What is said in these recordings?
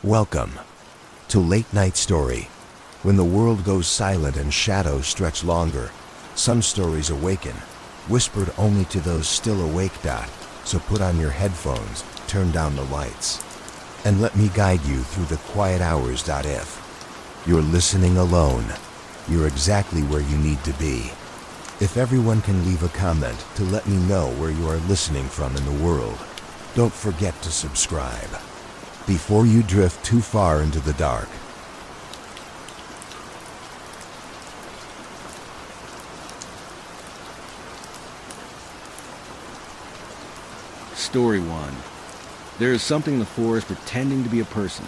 Welcome to Late Night Story. When the world goes silent and shadows stretch longer, some stories awaken, whispered only to those still awake. So put on your headphones, turn down the lights, and let me guide you through the quiet hours. If you're listening alone, you're exactly where you need to be. If everyone can leave a comment to let me know where you are listening from in the world, don't forget to subscribe before you drift too far into the dark. Story 1. There is something in the forest pretending to be a person.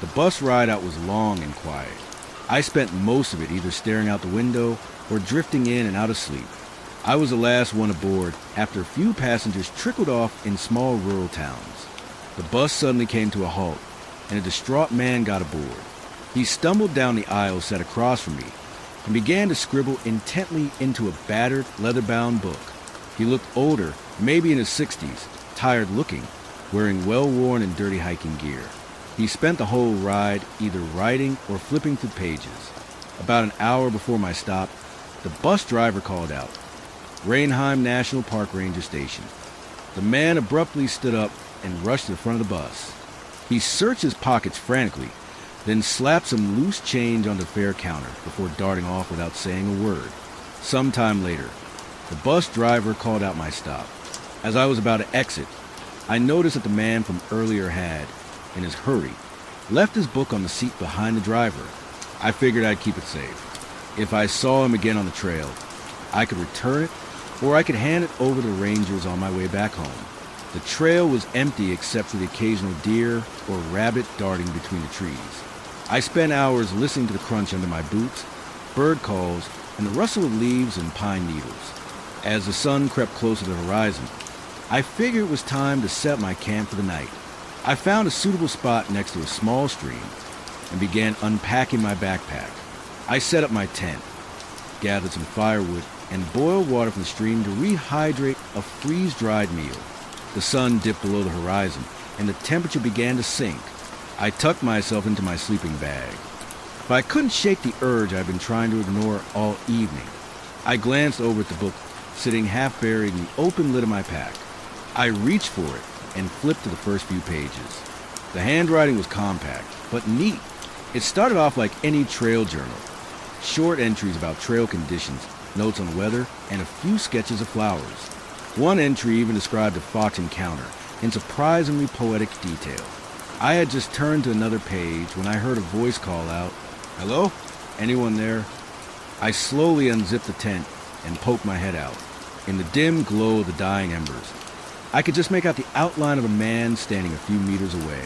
The bus ride out was long and quiet. I spent most of it either staring out the window or drifting in and out of sleep. I was the last one aboard after a few passengers trickled off in small rural towns. The bus suddenly came to a halt, and a distraught man got aboard. He stumbled down the aisle set across from me and began to scribble intently into a battered, leather-bound book. He looked older, maybe in his 60s, tired-looking, wearing well-worn and dirty hiking gear. He spent the whole ride either writing or flipping through pages. About an hour before my stop, the bus driver called out, "Rainheim National Park Ranger Station." The man abruptly stood up and rushed to the front of the bus. He searched his pockets frantically, then slapped some loose change on the fare counter before darting off without saying a word. Sometime later, the bus driver called out my stop. As I was about to exit, I noticed that the man from earlier had, in his hurry, left his book on the seat behind the driver. I figured I'd keep it safe. If I saw him again on the trail, I could return it, or I could hand it over to rangers on my way back home. The trail was empty except for the occasional deer or rabbit darting between the trees. I spent hours listening to the crunch under my boots, bird calls, and the rustle of leaves and pine needles. As the sun crept closer to the horizon, I figured it was time to set my camp for the night. I found a suitable spot next to a small stream and began unpacking my backpack. I set up my tent, gathered some firewood, and boiled water from the stream to rehydrate a freeze-dried meal. The sun dipped below the horizon, and the temperature began to sink. I tucked myself into my sleeping bag, but I couldn't shake the urge I'd been trying to ignore all evening. I glanced over at the book, sitting half buried in the open lid of my pack. I reached for it and flipped to the first few pages. The handwriting was compact, but neat. It started off like any trail journal. Short entries about trail conditions, notes on weather, and a few sketches of flowers. One entry even described a fox encounter in surprisingly poetic detail. I had just turned to another page when I heard a voice call out, "Hello? Anyone there?" I slowly unzipped the tent and poked my head out. In the dim glow of the dying embers, I could just make out the outline of a man standing a few meters away.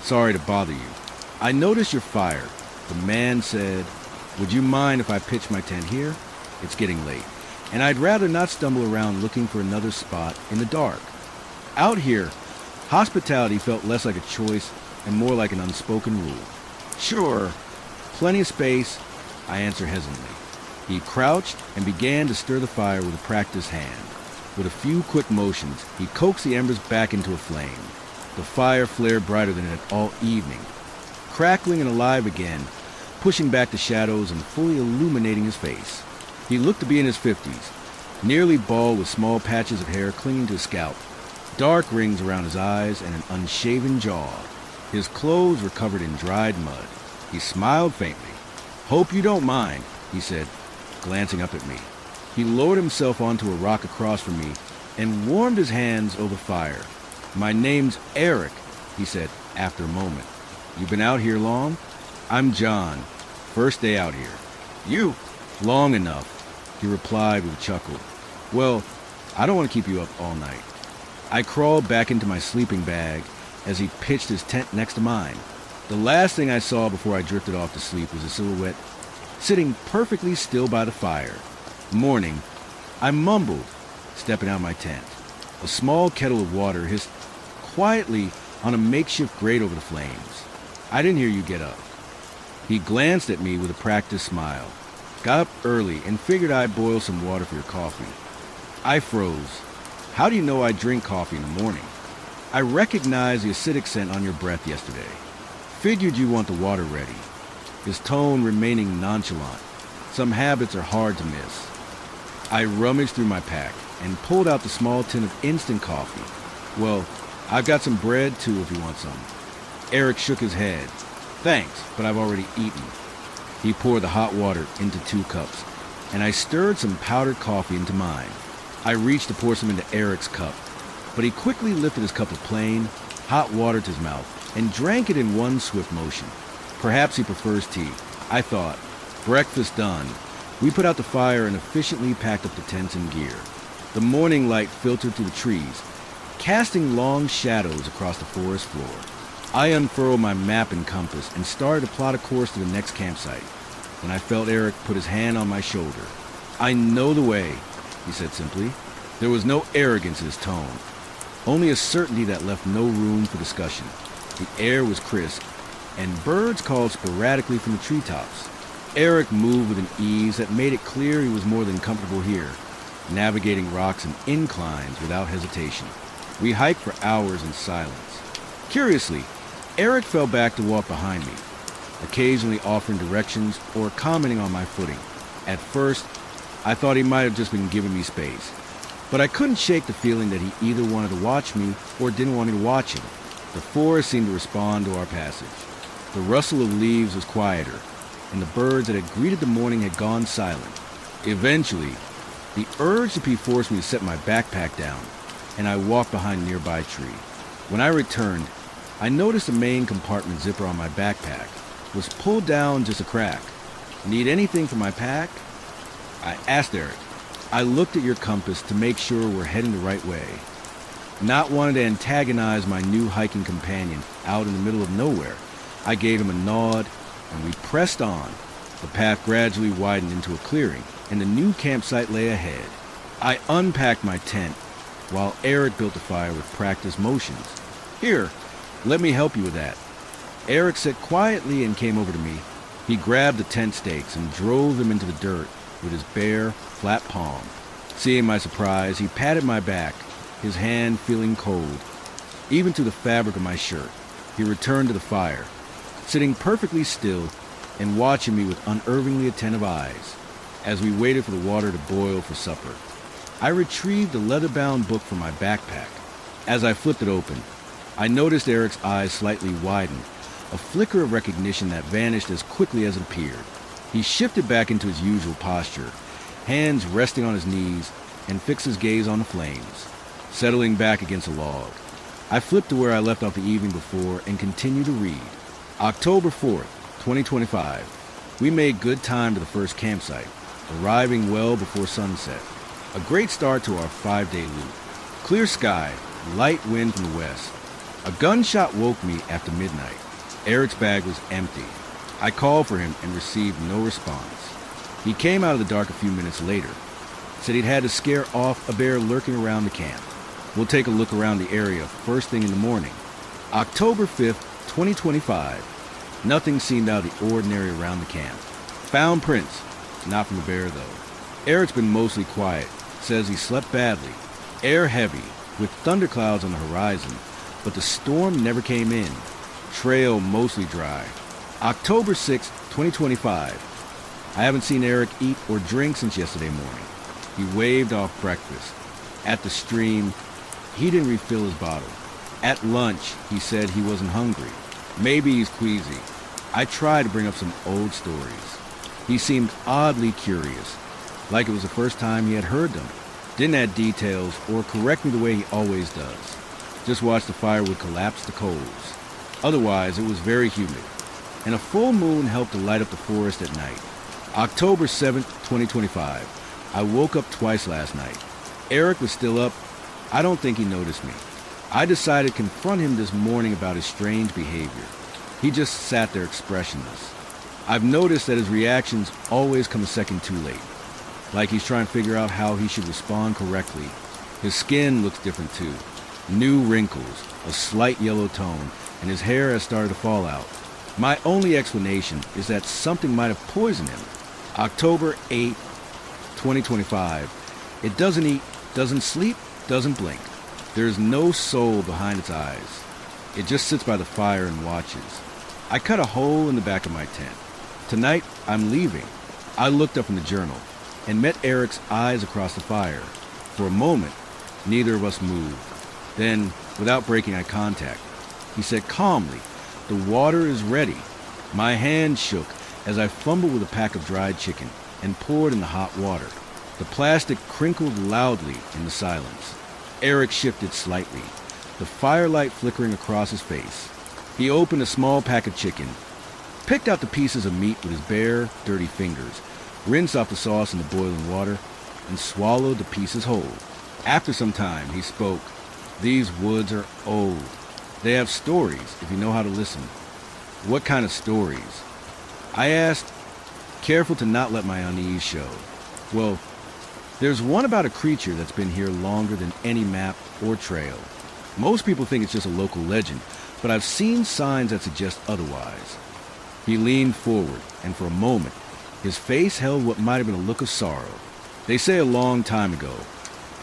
"Sorry to bother you. I noticed your fire." The man said, "Would you mind if I pitch my tent here? It's getting late, and I'd rather not stumble around looking for another spot in the dark." Out here, hospitality felt less like a choice and more like an unspoken rule. "Sure, plenty of space," I answered hesitantly. He crouched and began to stir the fire with a practiced hand. With a few quick motions, he coaxed the embers back into a flame. The fire flared brighter than it had all evening, crackling and alive again, pushing back the shadows and fully illuminating his face. He looked to be in his 50s, nearly bald with small patches of hair clinging to his scalp, dark rings around his eyes, and an unshaven jaw. His clothes were covered in dried mud. He smiled faintly. "Hope you don't mind," he said, glancing up at me. He lowered himself onto a rock across from me and warmed his hands over the fire. "My name's Eric," he said after a moment. "You been out here long?" "I'm John. First day out here." "You? Long enough," he replied with a chuckle. "Well, I don't want to keep you up all night." I crawled back into my sleeping bag as he pitched his tent next to mine. The last thing I saw before I drifted off to sleep was a silhouette sitting perfectly still by the fire. "Morning," I mumbled, stepping out of my tent. A small kettle of water hissed quietly on a makeshift grate over the flames. "I didn't hear you get up." He glanced at me with a practiced smile. "Got up early and figured I'd boil some water for your coffee." I froze. "How do you know I drink coffee in the morning?" "I recognized the acidic scent on your breath yesterday." Figured you want the water ready. His tone remaining nonchalant. Some habits are hard to miss. I rummaged through my pack and pulled out the small tin of instant coffee. Well, I've got some bread too if you want some. Eric shook his head. Thanks, but I've already eaten. He poured the hot water into 2 cups, and I stirred some powdered coffee into mine. I reached to pour some into Eric's cup, but he quickly lifted his cup of plain, hot water to his mouth and drank it in one swift motion. Perhaps he prefers tea. I thought. Breakfast done. We put out the fire and efficiently packed up the tents and gear. The morning light filtered through the trees, casting long shadows across the forest floor. I unfurled my map and compass and started to plot a course to the next campsite when I felt Eric put his hand on my shoulder. I know the way, he said simply. There was no arrogance in his tone, only a certainty that left no room for discussion. The air was crisp, and birds called sporadically from the treetops. Eric moved with an ease that made it clear he was more than comfortable here, navigating rocks and inclines without hesitation. We hiked for hours in silence. Curiously, Eric fell back to walk behind me, occasionally offering directions or commenting on my footing. At first, I thought he might have just been giving me space, but I couldn't shake the feeling that he either wanted to watch me or didn't want me to watch him. The forest seemed to respond to our passage. The rustle of leaves was quieter, and the birds that had greeted the morning had gone silent. Eventually, the urge to pee forced me to set my backpack down, and I walked behind a nearby tree. When I returned, I noticed the main compartment zipper on my backpack was pulled down just a crack. Need anything for my pack? I asked Eric. I looked at your compass to make sure we're heading the right way. Not wanting to antagonize my new hiking companion out in the middle of nowhere, I gave him a nod, and we pressed on. The path gradually widened into a clearing, and the new campsite lay ahead. I unpacked my tent, while Eric built a fire with practiced motions. Here, let me help you with that. Eric sat quietly and came over to me. He grabbed the tent stakes and drove them into the dirt with his bare, flat palm. Seeing my surprise, he patted my back, his hand feeling cold, even to the fabric of my shirt. He returned to the fire, sitting perfectly still and watching me with unervingly attentive eyes as we waited for the water to boil for supper. I retrieved the leather-bound book from my backpack. As I flipped it open, I noticed Eric's eyes slightly widen, a flicker of recognition that vanished as quickly as it appeared. He shifted back into his usual posture, hands resting on his knees, and fixed his gaze on the flames, settling back against a log. I flipped to where I left off the evening before and continued to read. October 4th, 2025. We made good time to the first campsite, arriving well before sunset. A great start to our 5-day loop. Clear sky, light wind from the west. A gunshot woke me after midnight. Eric's bag was empty. I called for him and received no response. He came out of the dark a few minutes later, said he'd had to scare off a bear lurking around the camp. We'll take a look around the area first thing in the morning. October 5th, 2025. Nothing seemed out of the ordinary around the camp. Found prints, not from the bear though. Eric's been mostly quiet, says he slept badly. Air heavy, with thunderclouds on the horizon, but the storm never came in. Trail mostly dry. October 6th, 2025. I haven't seen Eric eat or drink since yesterday morning. He waved off breakfast. At the stream, he didn't refill his bottle. At lunch, he said he wasn't hungry. Maybe he's queasy. I tried to bring up some old stories. He seemed oddly curious, like it was the first time he had heard them. Didn't add details or correct me the way he always does. Just watched the firewood collapse to coals. Otherwise, it was very humid, and a full moon helped to light up the forest at night. October 7th, 2025. I woke up twice last night. Eric was still up. I don't think he noticed me. I decided to confront him this morning about his strange behavior. He just sat there expressionless. I've noticed that his reactions always come a second too late, like he's trying to figure out how he should respond correctly. His skin looks different too. New wrinkles, a slight yellow tone, and his hair has started to fall out. My only explanation is that something might have poisoned him. October 8th, 2025. It doesn't eat, doesn't sleep, doesn't blink. There is no soul behind its eyes. It just sits by the fire and watches. I cut a hole in the back of my tent. Tonight, I'm leaving. I looked up in the journal and met Eric's eyes across the fire. For a moment, neither of us moved. Then, without breaking eye contact, he said calmly, "The water is ready." My hand shook as I fumbled with a pack of dried chicken and poured in the hot water. The plastic crinkled loudly in the silence. Eric shifted slightly, the firelight flickering across his face. He opened a small pack of chicken, picked out the pieces of meat with his bare, dirty fingers, rinsed off the sauce in the boiling water, and swallowed the pieces whole. After some time, he spoke. "These woods are old. They have stories if you know how to listen." "What kind of stories?" I asked, careful to not let my unease show. "Well, there's one about a creature that's been here longer than any map or trail. Most people think it's just a local legend, but I've seen signs that suggest otherwise." He leaned forward, and for a moment, his face held what might have been a look of sorrow. "They say a long time ago,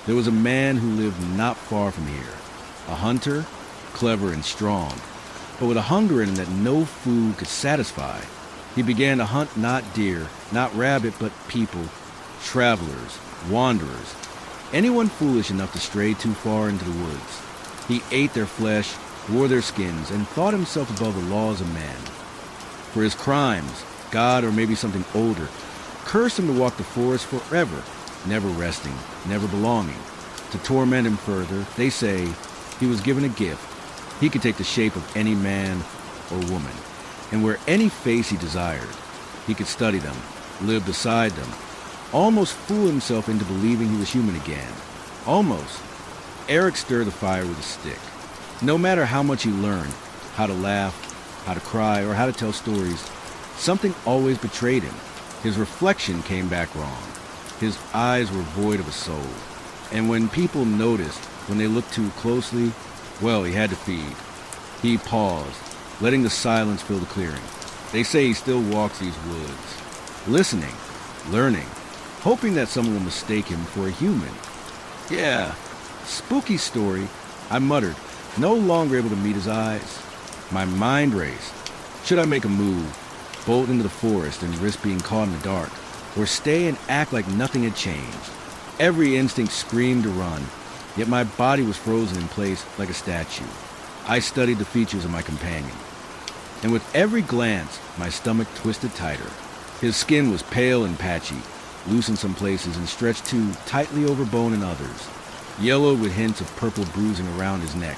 there was a man who lived not far from here. A hunter, clever and strong, but with a hunger in him that no food could satisfy. He began to hunt not deer, not rabbit, but people, travelers, wanderers, anyone foolish enough to stray too far into the woods. He ate their flesh, wore their skins, and thought himself above the laws of man. For his crimes, God, or maybe something older, cursed him to walk the forest forever, never resting, never belonging. To torment him further, they say, he was given a gift. He could take the shape of any man or woman, and wear any face he desired. He could study them, live beside them, almost fool himself into believing he was human again. Almost. Eric stirred the fire with a stick. No matter how much he learned, how to laugh, how to cry, or how to tell stories, something always betrayed him. His reflection came back wrong. His eyes were void of a soul. And when people noticed, when they looked too closely, well, he had to feed. He paused, letting the silence fill the clearing. They say he still walks these woods, listening, learning, hoping that someone will mistake him for a human. "Yeah, spooky story," I muttered, no longer able to meet his eyes. My mind raced. Should I make a move, bolt into the forest and risk being caught in the dark, or stay and act like nothing had changed? Every instinct screamed to run, yet my body was frozen in place like a statue. I studied the features of my companion, and with every glance, my stomach twisted tighter. His skin was pale and patchy, loose in some places and stretched too tightly over bone in others, yellowed with hints of purple bruising around his neck.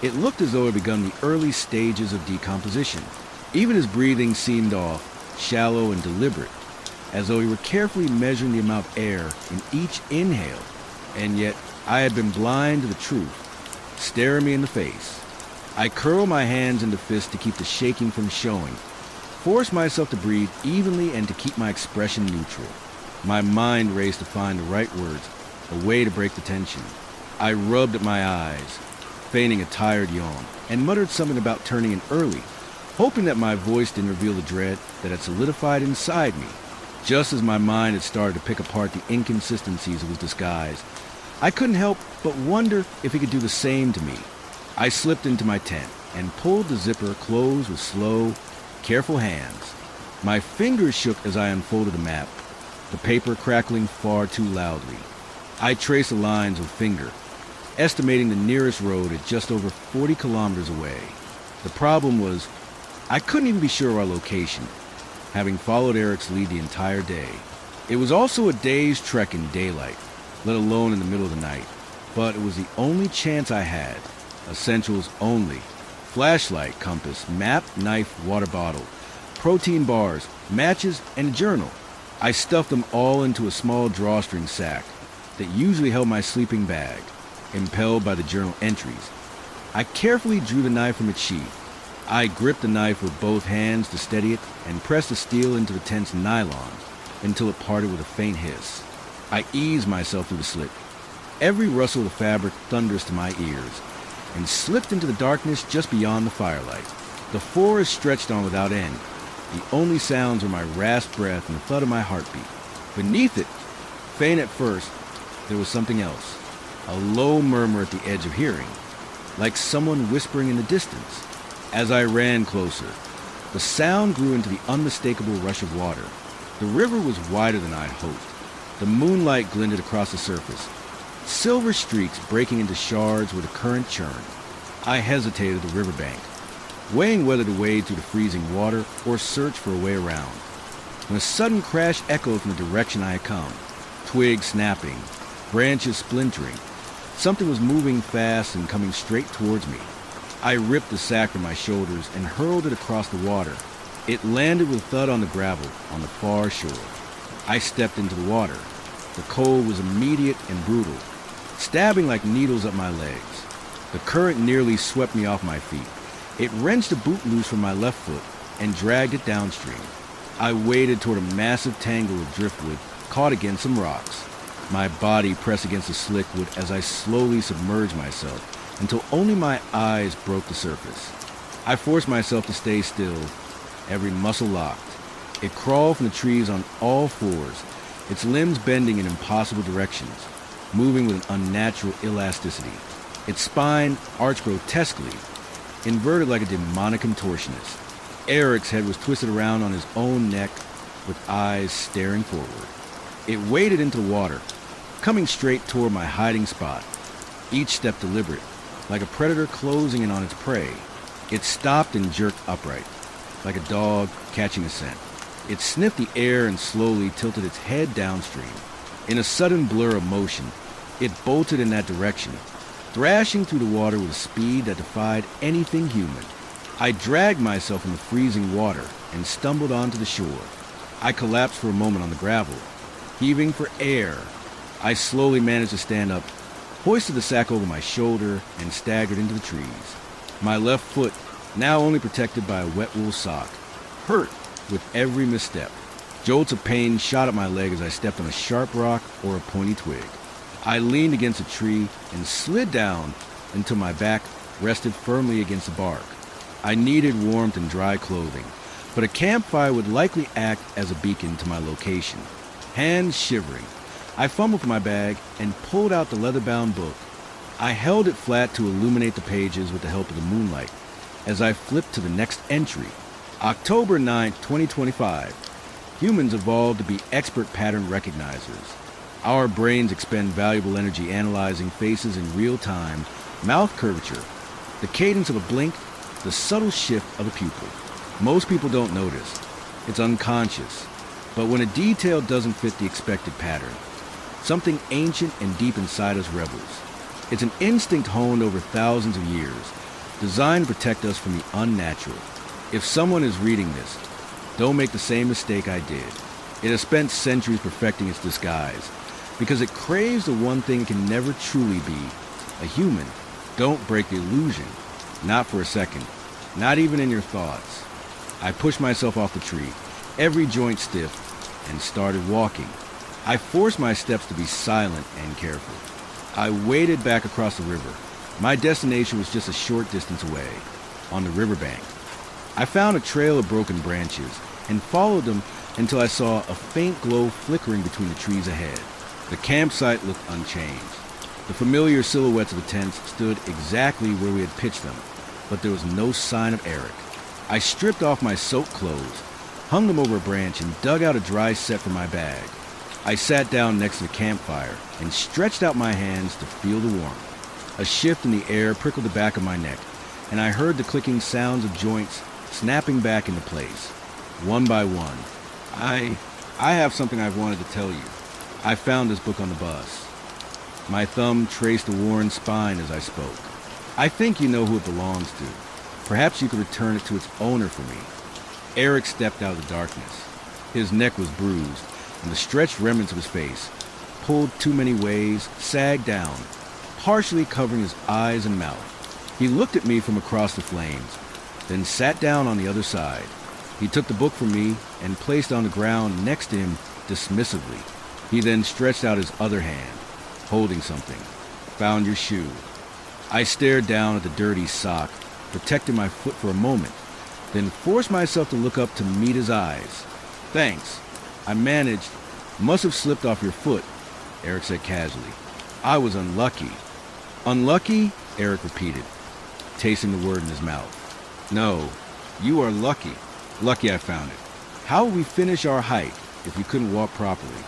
It looked as though it had begun the early stages of decomposition. Even his breathing seemed off, shallow and deliberate, as though he were carefully measuring the amount of air in each inhale. And yet, I had been blind to the truth, staring me in the face. I curled my hands into fists to keep the shaking from showing, forced myself to breathe evenly and to keep my expression neutral. My mind raced to find the right words, a way to break the tension. I rubbed at my eyes, feigning a tired yawn, and muttered something about turning in early, hoping that my voice didn't reveal the dread that had solidified inside me. Just as my mind had started to pick apart the inconsistencies of his disguise, I couldn't help but wonder if he could do the same to me. I slipped into my tent and pulled the zipper closed with slow, careful hands. My fingers shook as I unfolded the map, the paper crackling far too loudly. I traced the lines with finger, estimating the nearest road at just over 40 kilometers away. The problem was, I couldn't even be sure of our location, having followed Eric's lead the entire day. It was also a day's trek in daylight, let alone in the middle of the night, but it was the only chance I had. Essentials only. Flashlight, compass, map, knife, water bottle, protein bars, matches, and a journal. I stuffed them all into a small drawstring sack that usually held my sleeping bag, impelled by the journal entries. I carefully drew the knife from its sheath. I gripped the knife with both hands to steady it and pressed the steel into the tent's nylon until it parted with a faint hiss. I eased myself through the slit, every rustle of the fabric thunderous to my ears, and slipped into the darkness just beyond the firelight. The forest stretched on without end. The only sounds were my rasped breath and the thud of my heartbeat. Beneath it, faint at first, there was something else, a low murmur at the edge of hearing, like someone whispering in the distance. As I ran closer, The sound grew into the unmistakable rush of water. The river was wider than I'd hoped. The moonlight glinted across the surface, silver streaks breaking into shards where the current churned. I hesitated at the riverbank, weighing whether to wade through the freezing water or search for a way around, when a sudden crash echoed from the direction I had come. Twigs snapping, branches splintering. Something was moving fast and coming straight towards me. I ripped the sack from my shoulders and hurled it across the water. It landed with a thud on the gravel on the far shore. I stepped into the water. The cold was immediate and brutal, stabbing like needles up my legs. The current nearly swept me off my feet. It wrenched a boot loose from my left foot and dragged it downstream. I waded toward a massive tangle of driftwood caught against some rocks. My body pressed against the slick wood as I slowly submerged myself until only my eyes broke the surface. I forced myself to stay still, every muscle locked. It crawled from the trees on all fours, its limbs bending in impossible directions, moving with an unnatural elasticity. Its spine arched grotesquely, inverted like a demonic contortionist. Eric's head was twisted around on his own neck with eyes staring forward. It waded into the water, coming straight toward my hiding spot, each step deliberate, like a predator closing in on its prey. It stopped and jerked upright, like a dog catching a scent. It sniffed the air and slowly tilted its head downstream. In a sudden blur of motion, it bolted in that direction, thrashing through the water with a speed that defied anything human. I dragged myself in the freezing water and stumbled onto the shore. I collapsed for a moment on the gravel, heaving for air. I slowly managed to stand up, hoisted the sack over my shoulder, and staggered into the trees. My left foot, now only protected by a wet wool sock, hurt with every misstep. Jolts of pain shot up my leg as I stepped on a sharp rock or a pointy twig. I leaned against a tree and slid down until my back rested firmly against the bark. I needed warmth and dry clothing, but a campfire would likely act as a beacon to my location. Hands shivering, I fumbled for my bag and pulled out the leather-bound book. I held it flat to illuminate the pages with the help of the moonlight as I flipped to the next entry. October 9th, 2025. Humans evolved to be expert pattern recognizers. Our brains expend valuable energy analyzing faces in real time, mouth curvature, the cadence of a blink, the subtle shift of a pupil. Most people don't notice. It's unconscious. But when a detail doesn't fit the expected pattern, something ancient and deep inside us rebels. It's an instinct honed over thousands of years, designed to protect us from the unnatural. If someone is reading this, don't make the same mistake I did. It has spent centuries perfecting its disguise, because it craves the one thing it can never truly be, a human. Don't break the illusion. Not for a second. Not even in your thoughts. I pushed myself off the tree, every joint stiff, and started walking. I forced my steps to be silent and careful. I waded back across the river. My destination was just a short distance away, on the riverbank. I found a trail of broken branches and followed them until I saw a faint glow flickering between the trees ahead. The campsite looked unchanged. The familiar silhouettes of the tents stood exactly where we had pitched them, but there was no sign of Eric. I stripped off my soaked clothes, hung them over a branch, and dug out a dry set from my bag. I sat down next to the campfire and stretched out my hands to feel the warmth. A shift in the air prickled the back of my neck, and I heard the clicking sounds of joints snapping back into place, one by one. I have something I've wanted to tell you. I found this book on the bus. My thumb traced the worn spine as I spoke. I think you know who it belongs to. Perhaps you could return it to its owner for me. Eric stepped out of the darkness. His neck was bruised, and the stretched remnants of his face, pulled too many ways, sagged down, partially covering his eyes and mouth. He looked at me from across the flames, then sat down on the other side. He took the book from me and placed it on the ground next to him dismissively. He then stretched out his other hand, holding something. Found your shoe. I stared down at the dirty sock, protecting my foot for a moment, then forced myself to look up to meet his eyes. Thanks. I managed. Must have slipped off your foot, Eric said casually. I was unlucky. Unlucky? Eric repeated, tasting the word in his mouth. No, you are lucky. Lucky I found it. How would we finish our hike if we couldn't walk properly?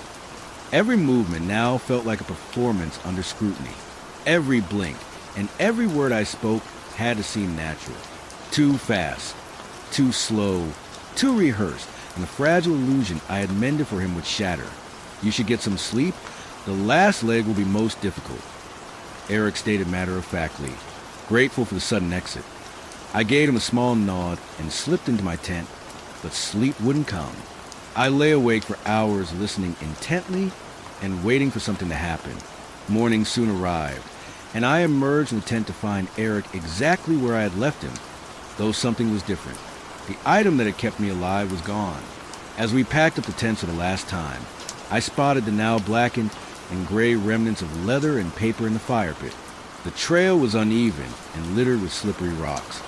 Every movement now felt like a performance under scrutiny. Every blink and every word I spoke had to seem natural. Too fast, too slow, too rehearsed, and the fragile illusion I had mended for him would shatter. You should get some sleep. The last leg will be most difficult, Eric stated matter-of-factly, grateful for the sudden exit. I gave him a small nod and slipped into my tent, but sleep wouldn't come. I lay awake for hours listening intently and waiting for something to happen. Morning soon arrived, and I emerged from the tent to find Eric exactly where I had left him, though something was different. The item that had kept me alive was gone. As we packed up the tents for the last time, I spotted the now blackened and gray remnants of leather and paper in the fire pit. The trail was uneven and littered with slippery rocks,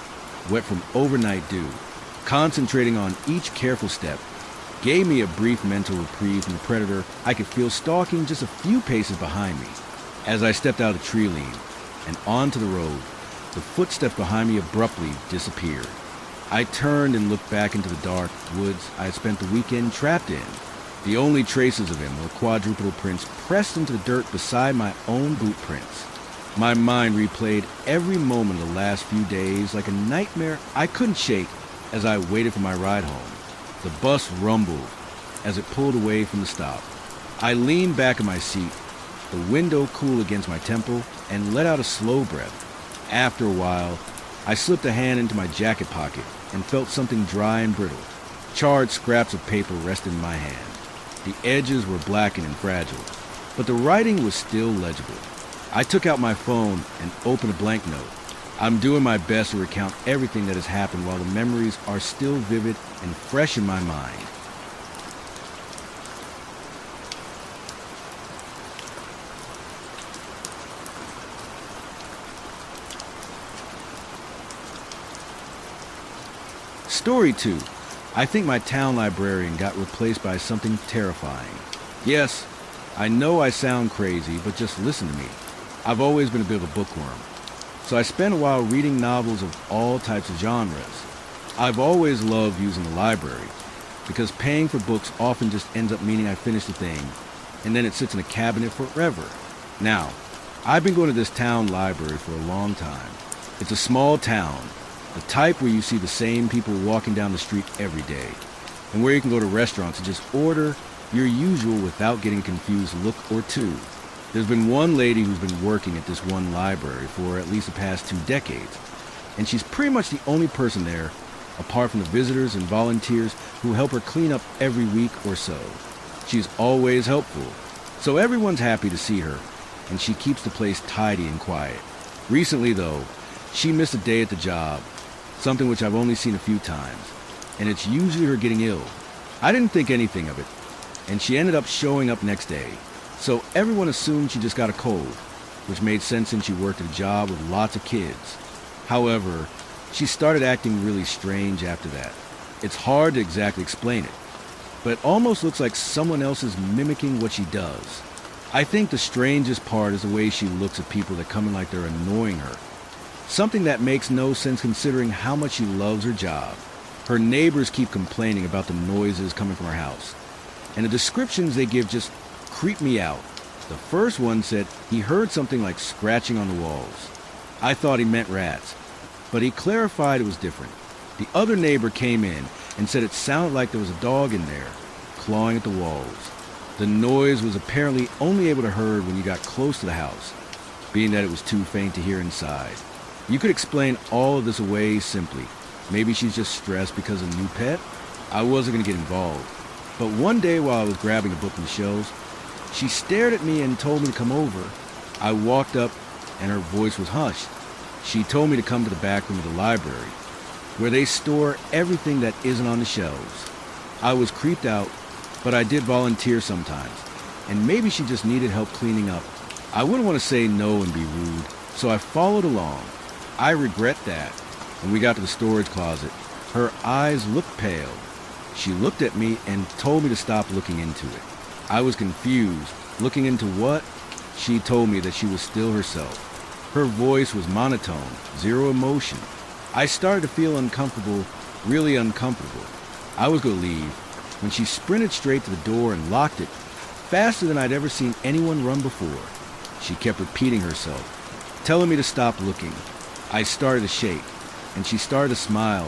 wet from overnight dew. Concentrating on each careful step gave me a brief mental reprieve from the predator I could feel stalking just a few paces behind me. As I stepped out of the tree line and onto the road, the footsteps behind me abruptly disappeared. I turned and looked back into the dark woods I had spent the weekend trapped in. The only traces of him were quadrupedal prints pressed into the dirt beside my own boot prints. My mind replayed every moment of the last few days like a nightmare I couldn't shake as I waited for my ride home. The bus rumbled as it pulled away from the stop. I leaned back in my seat, the window cool against my temple, and let out a slow breath. After a while, I slipped a hand into my jacket pocket and felt something dry and brittle. Charred scraps of paper rested in my hand. The edges were blackened and fragile, but the writing was still legible. I took out my phone and opened a blank note. I'm doing my best to recount everything that has happened while the memories are still vivid and fresh in my mind. Story 2. I think my town librarian got replaced by something terrifying. Yes, I know I sound crazy, but just listen to me. I've always been a bit of a bookworm, so I spent a while reading novels of all types of genres. I've always loved using the library, because paying for books often just ends up meaning I finish the thing, and then it sits in a cabinet forever. Now, I've been going to this town library for a long time. It's a small town, the type where you see the same people walking down the street every day, and where you can go to restaurants and just order your usual without getting a confused look or two. There's been one lady who's been working at this one library for at least the past 2 decades, and she's pretty much the only person there, apart from the visitors and volunteers who help her clean up every week or so. She's always helpful, so everyone's happy to see her, and she keeps the place tidy and quiet. Recently, though, she missed a day at the job, something which I've only seen a few times, and it's usually her getting ill. I didn't think anything of it, and she ended up showing up next day, so everyone assumed she just got a cold, which made sense since she worked at a job with lots of kids. However, she started acting really strange after that. It's hard to exactly explain it, but it almost looks like someone else is mimicking what she does. I think the strangest part is the way she looks at people that come in like they're annoying her. Something that makes no sense considering how much she loves her job. Her neighbors keep complaining about the noises coming from her house, and the descriptions they give just creep me out. The first one said he heard something like scratching on the walls. I thought he meant rats, but he clarified it was different. The other neighbor came in and said it sounded like there was a dog in there, clawing at the walls. The noise was apparently only able to be heard when you got close to the house, being that it was too faint to hear inside. You could explain all of this away simply. Maybe she's just stressed because of a new pet? I wasn't going to get involved. But one day while I was grabbing a book from the shelves, she stared at me and told me to come over. I walked up and her voice was hushed. She told me to come to the back room of the library, where they store everything that isn't on the shelves. I was creeped out, but I did volunteer sometimes, and maybe she just needed help cleaning up. I wouldn't want to say no and be rude, so I followed along. I regret that. When we got to the storage closet, her eyes looked pale. She looked at me and told me to stop looking into it. I was confused. Looking into what? She told me that she was still herself. Her voice was monotone, zero emotion. I started to feel uncomfortable, really uncomfortable. I was going to leave when she sprinted straight to the door and locked it faster than I'd ever seen anyone run before. She kept repeating herself, telling me to stop looking. I started to shake, and she started to smile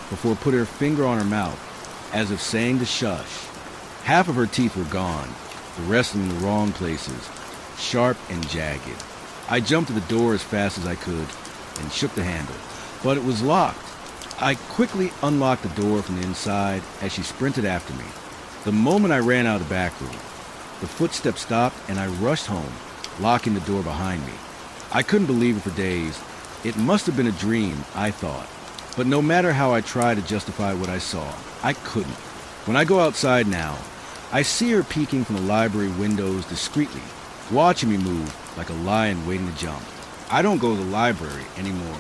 before putting her finger on her mouth, as if saying to shush. Half of her teeth were gone, the rest in the wrong places, sharp and jagged. I jumped to the door as fast as I could and shook the handle, but it was locked. I quickly unlocked the door from the inside as she sprinted after me. The moment I ran out of the back room, the footsteps stopped and I rushed home, locking the door behind me. I couldn't believe it for days. It must have been a dream, I thought. But no matter how I tried to justify what I saw, I couldn't. When I go outside now, I see her peeking from the library windows discreetly, watching me move like a lion waiting to jump. I don't go to the library anymore.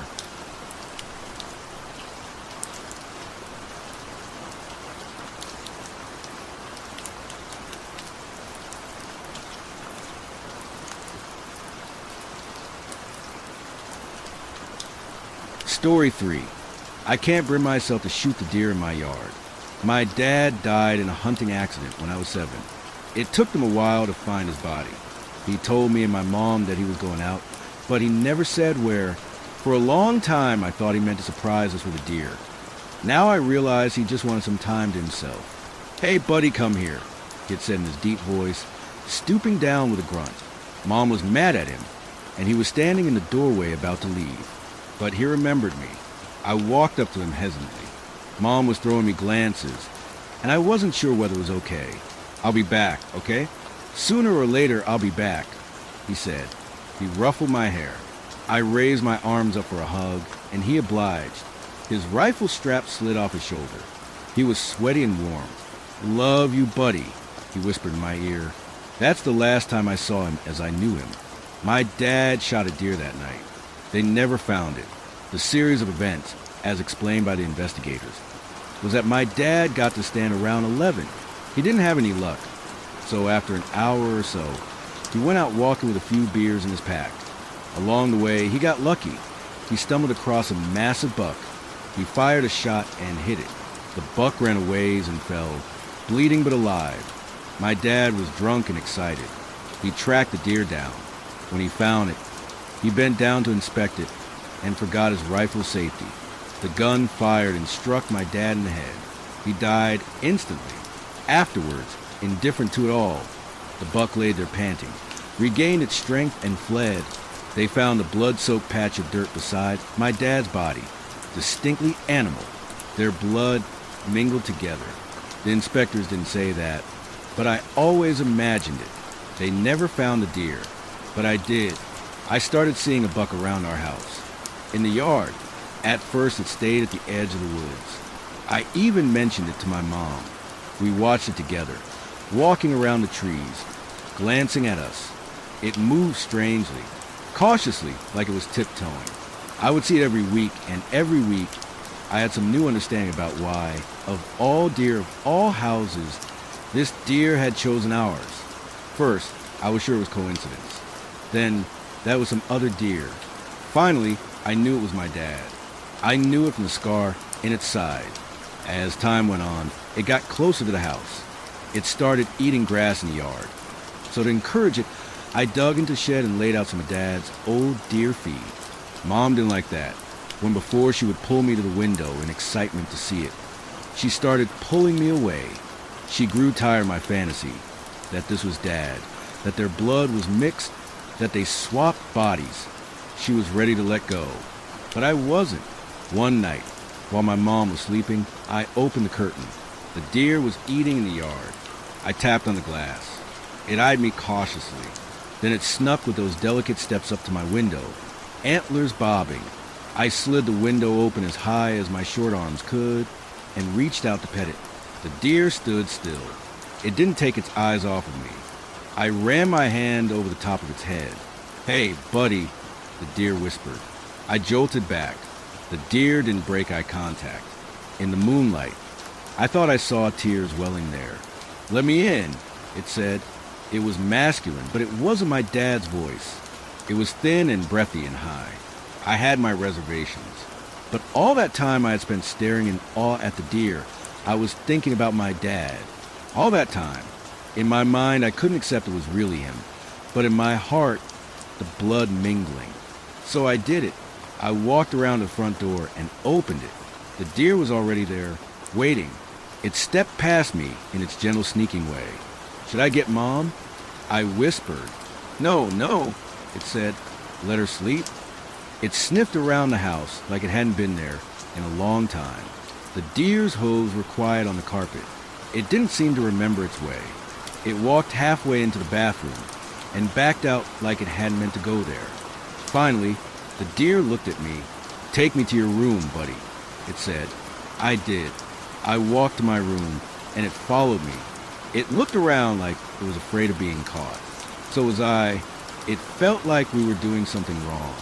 Story 3. I can't bring myself to shoot the deer in my yard. My dad died in a hunting accident when I was 7. It took them a while to find his body. He told me and my mom that he was going out, but he never said where. For a long time, I thought he meant to surprise us with a deer. Now I realize he just wanted some time to himself. "Hey, buddy, come here," he had said in his deep voice, stooping down with a grunt. Mom was mad at him, and he was standing in the doorway about to leave. But he remembered me. I walked up to him hesitantly. Mom was throwing me glances, and I wasn't sure whether it was okay. "I'll be back, okay? Sooner or later, I'll be back," he said. He ruffled my hair. I raised my arms up for a hug, and he obliged. His rifle strap slid off his shoulder. He was sweaty and warm. "Love you, buddy," he whispered in my ear. That's the last time I saw him as I knew him. My dad shot a deer that night. They never found it. The series of events, as explained by the investigators, was that my dad got to stand around 11. He didn't have any luck. So after an hour or so, he went out walking with a few beers in his pack. Along the way, he got lucky. He stumbled across a massive buck. He fired a shot and hit it. The buck ran a ways and fell, bleeding but alive. My dad was drunk and excited. He tracked the deer down. When he found it, he bent down to inspect it and forgot his rifle safety. The gun fired and struck my dad in the head. He died instantly. Afterwards, indifferent to it all, the buck lay there panting, regained its strength and fled. They found a blood-soaked patch of dirt beside my dad's body, distinctly animal. Their blood mingled together. The inspectors didn't say that, but I always imagined it. They never found the deer, but I did. I started seeing a buck around our house. In the yard. At first it stayed at the edge of the woods. I even mentioned it to my mom. We watched it together, walking around the trees, glancing at us. It moved strangely, cautiously, like it was tiptoeing. I would see it every week, and every week I had some new understanding about why, of all deer of all houses, this deer had chosen ours. First, I was sure it was coincidence. Then, that was some other deer. Finally, I knew it was my dad. I knew it from the scar in its side. As time went on, it got closer to the house. It started eating grass in the yard. So to encourage it, I dug into the shed and laid out some of Dad's old deer feed. Mom didn't like that, when before she would pull me to the window in excitement to see it. She started pulling me away. She grew tired of my fantasy, that this was Dad, that their blood was mixed, that they swapped bodies. She was ready to let go, but I wasn't. One night, while my mom was sleeping, I opened the curtain. The deer was eating in the yard. I tapped on the glass. It eyed me cautiously. Then it snuck with those delicate steps up to my window, antlers bobbing. I slid the window open as high as my short arms could and reached out to pet it. The deer stood still. It didn't take its eyes off of me. I ran my hand over the top of its head. "Hey, buddy," the deer whispered. I jolted back. The deer didn't break eye contact. In the moonlight, I thought I saw tears welling there. "Let me in," it said. It was masculine, but it wasn't my dad's voice. It was thin and breathy and high. I had my reservations. But all that time I had spent staring in awe at the deer, I was thinking about my dad. All that time. In my mind, I couldn't accept it was really him. But in my heart, the blood mingling. So I did it. I walked around the front door and opened it. The deer was already there, waiting. It stepped past me in its gentle sneaking way. Should I get Mom? I whispered. No, no, it said. Let her sleep. It sniffed around the house like it hadn't been there in a long time. The deer's hooves were quiet on the carpet. It didn't seem to remember its way. It walked halfway into the bathroom and backed out like it hadn't meant to go there. Finally, the deer looked at me. Take me to your room, buddy, it said. I did. I walked to my room, and it followed me. It looked around like it was afraid of being caught. So was I. It felt like we were doing something wrong.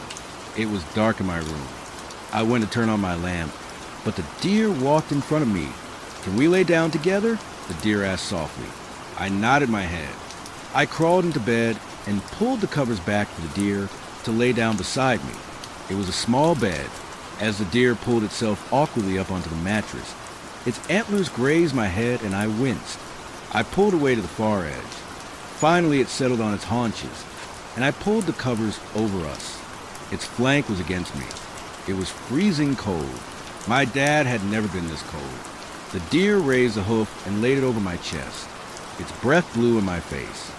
It was dark in my room. I went to turn on my lamp, but the deer walked in front of me. Can we lay down together? The deer asked softly. I nodded my head. I crawled into bed and pulled the covers back for the deer to lay down beside me. It was a small bed, as the deer pulled itself awkwardly up onto the mattress. Its antlers grazed my head and I winced. I pulled away to the far edge. Finally, it settled on its haunches, and I pulled the covers over us. Its flank was against me. It was freezing cold. My dad had never been this cold. The deer raised a hoof and laid it over my chest. Its breath blew in my face.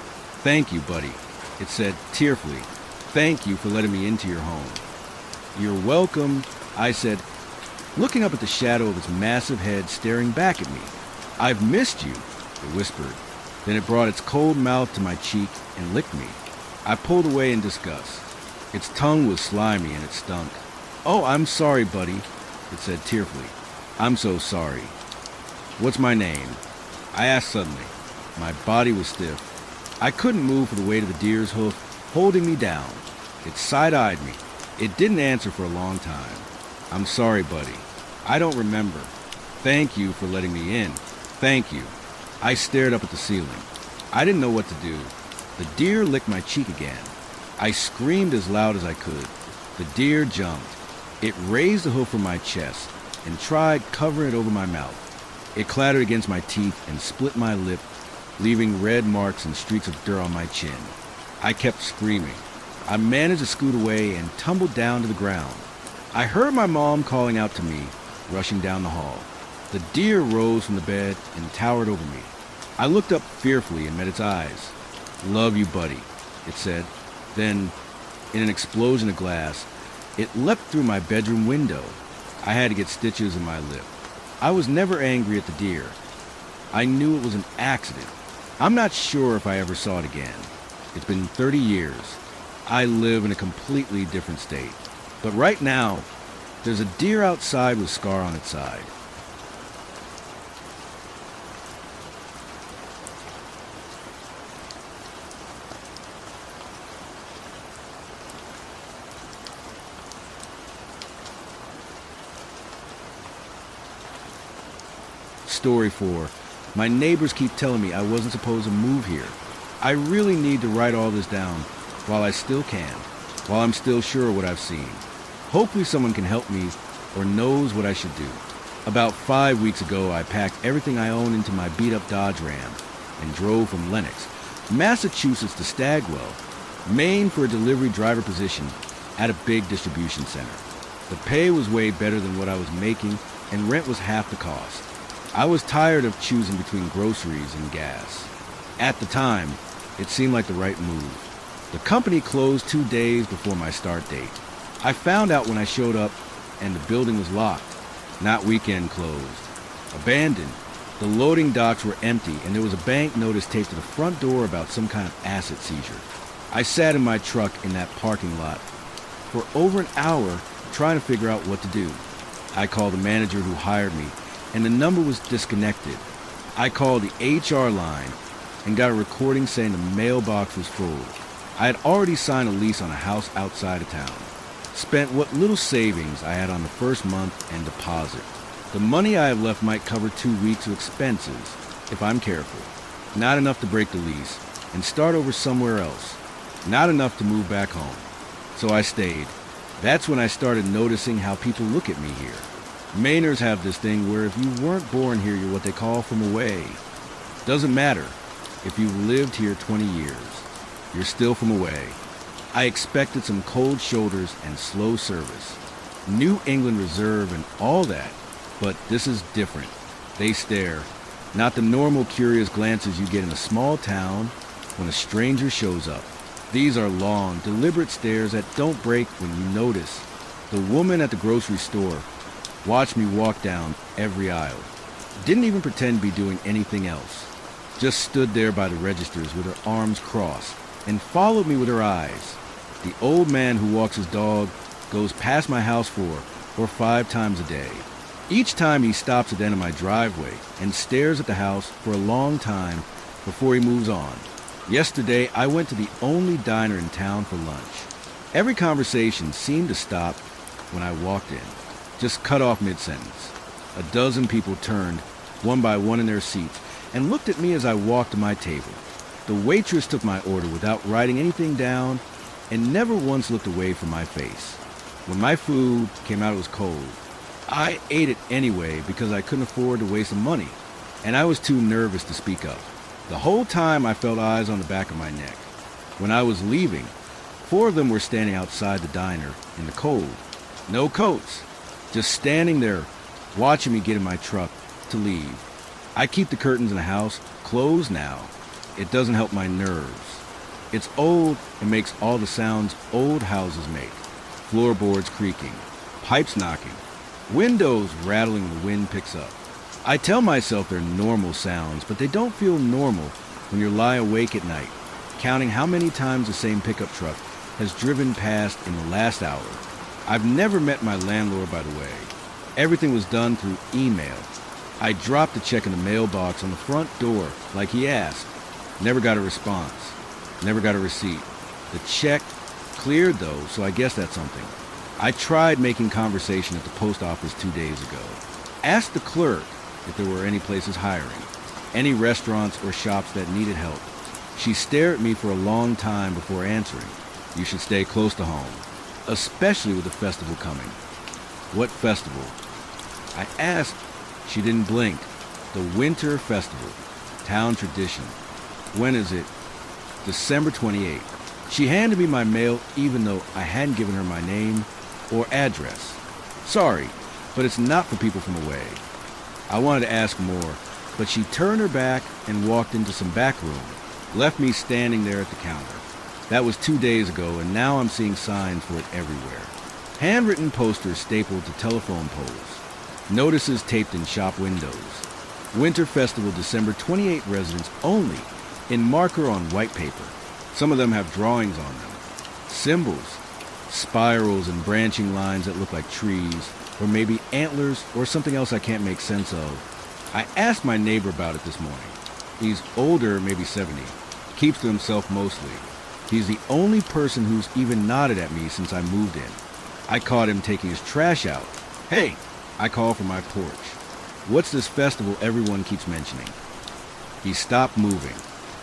Thank you, buddy, it said tearfully. Thank you for letting me into your home. You're welcome, I said, looking up at the shadow of its massive head staring back at me. I've missed you, it whispered. Then it brought its cold mouth to my cheek and licked me. I pulled away in disgust. Its tongue was slimy and it stunk. Oh, I'm sorry, buddy, it said tearfully. I'm so sorry. What's my name? I asked suddenly. My body was stiff. I couldn't move for the weight of the deer's hoof holding me down. It side-eyed me. It didn't answer for a long time. I'm sorry, buddy. I don't remember. Thank you for letting me in. Thank you. I stared up at the ceiling. I didn't know what to do. The deer licked my cheek again. I screamed as loud as I could. The deer jumped. It raised the hoof from my chest and tried covering it over my mouth. It clattered against my teeth and split my lip, leaving red marks and streaks of dirt on my chin. I kept screaming. I managed to scoot away and tumbled down to the ground. I heard my mom calling out to me, rushing down the hall. The deer rose from the bed and towered over me. I looked up fearfully and met its eyes. Love you, buddy, it said. Then, in an explosion of glass, it leapt through my bedroom window. I had to get stitches in my lip. I was never angry at the deer. I knew it was an accident. I'm not sure if I ever saw it again. It's been 30 years. I live in a completely different state. But right now, there's a deer outside with a scar on its side. Story 4. My neighbors keep telling me I wasn't supposed to move here. I really need to write all this down while I still can, while I'm still sure of what I've seen. Hopefully someone can help me or knows what I should do. About 5 weeks ago, I packed everything I own into my beat-up Dodge Ram and drove from Lenox, Massachusetts to Stagwell, Maine for a delivery driver position at a big distribution center. The pay was way better than what I was making and rent was half the cost. I was tired of choosing between groceries and gas. At the time, it seemed like the right move. The company closed 2 days before my start date. I found out when I showed up and the building was locked, not weekend closed. Abandoned. The loading docks were empty and there was a bank notice taped to the front door about some kind of asset seizure. I sat in my truck in that parking lot for over an hour trying to figure out what to do. I called the manager who hired me and the number was disconnected. I called the HR line and got a recording saying the mailbox was full. I had already signed a lease on a house outside of town. Spent what little savings I had on the first month and deposit. The money I have left might cover 2 weeks of expenses, if I'm careful. Not enough to break the lease and start over somewhere else. Not enough to move back home. So I stayed. That's when I started noticing how people look at me here. Mainers have this thing where if you weren't born here, you're what they call from away. Doesn't matter if you've lived here 20 years, you're still from away. I expected some cold shoulders and slow service, New England Reserve and all that, but this is different. They stare, not the normal curious glances you get in a small town when a stranger shows up. These are long, deliberate stares that don't break when you notice. The woman at the grocery store watched me walk down every aisle. Didn't even pretend to be doing anything else. Just stood there by the registers with her arms crossed and followed me with her eyes. The old man who walks his dog goes past my house 4 or 5 times a day. Each time he stops at the end of my driveway and stares at the house for a long time before he moves on. Yesterday, I went to the only diner in town for lunch. Every conversation seemed to stop when I walked in, just cut off mid-sentence. A dozen people turned, one by one in their seats, and looked at me as I walked to my table. The waitress took my order without writing anything down and never once looked away from my face. When my food came out, it was cold. I ate it anyway because I couldn't afford to waste the money, and I was too nervous to speak up. The whole time I felt eyes on the back of my neck. When I was leaving, 4 of them were standing outside the diner in the cold. No coats, just standing there watching me get in my truck to leave. I keep the curtains in the house closed now. It doesn't help my nerves. It's old and makes all the sounds old houses make. Floorboards creaking, pipes knocking, windows rattling when the wind picks up. I tell myself they're normal sounds, but they don't feel normal when you lie awake at night, counting how many times the same pickup truck has driven past in the last hour. I've never met my landlord, by the way. Everything was done through email. I dropped the check in the mailbox on the front door like he asked. Never got a response. Never got a receipt. The check cleared though, so I guess that's something. I tried making conversation at the post office 2 days ago. Asked the clerk if there were any places hiring, any restaurants or shops that needed help. She stared at me for a long time before answering. You should stay close to home, especially with the festival coming. What festival? I asked. She didn't blink. The Winter Festival, town tradition. When is it? December 28th. She handed me my mail even though I hadn't given her my name or address. Sorry, but it's not for people from away. I wanted to ask more, but she turned her back and walked into some back room, left me standing there at the counter. That was 2 days ago, and now I'm seeing signs for it everywhere. Handwritten posters stapled to telephone poles. Notices taped in shop windows. Winter Festival December 28 residents only, in marker on white paper. Some of them have drawings on them. Symbols, spirals and branching lines that look like trees, or maybe antlers or something else I can't make sense of. I asked my neighbor about it this morning. He's older, maybe 70, keeps to himself mostly. He's the only person who's even nodded at me since I moved in. I caught him taking his trash out. Hey, I call from my porch. What's this festival everyone keeps mentioning? He stopped moving,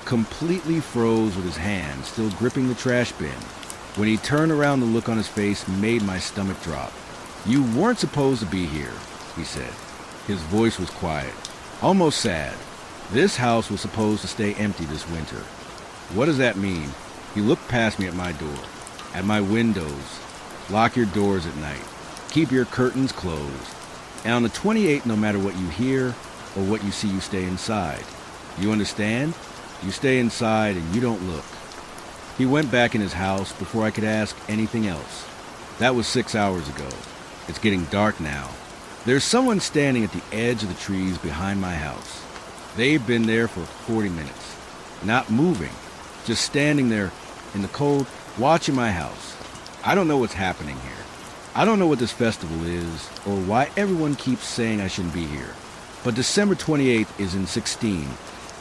completely froze with his hand still gripping the trash bin. When he turned around, the look on his face made my stomach drop. You weren't supposed to be here, he said. His voice was quiet, almost sad. This house was supposed to stay empty this winter. What does that mean? He looked past me at my door, at my windows. Lock your doors at night. Keep your curtains closed. And on the 28th, no matter what you hear or what you see, you stay inside. You understand? You stay inside and you don't look. He went back in his house before I could ask anything else. That was 6 hours ago. It's getting dark now. There's someone standing at the edge of the trees behind my house. They've been there for 40 minutes, not moving, just standing there in the cold, watching my house. I don't know what's happening here. I don't know what this festival is or why everyone keeps saying I shouldn't be here. But December 28th is in 16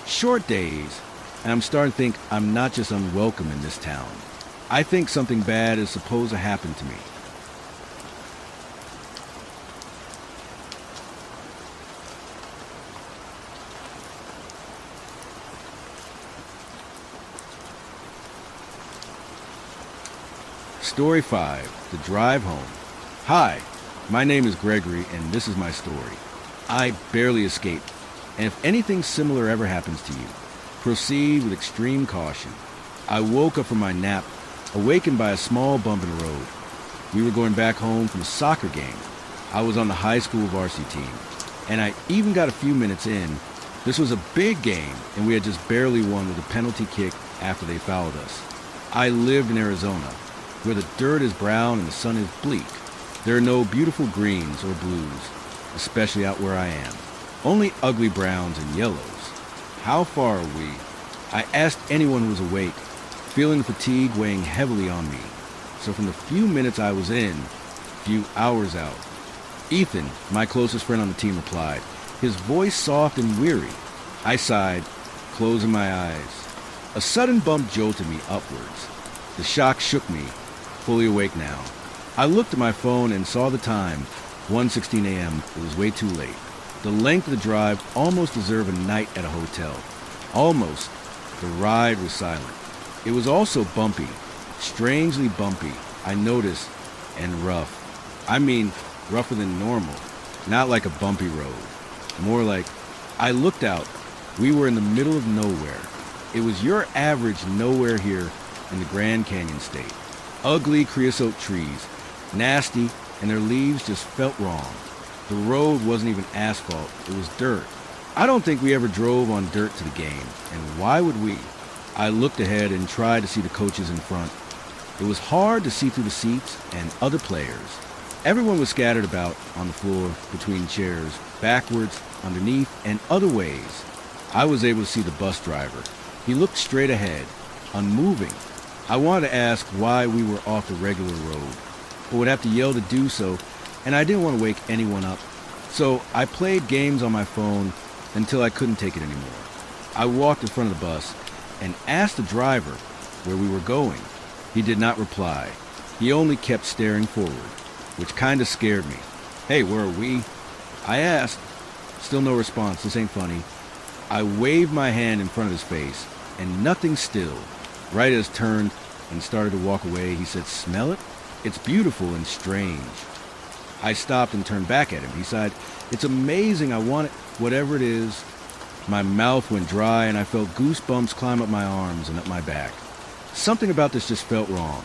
short days, and I'm starting to think I'm not just unwelcome in this town. I think something bad is supposed to happen to me. Story 5, The Drive Home. Hi, My name is Gregory, and this is my story. I barely escaped, and if anything similar ever happens to you, proceed with extreme caution. I woke up from my nap, awakened by a small bump in the road. We were going back home from a soccer game. I was on the high school varsity team, and I even got a few minutes in. This was a big game, and we had just barely won with a penalty kick after they fouled us. I lived in Arizona, where the dirt is brown and the sun is bleak. There are no beautiful greens or blues, especially out where I am. Only ugly browns and yellows. How far are we? I asked anyone who was awake, feeling the fatigue weighing heavily on me. So from the few minutes I was in, few hours out. Ethan, my closest friend on the team, replied, his voice soft and weary. I sighed, closing my eyes. A sudden bump jolted me upwards. The shock shook me, fully awake now. I looked at my phone and saw the time, 1:16 a.m. It was way too late. The length of the drive almost deserved a night at a hotel. Almost. The ride was silent. It was also bumpy, strangely bumpy, I noticed, and rough. I mean, rougher than normal. Not like a bumpy road. More like, I looked out. We were in the middle of nowhere. It was your average nowhere here in the Grand Canyon state. Ugly creosote trees, nasty, and their leaves just felt wrong. The road wasn't even asphalt, it was dirt. I don't think we ever drove on dirt to the game, and why would we? I looked ahead and tried to see the coaches in front. It was hard to see through the seats and other players. Everyone was scattered about on the floor, between chairs, backwards, underneath, and other ways. I was able to see the bus driver. He looked straight ahead, unmoving. I wanted to ask why we were off the regular road, but would have to yell to do so, and I didn't want to wake anyone up. So I played games on my phone until I couldn't take it anymore. I walked in front of the bus and asked the driver where we were going. He did not reply. He only kept staring forward, which kind of scared me. Hey, where are we? I asked. Still no response. This ain't funny. I waved my hand in front of his face, and nothing still. Right as turned and started to walk away, he said, "Smell it? It's beautiful and strange." I stopped and turned back at him. He said, "It's amazing. I want it, whatever it is." My mouth went dry, and I felt goosebumps climb up my arms and up my back. Something about this just felt wrong.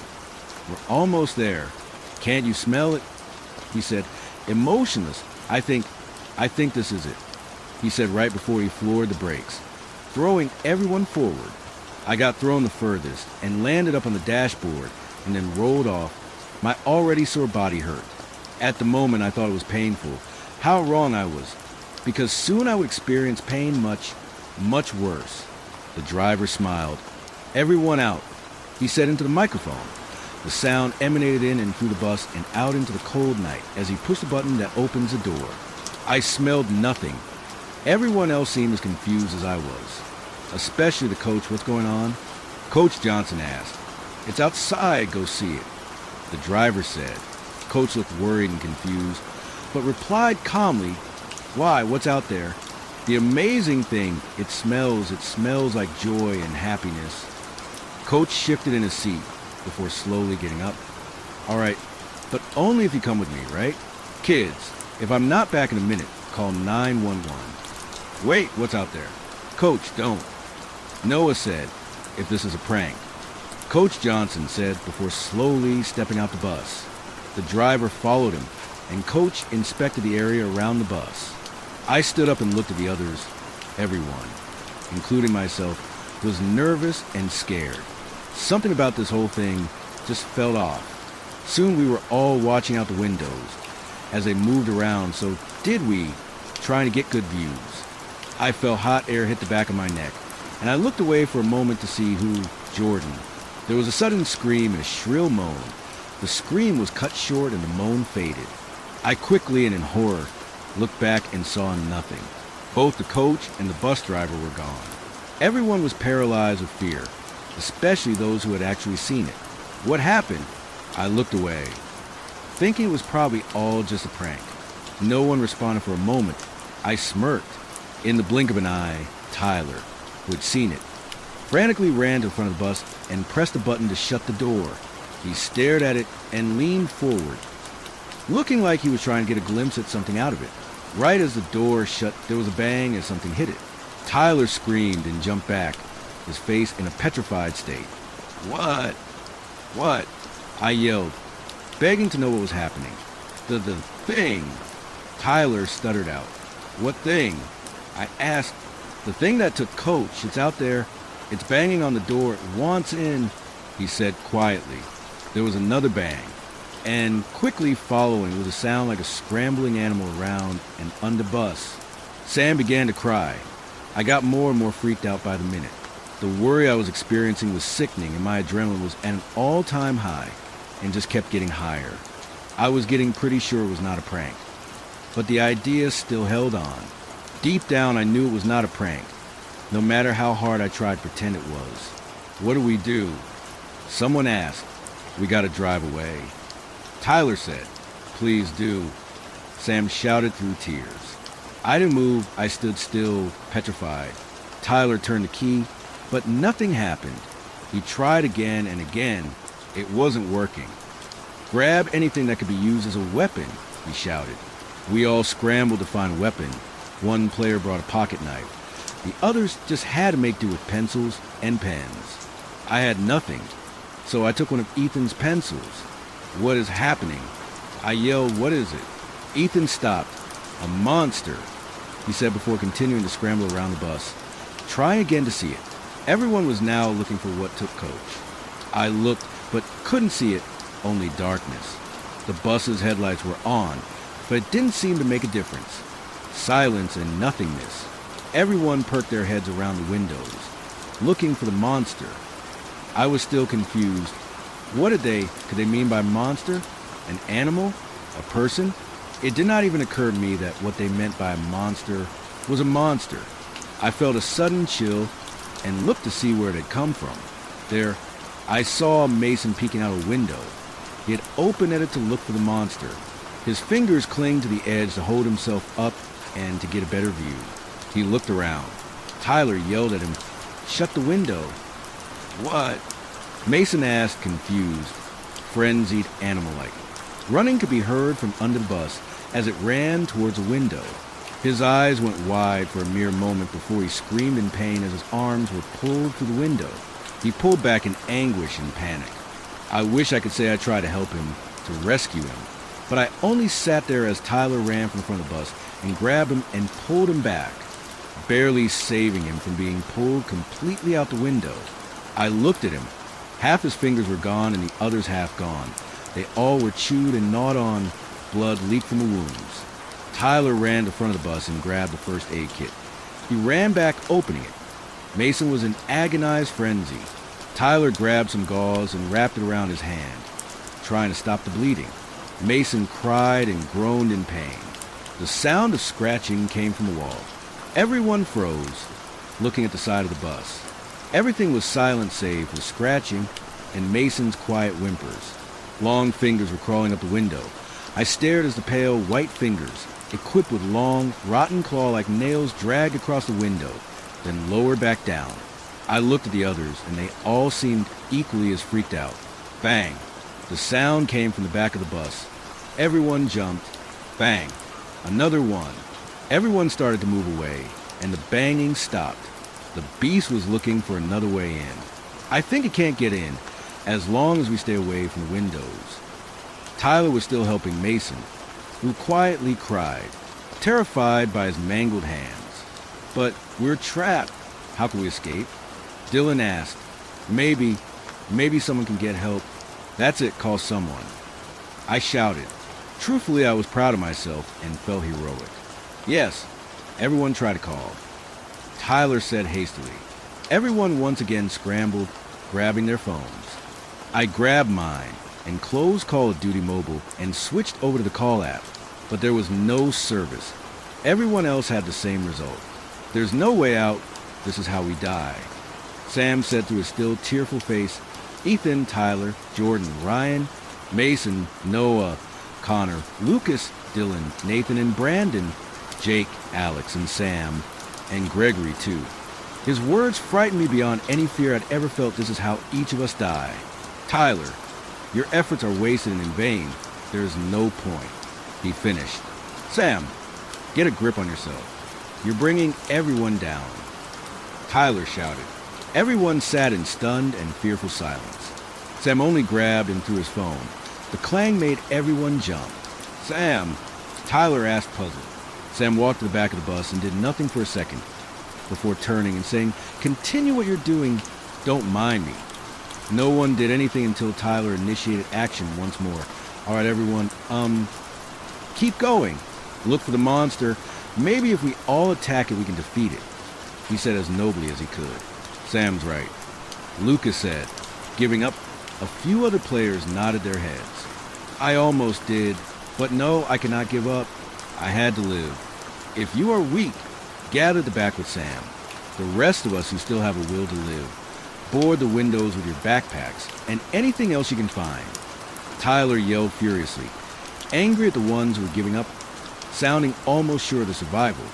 "We're almost there. Can't you smell it?" He said, emotionless. I think this is it," he said right before he floored the brakes, throwing everyone forward. I got thrown the furthest and landed up on the dashboard and then rolled off. My already sore body hurt. At the moment, I thought it was painful. How wrong I was, because soon I would experience pain much, much worse. The driver smiled. "Everyone out," he said into the microphone. The sound emanated in and through the bus and out into the cold night as he pushed the button that opens the door. I smelled nothing. Everyone else seemed as confused as I was, especially the coach. "What's going on?" Coach Johnson asked. "It's outside, go see it," the driver said. Coach looked worried and confused, but replied calmly, "Why, what's out there?" "The amazing thing, it smells like joy and happiness." Coach shifted in his seat before slowly getting up. "All right, but only if you come with me, right? Kids, if I'm not back in a minute, call 911. "Wait, what's out there?" "Coach, don't." Noah said, "If this is a prank." Coach Johnson said before slowly stepping out the bus. The driver followed him, and Coach inspected the area around the bus. I stood up and looked at the others. Everyone, including myself, was nervous and scared. Something about this whole thing just felt off. Soon we were all watching out the windows as they moved around, so did we, trying to get good views. I felt hot air hit the back of my neck, and I looked away for a moment to see who, Jordan. There was a sudden scream and a shrill moan. The scream was cut short and the moan faded. I quickly and in horror looked back and saw nothing. Both the coach and the bus driver were gone. Everyone was paralyzed with fear, especially those who had actually seen it. What happened? I looked away, thinking it was probably all just a prank. No one responded for a moment. I smirked. In the blink of an eye, Tyler, who had seen it, frantically ran to the front of the bus and pressed the button to shut the door. He stared at it and leaned forward. looking like he was trying to get a glimpse at something out of it. Right as the door shut, there was a bang as something hit it. Tyler screamed and jumped back, his face in a petrified state. What? What? I yelled, begging to know what was happening. The thing. Tyler stuttered out. What thing? I asked. The thing that took Coach. It's out there. It's banging on the door. It wants in, he said quietly. There was another bang, and quickly following was a sound like a scrambling animal around and under bus. Sam began to cry. I got more and more freaked out by the minute. The worry I was experiencing was sickening, and my adrenaline was at an all-time high and just kept getting higher. I was getting pretty sure it was not a prank, but the idea still held on. Deep down, I knew it was not a prank, no matter how hard I tried to pretend it was. What do we do? Someone asked. We gotta drive away. Tyler said, please do. Sam shouted through tears. I didn't move. I stood still, petrified. Tyler turned the key, but nothing happened. He tried again and again. It wasn't working. Grab anything that could be used as a weapon, he shouted. We all scrambled to find a weapon. One player brought a pocket knife. The others just had to make do with pencils and pens. I had nothing, so I took one of Ethan's pencils. What is happening? I yelled, what is it? Ethan stopped. A monster, he said before continuing to scramble around the bus. Try again to see it. Everyone was now looking for what took Coach. I looked, but couldn't see it, only darkness. The bus's headlights were on, but it didn't seem to make a difference. Silence and nothingness. Everyone perked their heads around the windows, looking for the monster. I was still confused. Could they mean by monster? An animal? A person? It did not even occur to me that what they meant by monster was a monster. I felt a sudden chill and looked to see where it had come from. There, I saw Mason peeking out a window. He had opened it to look for the monster. His fingers clinged to the edge to hold himself up and to get a better view. He looked around. Tyler yelled at him, shut the window. What? Mason asked, confused, frenzied, animal-like. Running could be heard from under the bus as it ran towards a window. His eyes went wide for a mere moment before he screamed in pain as his arms were pulled through the window. He pulled back in anguish and panic. I wish I could say I tried to help him, to rescue him, but I only sat there as Tyler ran from the front of the bus and grabbed him and pulled him back, barely saving him from being pulled completely out the window. I looked at him. Half his fingers were gone and the others half gone. They all were chewed and gnawed on. Blood leaked from the wounds. Tyler ran to the front of the bus and grabbed the first aid kit. He ran back, opening it. Mason was in agonized frenzy. Tyler grabbed some gauze and wrapped it around his hand, trying to stop the bleeding. Mason cried and groaned in pain. The sound of scratching came from the wall. Everyone froze, looking at the side of the bus. Everything was silent save for the scratching and Mason's quiet whimpers. Long fingers were crawling up the window. I stared as the pale, white fingers, equipped with long, rotten claw-like nails, dragged across the window, then lowered back down. I looked at the others, and they all seemed equally as freaked out. Bang! The sound came from the back of the bus. Everyone jumped. Bang! Another one. Everyone started to move away, and the banging stopped. The beast was looking for another way in. I think it can't get in, as long as we stay away from the windows. Tyler was still helping Mason, who quietly cried, terrified by his mangled hands. But we're trapped. How can we escape? Dylan asked. Maybe someone can get help. That's it, call someone. I shouted. Truthfully, I was proud of myself and felt heroic. Yes, everyone tried to call. Tyler said hastily. Everyone once again scrambled, grabbing their phones. I grabbed mine and closed Call of Duty Mobile and switched over to the call app, but there was no service. Everyone else had the same result. There's no way out. This is how we die. Sam said through his still tearful face. Ethan, Tyler, Jordan, Ryan, Mason, Noah, Connor, Lucas, Dylan, Nathan, and Brandon, Jake, Alex, and Sam, and Gregory, too. His words frightened me beyond any fear I'd ever felt. This is how each of us die. Tyler, your efforts are wasted and in vain. There's no point. He finished. Sam, get a grip on yourself. You're bringing everyone down. Tyler shouted. Everyone sat in stunned and fearful silence. Sam only grabbed and threw his phone. The clang made everyone jump. Sam, Tyler asked, puzzled. Sam walked to the back of the bus and did nothing for a second before turning and saying, continue what you're doing, don't mind me. No one did anything until Tyler initiated action once more. All right, everyone, keep going. Look for the monster. Maybe if we all attack it, we can defeat it, he said as nobly as he could. Sam's right, Lucas said, giving up. A few other players nodded their heads. I almost did, but no, I cannot give up. I had to live. If you are weak, gather at the back with Sam. The rest of us who still have a will to live, board the windows with your backpacks and anything else you can find. Tyler yelled furiously, angry at the ones who were giving up, sounding almost sure of the survival,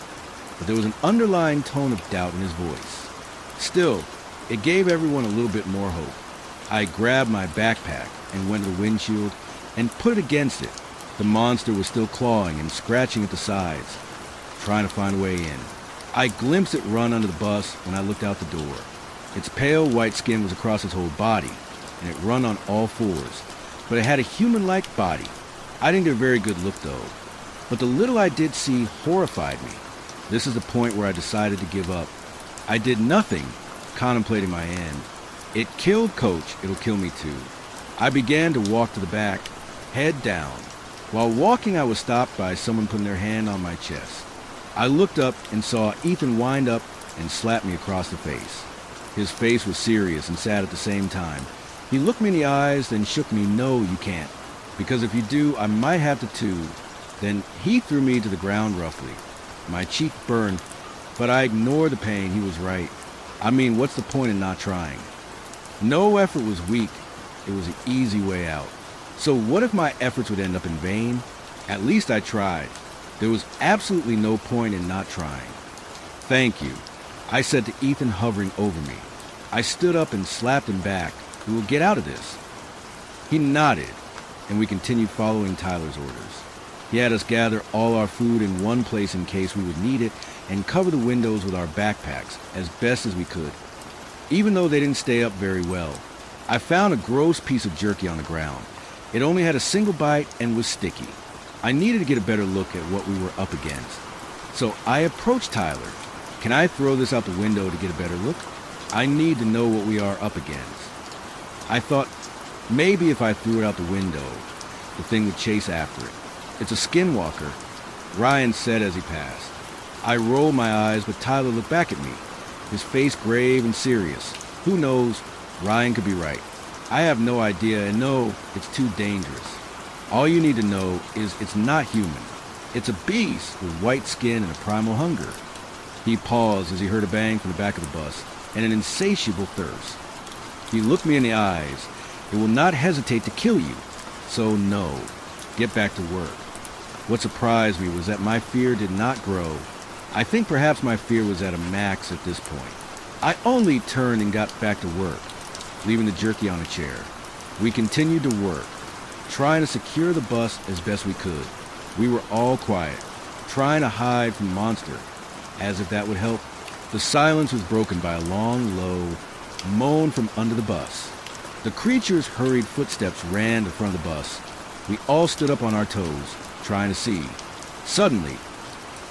but there was an underlying tone of doubt in his voice. Still, it gave everyone a little bit more hope. I grabbed my backpack and went to the windshield and put it against it. The monster was still clawing and scratching at the sides, trying to find a way in. I glimpsed it run under the bus when I looked out the door. Its pale white skin was across its whole body, and it run on all fours, but it had a human-like body. I didn't get a very good look, though, but the little I did see horrified me. This is the point where I decided to give up. I did nothing, contemplating my end. It killed Coach, it'll kill me too. I began to walk to the back, head down. While walking, I was stopped by someone putting their hand on my chest. I looked up and saw Ethan wind up and slap me across the face. His face was serious and sad at the same time. He looked me in the eyes, then shook me, no, you can't, because if you do, I might have to too. Then he threw me to the ground roughly. My cheek burned, but I ignored the pain. He was right. I mean, what's the point in not trying? No effort was weak. It was an easy way out. So what if my efforts would end up in vain? At least I tried. There was absolutely no point in not trying. Thank you, I said to Ethan hovering over me. I stood up and slapped him back. We will get out of this. He nodded, and we continued following Tyler's orders. He had us gather all our food in one place in case we would need it and cover the windows with our backpacks as best as we could, even though they didn't stay up very well. I found a gross piece of jerky on the ground. It only had a single bite and was sticky. I needed to get a better look at what we were up against. So I approached Tyler. Can I throw this out the window to get a better look? I need to know what we are up against. I thought maybe if I threw it out the window, the thing would chase after it. It's a skinwalker, Ryan said as he passed. I rolled my eyes, but Tyler looked back at me, his face grave and serious. Who knows? Ryan could be right. I have no idea, and no, it's too dangerous. All you need to know is it's not human. It's a beast with white skin and a primal hunger. He paused as he heard a bang from the back of the bus and an insatiable thirst. He looked me in the eyes. It will not hesitate to kill you. So no, get back to work. What surprised me was that my fear did not grow. I think perhaps my fear was at a max at this point. I only turned and got back to work, leaving the jerky on a chair. We continued to work, trying to secure the bus as best we could. We were all quiet, trying to hide from the monster, as if that would help. The silence was broken by a long, low moan from under the bus. The creature's hurried footsteps ran to the front of the bus. We all stood up on our toes, trying to see. Suddenly,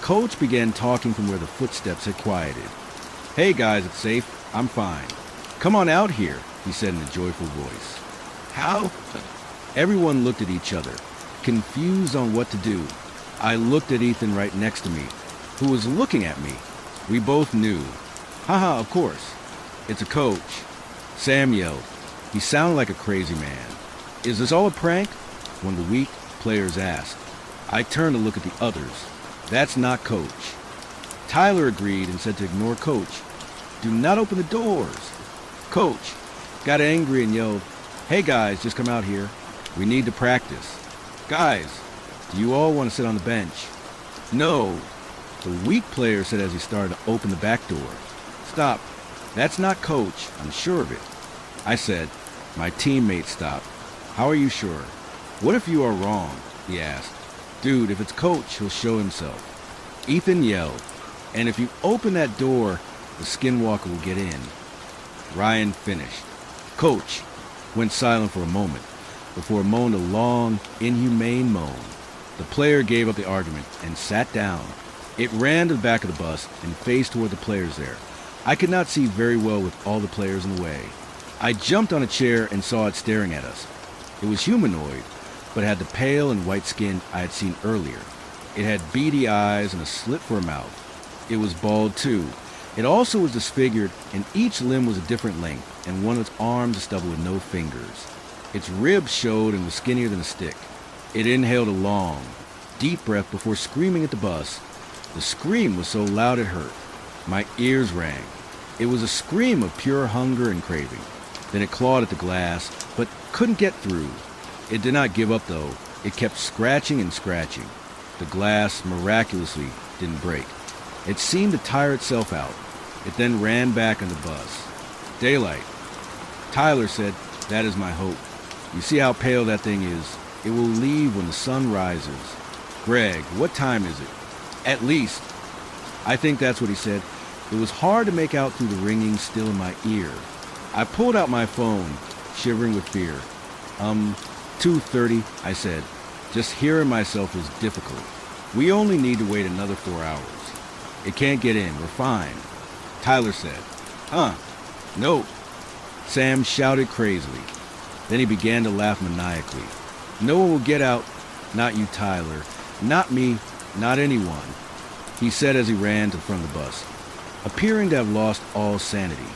Coach began talking from where the footsteps had quieted. Hey guys, it's safe. I'm fine. Come on out here, he said in a joyful voice. How? Everyone looked at each other, confused on what to do. I looked at Ethan right next to me, who was looking at me. We both knew. Haha, of course. It's a Coach. Sam yelled. He sounded like a crazy man. Is this all a prank? One of the weak players asked. I turned to look at the others. That's not Coach. Tyler agreed and said to ignore Coach. Do not open the doors. Coach got angry and yelled, hey guys, just come out here. We need to practice. Guys, do you all want to sit on the bench? No, the weak player said as he started to open the back door. Stop. That's not Coach. I'm sure of it. I said. My teammate stopped. How are you sure? "What if you are wrong?" he asked. "Dude, if it's Coach, he'll show himself." Ethan yelled, "And if you open that door, the skinwalker will get in." Ryan finished. Coach went silent for a moment before moaned a long, inhumane moan. The player gave up the argument and sat down. It ran to the back of the bus and faced toward the players there. I could not see very well with all the players in the way. I jumped on a chair and saw it staring at us. It was humanoid, but had the pale and white skin I had seen earlier. It had beady eyes and a slit for a mouth. It was bald too. It also was disfigured, and each limb was a different length, and one of its arms a stubble with no fingers. Its ribs showed and was skinnier than a stick. It inhaled a long, deep breath before screaming at the bus. The scream was so loud it hurt. My ears rang. It was a scream of pure hunger and craving. Then it clawed at the glass, but couldn't get through. It did not give up, though. It kept scratching and scratching. The glass, miraculously, didn't break. It seemed to tire itself out. It then ran back on the bus. Daylight. Tyler said, "That is my hope. You see how pale that thing is? It will leave when the sun rises." "Greg, what time is it?" "At least." I think that's what he said. It was hard to make out through the ringing still in my ear. I pulled out my phone, shivering with fear. 2:30, I said. Just hearing myself was difficult. "We only need to wait another 4 hours. It can't get in. We're fine." Tyler said. No." Sam shouted crazily. Then he began to laugh maniacally. "No one will get out. Not you, Tyler. Not me. Not anyone," he said as he ran to the front of the bus, appearing to have lost all sanity.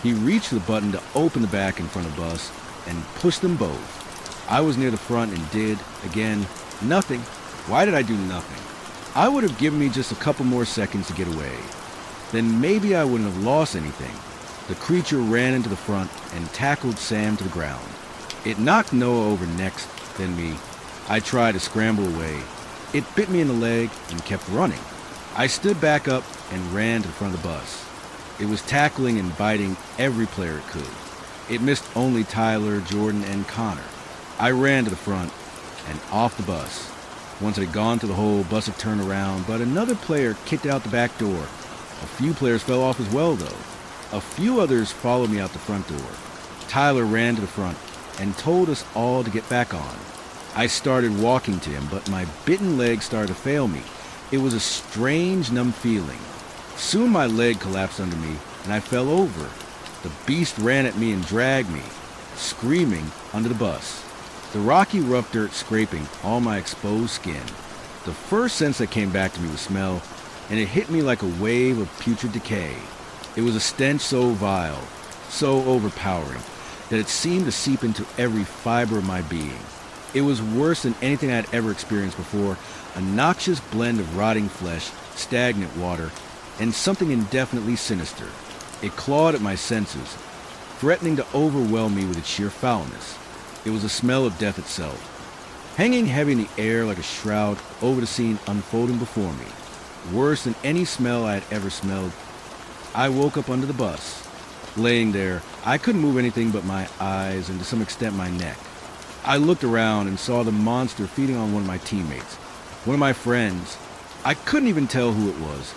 He reached the button to open the back in front of the bus and pushed them both. I was near the front and did, again, nothing. Why did I do nothing? I would have given me just a couple more seconds to get away. Then maybe I wouldn't have lost anything. The creature ran into the front and tackled Sam to the ground. It knocked Noah over next, then me. I tried to scramble away. It bit me in the leg and kept running. I stood back up and ran to the front of the bus. It was tackling and biting every player it could. It missed only Tyler, Jordan, and Connor. I ran to the front and off the bus. Once it had gone to the hole, bus had turned around, but another player kicked it out the back door. A few players fell off as well, though. A few others followed me out the front door. Tyler ran to the front and told us all to get back on. I started walking to him, but my bitten leg started to fail me. It was a strange, numb feeling. Soon my leg collapsed under me, and I fell over. The beast ran at me and dragged me, screaming, under the bus. The rocky, rough dirt scraping all my exposed skin. The first sense that came back to me was smell, and it hit me like a wave of putrid decay. It was a stench so vile, so overpowering, that it seemed to seep into every fiber of my being. It was worse than anything I had ever experienced before, a noxious blend of rotting flesh, stagnant water, and something indefinitely sinister. It clawed at my senses, threatening to overwhelm me with its sheer foulness. It was the smell of death itself, hanging heavy in the air like a shroud over the scene unfolding before me. Worse than any smell I had ever smelled. I woke up under the bus. Laying there, I couldn't move anything but my eyes and to some extent my neck. I looked around and saw the monster feeding on one of my teammates, one of my friends. I couldn't even tell who it was.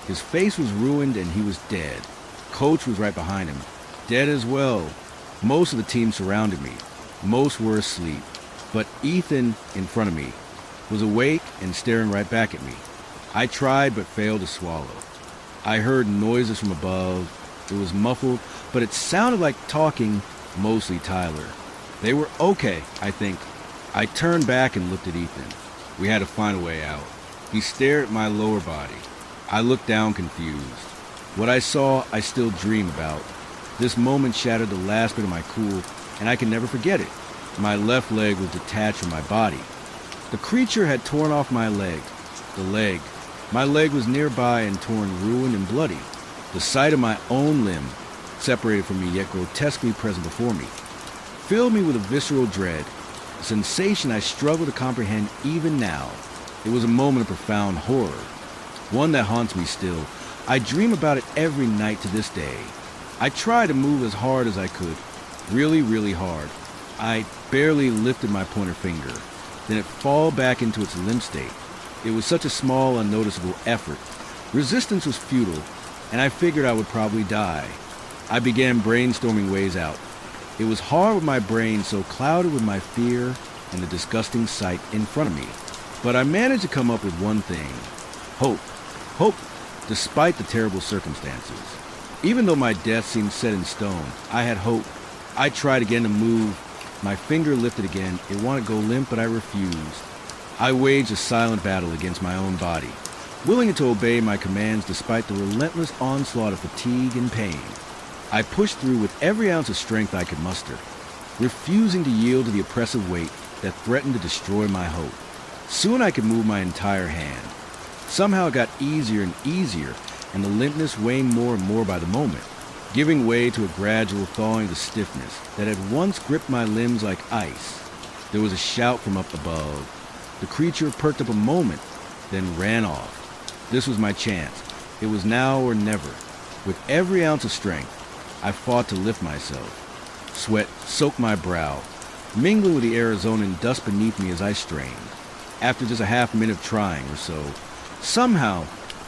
His face was ruined and he was dead. Coach was right behind him, dead as well. Most of the team surrounded me. Most were asleep. But Ethan, in front of me, was awake and staring right back at me. I tried but failed to swallow. I heard noises from above. It was muffled, but it sounded like talking, mostly Tyler. They were okay, I think. I turned back and looked at Ethan. We had to find a way out. He stared at my lower body. I looked down confused. What I saw, I still dream about. This moment shattered the last bit of my cool, and I can never forget it. My left leg was detached from my body. The creature had torn off my leg. The leg. My leg was nearby and torn, ruined, and bloody. The sight of my own limb, separated from me yet grotesquely present before me, filled me with a visceral dread, a sensation I struggle to comprehend even now. It was a moment of profound horror, one that haunts me still. I dream about it every night to this day. I try to move as hard as I could, really, really hard. I barely lifted my pointer finger, then it fall back into its limp state. It was such a small, unnoticeable effort. Resistance was futile, and I figured I would probably die. I began brainstorming ways out. It was hard with my brain so clouded with my fear and the disgusting sight in front of me. But I managed to come up with one thing. Hope. Hope, despite the terrible circumstances. Even though my death seemed set in stone, I had hope. I tried again to move. My finger lifted again. It wanted to go limp, but I refused. I waged a silent battle against my own body, willing to obey my commands despite the relentless onslaught of fatigue and pain. I pushed through with every ounce of strength I could muster, refusing to yield to the oppressive weight that threatened to destroy my hope. Soon I could move my entire hand. Somehow it got easier and easier, and the limpness waned more and more by the moment, giving way to a gradual thawing to stiffness that had once gripped my limbs like ice. There was a shout from up above. The creature perked up a moment, then ran off. This was my chance. It was now or never. With every ounce of strength, I fought to lift myself. Sweat soaked my brow, mingling with the Arizonan dust beneath me as I strained. After just a half minute of trying or so, somehow,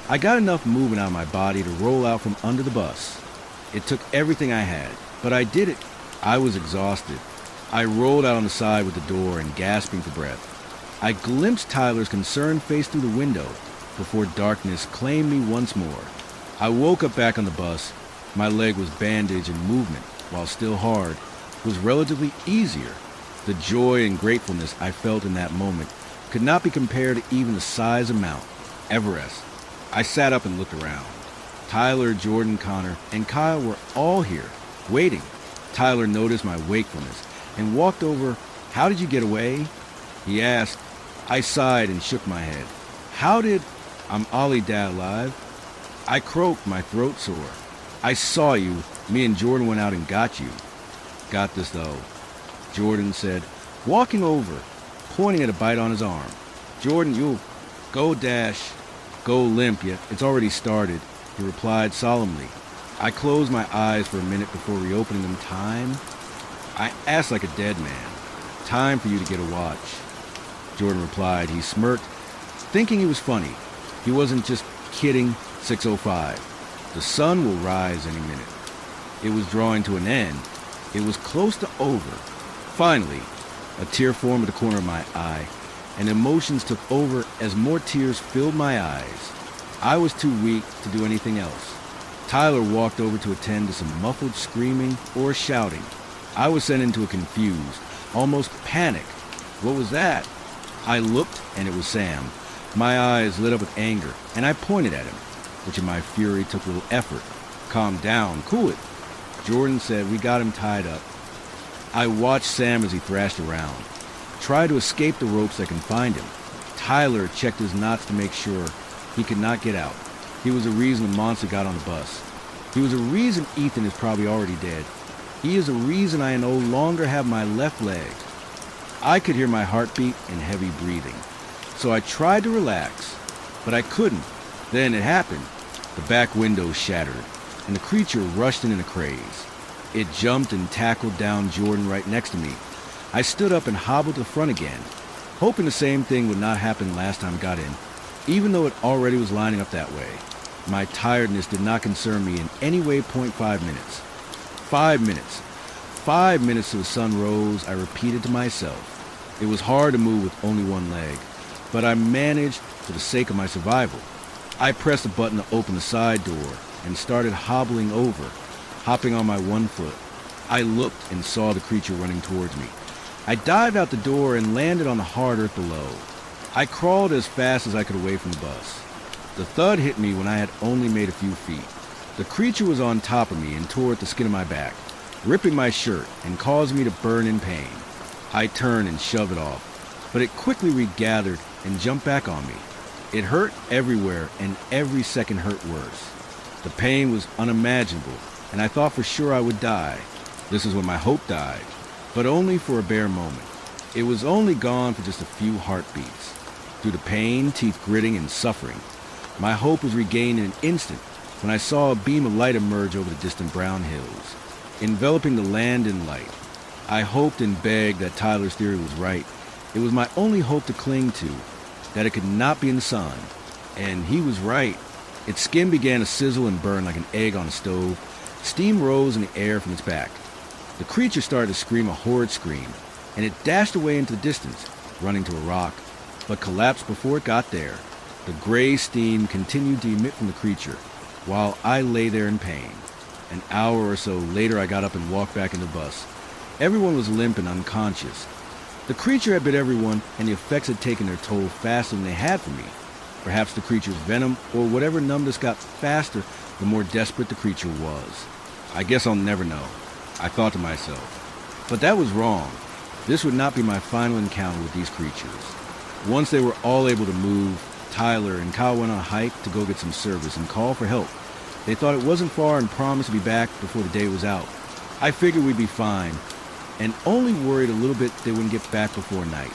I got enough movement out of my body to roll out from under the bus. It took everything I had, but I did it. I was exhausted. I rolled out on the side with the door and gasping for breath. I glimpsed Tyler's concerned face through the window before darkness claimed me once more. I woke up back on the bus. My leg was bandaged and movement, while still hard, was relatively easier. The joy and gratefulness I felt in that moment could not be compared to even the size of Mount Everest. I sat up and looked around. Tyler, Jordan, Connor, and Kyle were all here, waiting. Tyler noticed my wakefulness and walked over. "How did you get away?" he asked. I sighed and shook my head. I'm Ollie, Dad, alive. I croaked, my throat sore. "I saw you. Me and Jordan went out and got you." "Got this, though," Jordan said, walking over, pointing at a bite on his arm. "Jordan, you'll go limp yet. It's already started," he replied solemnly. I closed my eyes for a minute before reopening them. "Time?" I asked like a dead man. "Time for you to get a watch," Jordan replied. He smirked, thinking he was funny. He wasn't just kidding. 6:05. The sun will rise any minute. It was drawing to an end. It was close to over. Finally, a tear formed at the corner of my eye, and emotions took over as more tears filled my eyes. I was too weak to do anything else. Tyler walked over to attend to some muffled screaming or shouting. I was sent into a confused, almost panic. What was that? I looked, and it was Sam. My eyes lit up with anger, and I pointed at him, which in my fury took a little effort. "Calm down, cool it," Jordan said. "We got him tied up." I watched Sam as he thrashed around, tried to escape the ropes that confined him. Tyler checked his knots to make sure he could not get out. He was the reason the monster got on the bus. He was the reason Ethan is probably already dead. He is the reason I no longer have my left leg. I could hear my heartbeat and heavy breathing, so I tried to relax, but I couldn't. Then it happened. The back window shattered, and the creature rushed in a craze. It jumped and tackled down Jordan right next to me. I stood up and hobbled to the front again, hoping the same thing would not happen last time I got in, even though it already was lining up that way. My tiredness did not concern me in any way. 0.5 minutes. 5 minutes. 5 minutes till the sun rose, I repeated to myself. It was hard to move with only one leg, but I managed for the sake of my survival. I pressed a button to open the side door and started hobbling over, hopping on my one foot. I looked and saw the creature running towards me. I dived out the door and landed on the hard earth below. I crawled as fast as I could away from the bus. The thud hit me when I had only made a few feet. The creature was on top of me and tore at the skin of my back, ripping my shirt and causing me to burn in pain. I turned and shoved it off, but it quickly regathered and jumped back on me. It hurt everywhere, and every second hurt worse. The pain was unimaginable, and I thought for sure I would die. This is when my hope died, but only for a bare moment. It was only gone for just a few heartbeats. Through the pain, teeth gritting, and suffering, my hope was regained in an instant when I saw a beam of light emerge over the distant brown hills, enveloping the land in light. I hoped and begged that Tyler's theory was right. It was my only hope to cling to, that it could not be in the sun. And he was right. Its skin began to sizzle and burn like an egg on a stove. Steam rose in the air from its back. The creature started to scream a horrid scream, and it dashed away into the distance, running to a rock, but collapsed before it got there. The gray steam continued to emit from the creature, while I lay there in pain. An hour or so later, I got up and walked back in the bus. Everyone was limp and unconscious. The creature had bit everyone, and the effects had taken their toll faster than they had for me. Perhaps the creature's venom or whatever numbed us got faster the more desperate the creature was. I guess I'll never know, I thought to myself. But that was wrong. This would not be my final encounter with these creatures. Once they were all able to move, Tyler and Kyle went on a hike to go get some service and call for help. They thought it wasn't far and promised to be back before the day was out. I figured we'd be fine, and only worried a little bit they wouldn't get back before night.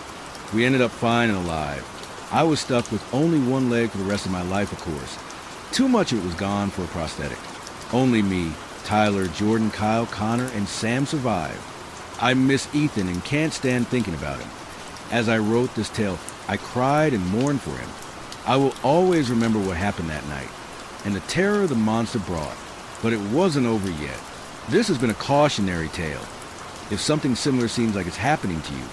We ended up fine and alive. I was stuck with only one leg for the rest of my life, of course. Too much of it was gone for a prosthetic. Only me, Tyler, Jordan, Kyle, Connor, and Sam survived. I miss Ethan and can't stand thinking about him. As I wrote this tale, I cried and mourned for him. I will always remember what happened that night, and the terror the monster brought. But it wasn't over yet. This has been a cautionary tale. If something similar seems like it's happening to you,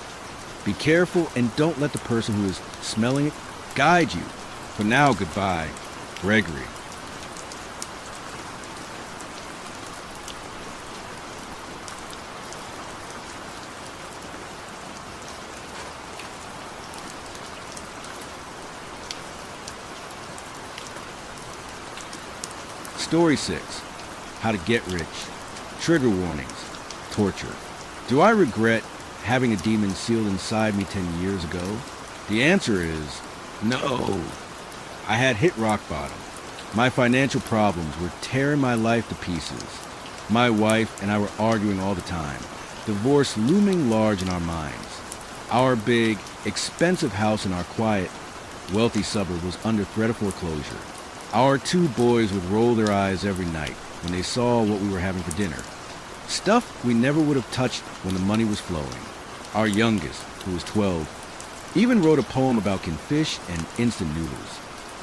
be careful and don't let the person who is smelling it guide you. For now, goodbye, Gregory. Story 6. How to get rich. Trigger warnings. Torture. Do I regret having a demon sealed inside me 10 years ago? The answer is no. I had hit rock bottom. My financial problems were tearing my life to pieces. My wife and I were arguing all the time, divorce looming large in our minds. Our big, expensive house in our quiet, wealthy suburb was under threat of foreclosure. Our 2 boys would roll their eyes every night when they saw what we were having for dinner. Stuff we never would have touched when the money was flowing. Our youngest, who was 12, even wrote a poem about Fish and instant noodles.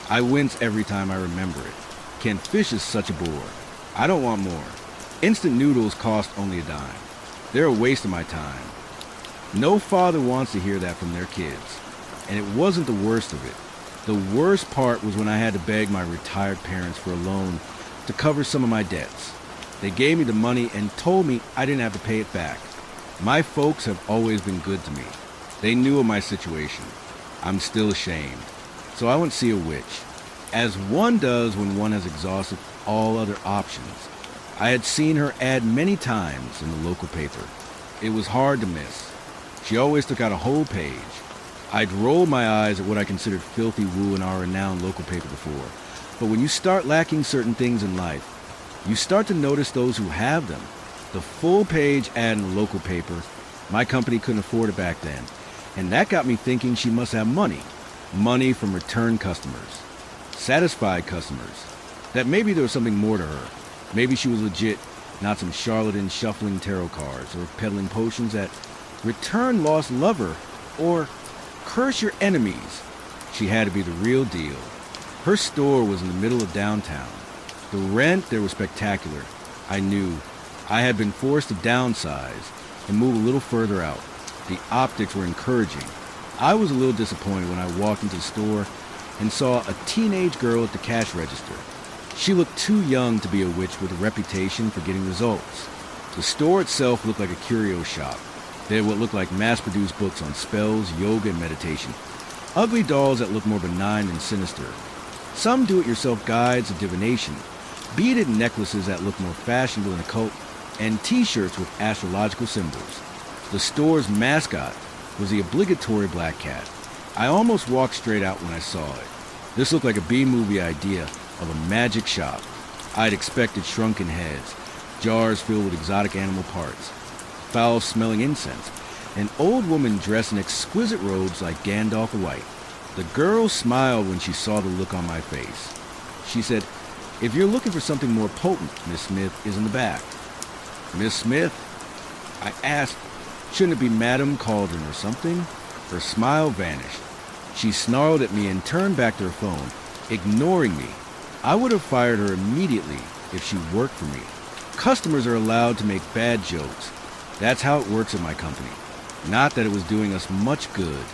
I wince every time I remember it. Fish is such a bore. I don't want more. Instant noodles cost only $0.10. They're a waste of my time. No father wants to hear that from their kids. And it wasn't the worst of it. The worst part was when I had to beg my retired parents for a loan to cover some of my debts. They gave me the money and told me I didn't have to pay it back. My folks have always been good to me. They knew of my situation. I'm still ashamed. So I went to see a witch, as one does when one has exhausted all other options. I had seen her ad many times in the local paper. It was hard to miss. She always took out a whole page. I'd rolled my eyes at what I considered filthy woo in our renowned local paper before. But when you start lacking certain things in life, you start to notice those who have them. The full-page ad in the local paper, my company couldn't afford it back then. And that got me thinking she must have money. Money from return customers. Satisfied customers. That maybe there was something more to her. Maybe she was legit, not some charlatan shuffling tarot cards or peddling potions that return lost lover or curse your enemies. She had to be the real deal. Her store was in the middle of downtown. The rent there was spectacular. I knew. I had been forced to downsize and move a little further out. The optics were encouraging. I was a little disappointed when I walked into the store and saw a teenage girl at the cash register. She looked too young to be a witch with a reputation for getting results. The store itself looked like a curio shop. They had what looked like mass-produced books on spells, yoga, and meditation. Ugly dolls that looked more benign than sinister. Some do-it-yourself guides of divination. Beaded necklaces that looked more fashionable than occult. And t-shirts with astrological symbols. The store's mascot was the obligatory black cat. I almost walked straight out when I saw it. This looked like a B-movie idea of a magic shop. I'd expected shrunken heads, jars filled with exotic animal parts, foul-smelling incense, an old woman dressed in exquisite robes like Gandalf the White. The girl smiled when she saw the look on my face. She said, "If you're looking for something more potent, Miss Smith is in the back." "Miss Smith?" I asked, Shouldn't it be Madame Cauldron or something? Her smile vanished. She snarled at me and turned back to her phone, ignoring me. I would have fired her immediately if she worked for me. Customers are allowed to make bad jokes. That's how it works at my company. Not that it was doing us much good.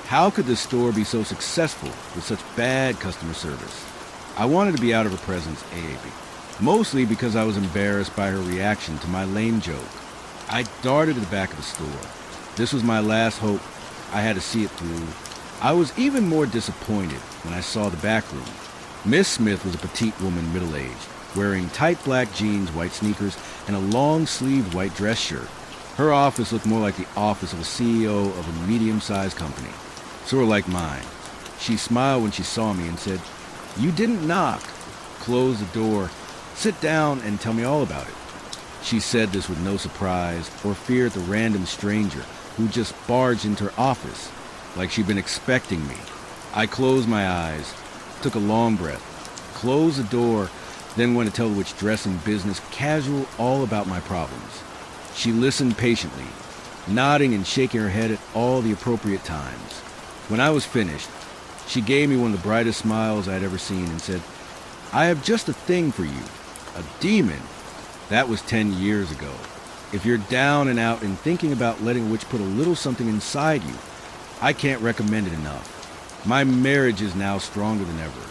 How could the store be so successful with such bad customer service? I wanted to be out of her presence AAB, mostly because I was embarrassed by her reaction to my lame joke. I darted to the back of the store. This was my last hope. I had to see it through. I was even more disappointed when I saw the back room. Miss Smith was a petite woman, middle-aged, wearing tight black jeans, white sneakers, and a long-sleeved white dress shirt. Her office looked more like the office of a CEO of a medium-sized company, sort of like mine. She smiled when she saw me and said, "You didn't knock. Close the door. Sit down and tell me all about it." She said this with no surprise or fear at the random stranger who just barged into her office, like she'd been expecting me. I closed my eyes, took a long breath, closed the door, then went to tell the witch dressing business casual all about my problems. She listened patiently, nodding and shaking her head at all the appropriate times. When I was finished, she gave me one of the brightest smiles I had ever seen and said, "I have just a thing for you. A demon." That was 10 years ago. If you're down and out and thinking about letting a witch put a little something inside you, I can't recommend it enough. My marriage is now stronger than ever.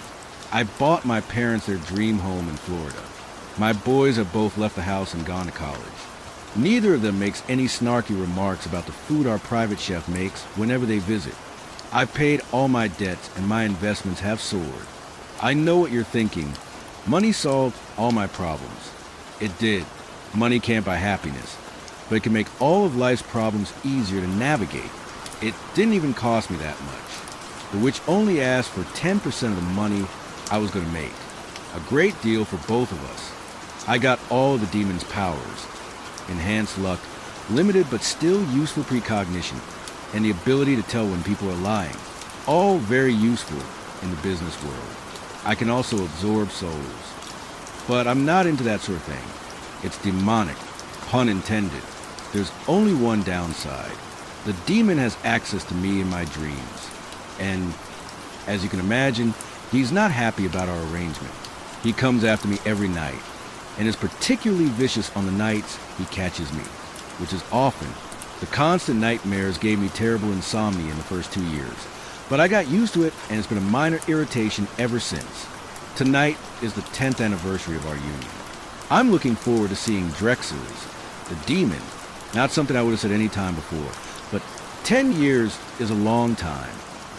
I bought my parents their dream home in Florida. My boys have both left the house and gone to college. Neither of them makes any snarky remarks about the food our private chef makes whenever they visit. I've paid all my debts and my investments have soared. I know what you're thinking. Money solved all my problems. It did. Money can't buy happiness, but it can make all of life's problems easier to navigate. It didn't even cost me that much. The witch only asked for 10% of the money I was going to make. A great deal for both of us. I got all of the demon's powers. Enhanced luck, limited but still useful precognition, and the ability to tell when people are lying. All very useful in the business world. I can also absorb souls. But I'm not into that sort of thing. It's demonic, pun intended. There's only one downside. The demon has access to me in my dreams. And, as you can imagine, he's not happy about our arrangement. He comes after me every night, and is particularly vicious on the nights he catches me, which is often. The constant nightmares gave me terrible insomnia in the first 2 years, but I got used to it, and it's been a minor irritation ever since. Tonight is the 10th anniversary of our union. I'm looking forward to seeing Drex's, the demon, not something I would have said any time before, but 10 years is a long time.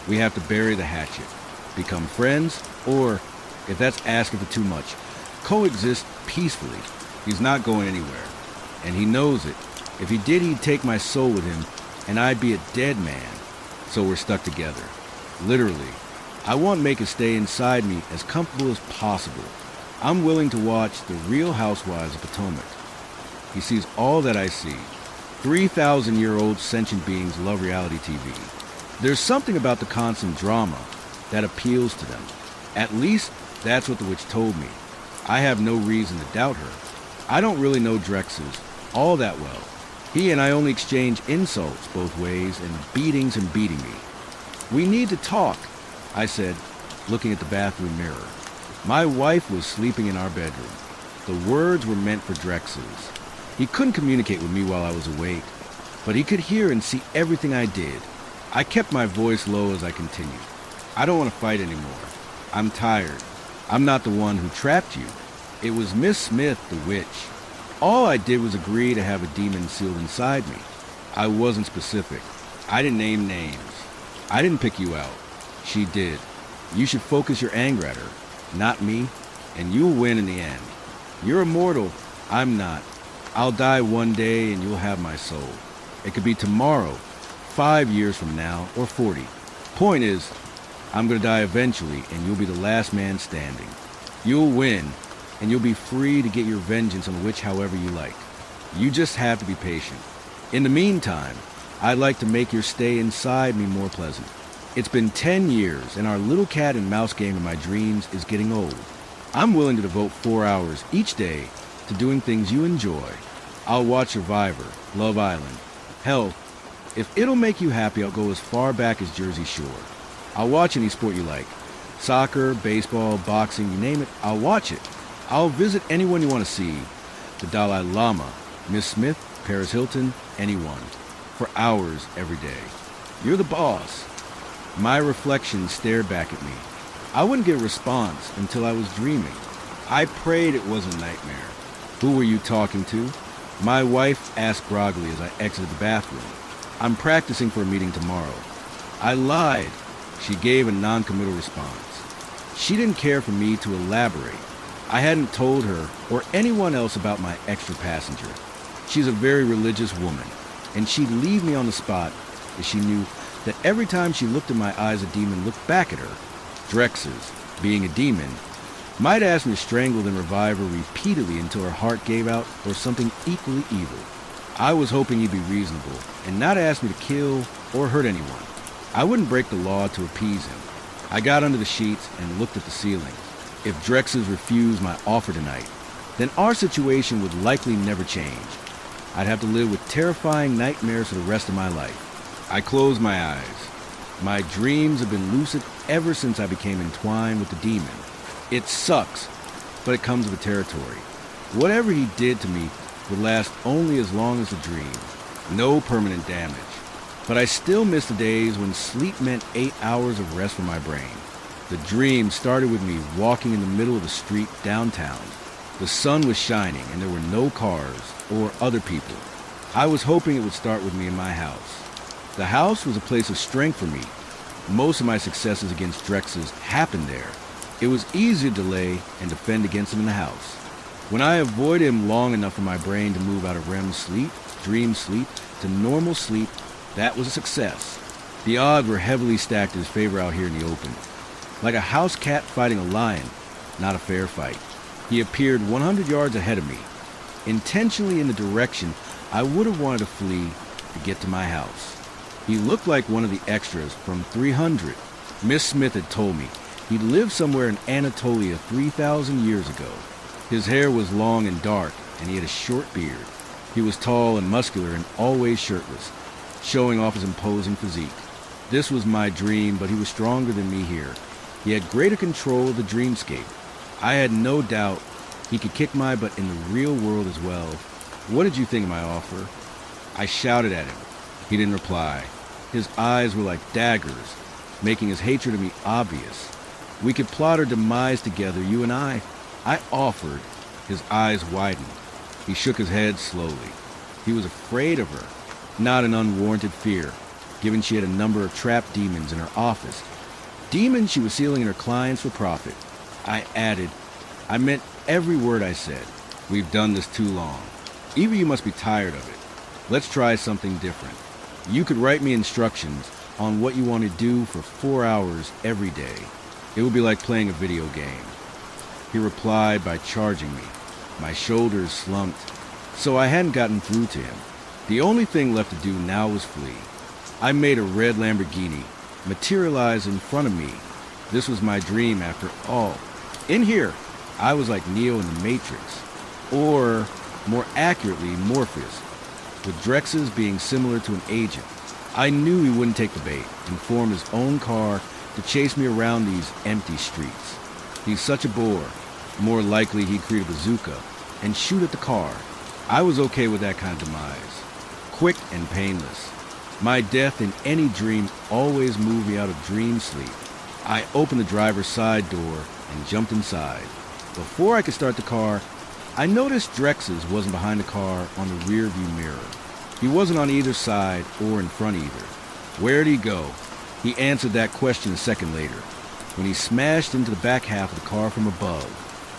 We have to bury the hatchet, become friends, or, if that's asking for too much, coexist peacefully. He's not going anywhere, and he knows it. If he did, he'd take my soul with him, and I'd be a dead man. So we're stuck together. Literally. I want to make it stay inside me as comfortable as possible. I'm willing to watch The Real Housewives of Potomac. He sees all that I see. 3,000-year-old sentient beings love reality TV. There's something about the constant drama that appeals to them. At least, that's what the witch told me. I have no reason to doubt her. I don't really know Drex's all that well. He and I only exchange insults both ways and beatings and beating me. "We need to talk," I said, looking at the bathroom mirror. My wife was sleeping in our bedroom. The words were meant for Drex's. He couldn't communicate with me while I was awake, but he could hear and see everything I did. I kept my voice low as I continued. "I don't want to fight anymore. I'm tired. I'm not the one who trapped you. It was Miss Smith, the witch. All I did was agree to have a demon sealed inside me. I wasn't specific. I didn't name names. I didn't pick you out. She did. You should focus your anger at her, not me, and you'll win in the end. You're immortal. I'm not. I'll die one day and you'll have my soul. It could be tomorrow, 5 years from now, or 40. Point is, I'm going to die eventually and you'll be the last man standing. You'll win, and you'll be free to get your vengeance on the witch however you like. You just have to be patient. In the meantime, I'd like to make your stay inside me more pleasant. It's been 10 years, and our little cat and mouse game in my dreams is getting old. I'm willing to devote 4 hours each day to doing things you enjoy. I'll watch Survivor, Love Island. Hell, If it'll make you happy, I'll go as far back as Jersey Shore. I'll watch any sport you like. Soccer, baseball, boxing, you name it, I'll watch it. I'll visit anyone you want to see. The Dalai Lama, Miss Smith, Paris Hilton, anyone. For hours every day. You're the boss. My reflection stared back at me. I wouldn't get a response until I was dreaming. I prayed it was a nightmare. Who were you talking to? My wife asked groggily as I exited the bathroom. I'm practicing for a meeting tomorrow. I lied. She gave a non-committal response. She didn't care for me to elaborate. I hadn't told her or anyone else about my extra passenger. She's a very religious woman, and she'd leave me on the spot if she knew that every time she looked in my eyes, a demon looked back at her. Drex's, being a demon, might ask me to strangle and revive her repeatedly until her heart gave out or something equally evil. I was hoping he'd be reasonable and not ask me to kill or hurt anyone. I wouldn't break the law to appease him. I got under the sheets and looked at the ceiling. If Drex's refused my offer tonight, then our situation would likely never change. I'd have to live with terrifying nightmares for the rest of my life. I closed my eyes. My dreams have been lucid ever since I became entwined with the demon. It sucks, but it comes with the territory. Whatever he did to me would last only as long as the dream. No permanent damage. But I still miss the days when sleep meant 8 hours of rest for my brain. The dream started with me walking in the middle of the street downtown. The sun was shining and there were no cars or other people. I was hoping it would start with me in my house. The house was a place of strength for me. Most of my successes against Drex's happened there. It was easy to delay and defend against him in the house. When I avoided him long enough for my brain to move out of REM sleep, dream sleep, to normal sleep, that was a success. The odds were heavily stacked in his favor out here in the open. Like a house cat fighting a lion, not a fair fight. He appeared 100 yards ahead of me, intentionally in the direction I would have wanted to flee to get to my house. He looked like one of the extras from 300. Miss Smith had told me he'd lived somewhere in Anatolia 3,000 years ago. His hair was long and dark, and he had a short beard. He was tall and muscular and always shirtless, showing off his imposing physique. This was my dream, but he was stronger than me here. He had greater control of the dreamscape. I had no doubt he could kick my butt in the real world as well. What did you think of my offer? I shouted at him. He didn't reply. His eyes were like daggers, making his hatred of me obvious. We could plot our demise together, you and I offered. His eyes widened. He shook his head slowly. He was afraid of her, not an unwarranted fear, given she had a number of trapped demons in her office. Demons she was sealing in her clients for profit. I added, I meant every word I said. We've done this too long. Eva, you must be tired of it. Let's try something different. You could write me instructions on what you want to do for 4 hours every day. It would be like playing a video game. He replied by charging me. My shoulders slumped, so I hadn't gotten through to him. The only thing left to do now was flee. I made a red Lamborghini materialize in front of me. This was my dream after all. In here, I was like Neo in the Matrix, or more accurately, Morpheus, with Drex's being similar to an agent. I knew he wouldn't take the bait and form his own car to chase me around these empty streets. He's such a bore. More likely he'd create a bazooka and shoot at the car. I was okay with that kind of demise. Quick and painless. My death in any dream always moved me out of dream sleep. I opened the driver's side door and jumped inside. Before I could start the car, I noticed Drex's wasn't behind the car on the rear view mirror. He wasn't on either side or in front either. Where'd he go? He answered that question a second later, when he smashed into the back half of the car from above.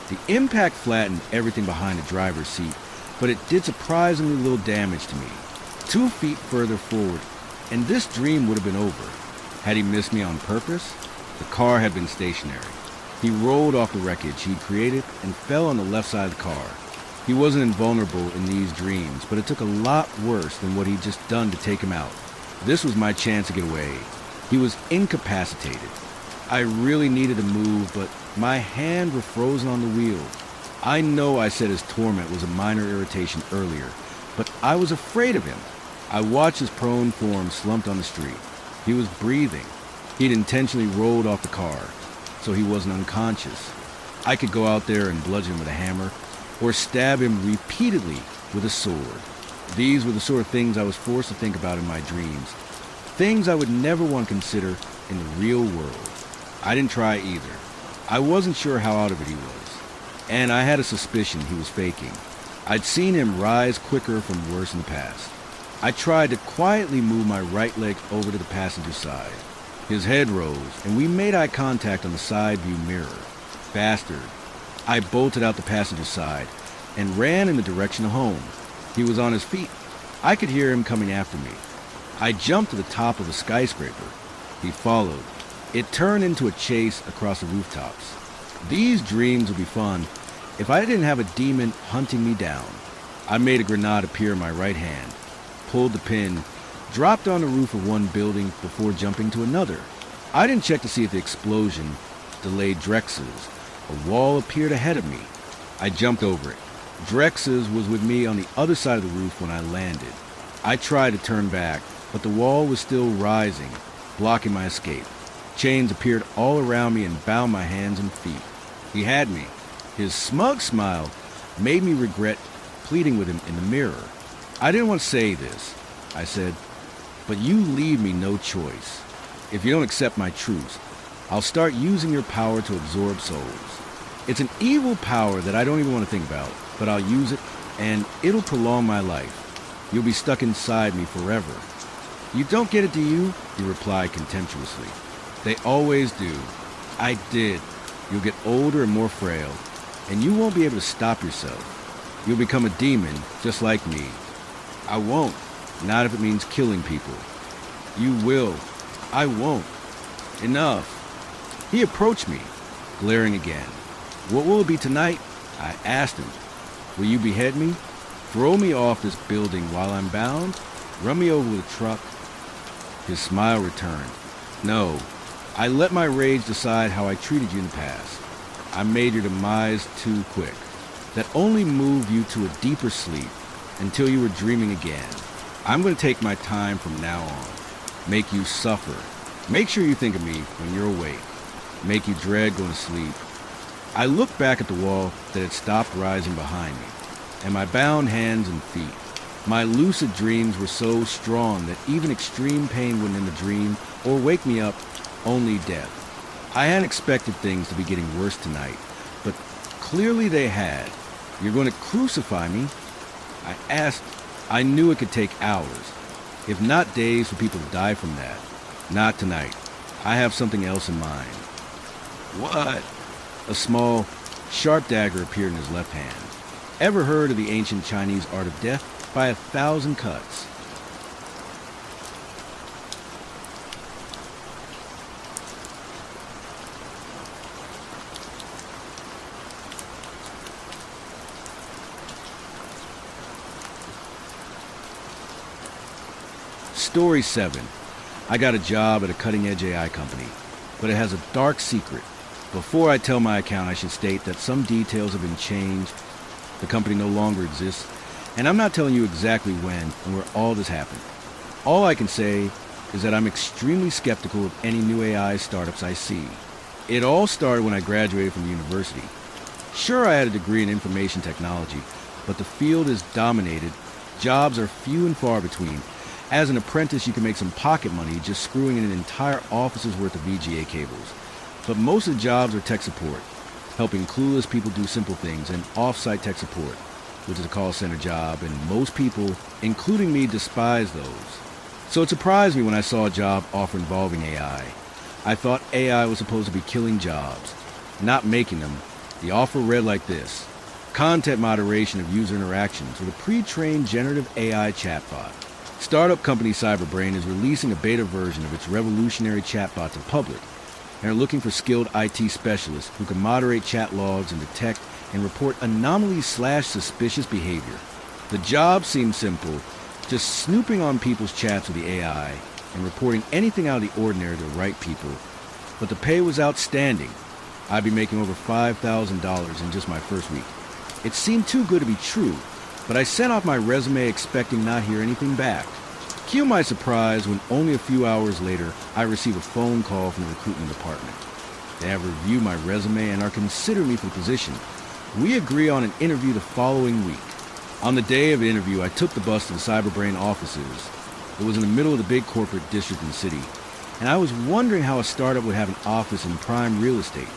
The impact flattened everything behind the driver's seat, but it did surprisingly little damage to me. 2 feet further forward, and this dream would have been over. Had he missed me on purpose? The car had been stationary. He rolled off the wreckage he'd created and fell on the left side of the car. He wasn't invulnerable in these dreams, but it took a lot worse than what he'd just done to take him out. This was my chance to get away. He was incapacitated. I really needed to move, but my hands were frozen on the wheel. I know I said his torment was a minor irritation earlier, but I was afraid of him. I watched his prone form slumped on the street. He was breathing. He'd intentionally rolled off the car, so he wasn't unconscious. I could go out there and bludgeon him with a hammer, or stab him repeatedly with a sword. These were the sort of things I was forced to think about in my dreams. Things I would never want to consider in the real world. I didn't try either. I wasn't sure how out of it he was, and I had a suspicion he was faking. I'd seen him rise quicker from worse in the past. I tried to quietly move my right leg over to the passenger side. His head rose, and we made eye contact on the side view mirror. Bastard. I bolted out the passenger side and ran in the direction of home. He was on his feet. I could hear him coming after me. I jumped to the top of the skyscraper. He followed. It turned into a chase across the rooftops. These dreams would be fun if I didn't have a demon hunting me down. I made a grenade appear in my right hand, pulled the pin, dropped on the roof of one building before jumping to another. I didn't check to see if the explosion delayed Drex's. A wall appeared ahead of me. I jumped over it. Drex's was with me on the other side of the roof when I landed. I tried to turn back, but the wall was still rising, blocking my escape. Chains appeared all around me and bound my hands and feet. He had me. His smug smile made me regret pleading with him in the mirror. I didn't want to say this, I said, but you leave me no choice. If you don't accept my truth, I'll start using your power to absorb souls. It's an evil power that I don't even want to think about, but I'll use it, and it'll prolong my life. You'll be stuck inside me forever. You don't get it, do you? He replied contemptuously. They always do. I did. You'll get older and more frail, and you won't be able to stop yourself. You'll become a demon, just like me. I won't. Not if it means killing people. You will. I won't. Enough. He approached me, glaring again. What will it be tonight? I asked him. Will you behead me? Throw me off this building while I'm bound? Run me over with a truck? His smile returned. No. I let my rage decide how I treated you in the past. I made your demise too quick. That only moved you to a deeper sleep until you were dreaming again. I'm going to take my time from now on. Make you suffer. Make sure you think of me when you're awake. Make you dread going to sleep. I looked back at the wall that had stopped rising behind me, and my bound hands and feet. My lucid dreams were so strong that even extreme pain wouldn't end the dream or wake me up, only death. I hadn't expected things to be getting worse tonight, but clearly they had. You're going to crucify me? I asked. I knew it could take hours, if not days, for people to die from that. Not tonight. I have something else in mind. What? A small, sharp dagger appeared in his left hand. Ever heard of the ancient Chinese art of death? By 1,000 cuts. Story 7. I got a job at a cutting-edge AI company, but it has a dark secret. Before I tell my account, I should state that some details have been changed. The company no longer exists, and I'm not telling you exactly when and where all this happened. All I can say is that I'm extremely skeptical of any new AI startups I see. It all started when I graduated from university. Sure, I had a degree in information technology, but the field is dominated. Jobs are few and far between. As an apprentice, you can make some pocket money just screwing in an entire office's worth of VGA cables. But most of the jobs are tech support, helping clueless people do simple things, and off-site tech support, which is a call center job, and most people, including me, despise those. So it surprised me when I saw a job offer involving AI. I thought AI was supposed to be killing jobs, not making them. The offer read like this: content moderation of user interactions with a pre-trained generative AI chatbot. Startup company Cyberbrain is releasing a beta version of its revolutionary chatbot to public, and are looking for skilled IT specialists who can moderate chat logs and detect and report anomalies/suspicious behavior. The job seemed simple, just snooping on people's chats with the AI and reporting anything out of the ordinary to the right people. But the pay was outstanding. I'd be making over $5,000 in just my first week. It seemed too good to be true, but I sent off my resume expecting not hear anything back. Cue my surprise when only a few hours later, I receive a phone call from the recruitment department. They have reviewed my resume and are considering me for the position. We agree on an interview the following week. On the day of the interview, I took the bus to the Cyberbrain offices. It was in the middle of the big corporate district in the city, and I was wondering how a startup would have an office in prime real estate.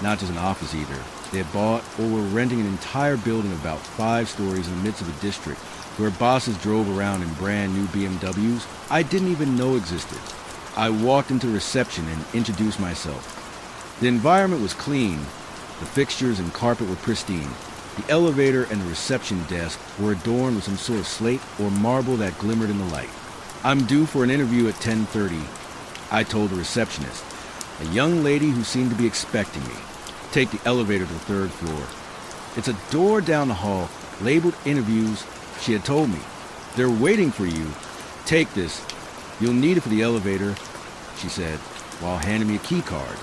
Not just an office either. They had bought or were renting an entire building of about 5 stories in the midst of a district where bosses drove around in brand new BMWs I didn't even know existed. I walked into reception and introduced myself. The environment was clean. The fixtures and carpet were pristine. The elevator and the reception desk were adorned with some sort of slate or marble that glimmered in the light. I'm due for an interview at 10:30, I told the receptionist, a young lady who seemed to be expecting me. Take the elevator to the 3rd floor. It's a door down the hall, labeled interviews, she had told me. They're waiting for you. Take this. You'll need it for the elevator, she said, while handing me a key card.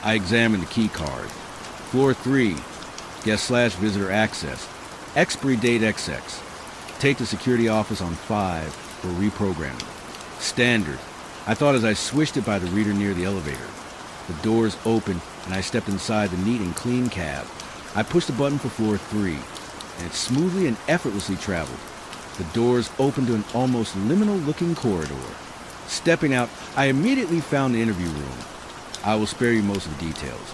I examined the key card. Floor 3, guest/visitor access. Expiry date XX. Take the security office on 5 for reprogramming. Standard. I thought as I swished it by the reader near the elevator. The doors opened and I stepped inside the neat and clean cab. I pushed the button for floor 3, and it smoothly and effortlessly traveled. The doors opened to an almost liminal-looking corridor. Stepping out, I immediately found the interview room. I will spare you most of the details.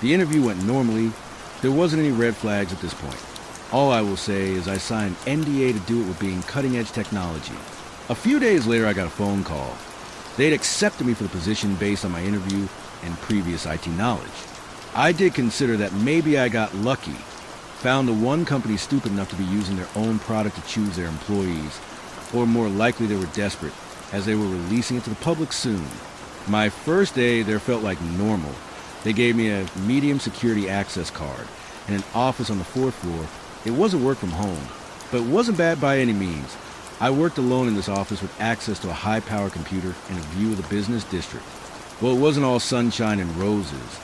The interview went normally. There wasn't any red flags at this point. All I will say is I signed an NDA to do it with being cutting-edge technology. A few days later, I got a phone call. They'd accepted me for the position based on my interview and previous IT knowledge. I did consider that maybe I got lucky. Found the one company stupid enough to be using their own product to choose their employees, or more likely they were desperate, as they were releasing it to the public soon. My first day there felt like normal. They gave me a medium security access card and an office on the 4th floor. It wasn't work from home, but it wasn't bad by any means. I worked alone in this office with access to a high-power computer and a view of the business district. Well, it wasn't all sunshine and roses.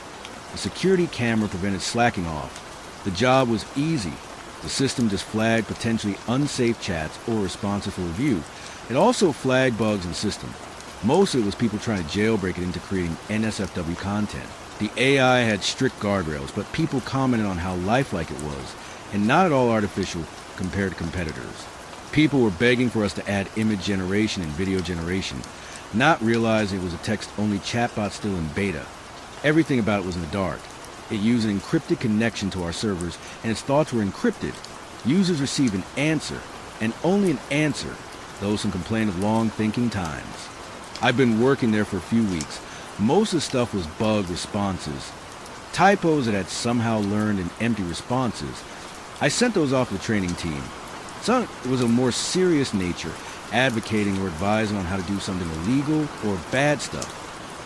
The security camera prevented slacking off. The job was easy. The system just flagged potentially unsafe chats or responses for review. It also flagged bugs in the system. Most of it was people trying to jailbreak it into creating NSFW content. The AI had strict guardrails, but people commented on how lifelike it was, and not at all artificial compared to competitors. People were begging for us to add image generation and video generation, not realizing it was a text-only chatbot still in beta. Everything about it was in the dark. It used an encrypted connection to our servers, and its thoughts were encrypted. Users received an answer, and only an answer, though some complained of long thinking times. I've been working there for a few weeks. Most of the stuff was bug responses. Typos that had somehow learned in empty responses. I sent those off to the training team. Some was a more serious nature, advocating or advising on how to do something illegal or bad stuff,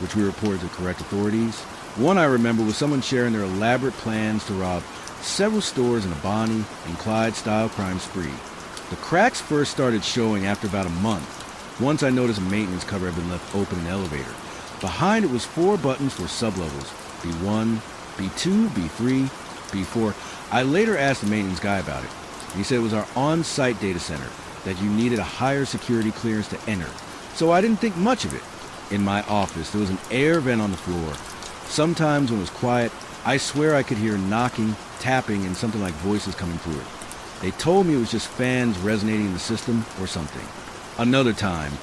which we reported to correct authorities. One I remember was someone sharing their elaborate plans to rob several stores in a Bonnie and Clyde-style crime spree. The cracks first started showing after about a month, once I noticed a maintenance cover had been left open in the elevator. Behind it was 4 buttons for sublevels, B1, B2, B3, B4. I later asked the maintenance guy about it. He said it was our on-site data center, that you needed a higher security clearance to enter, so I didn't think much of it. In my office, there was an air vent on the floor. Sometimes when it was quiet, I swear I could hear knocking, tapping, and something like voices coming through it. They told me it was just fans resonating in the system or something. Another time,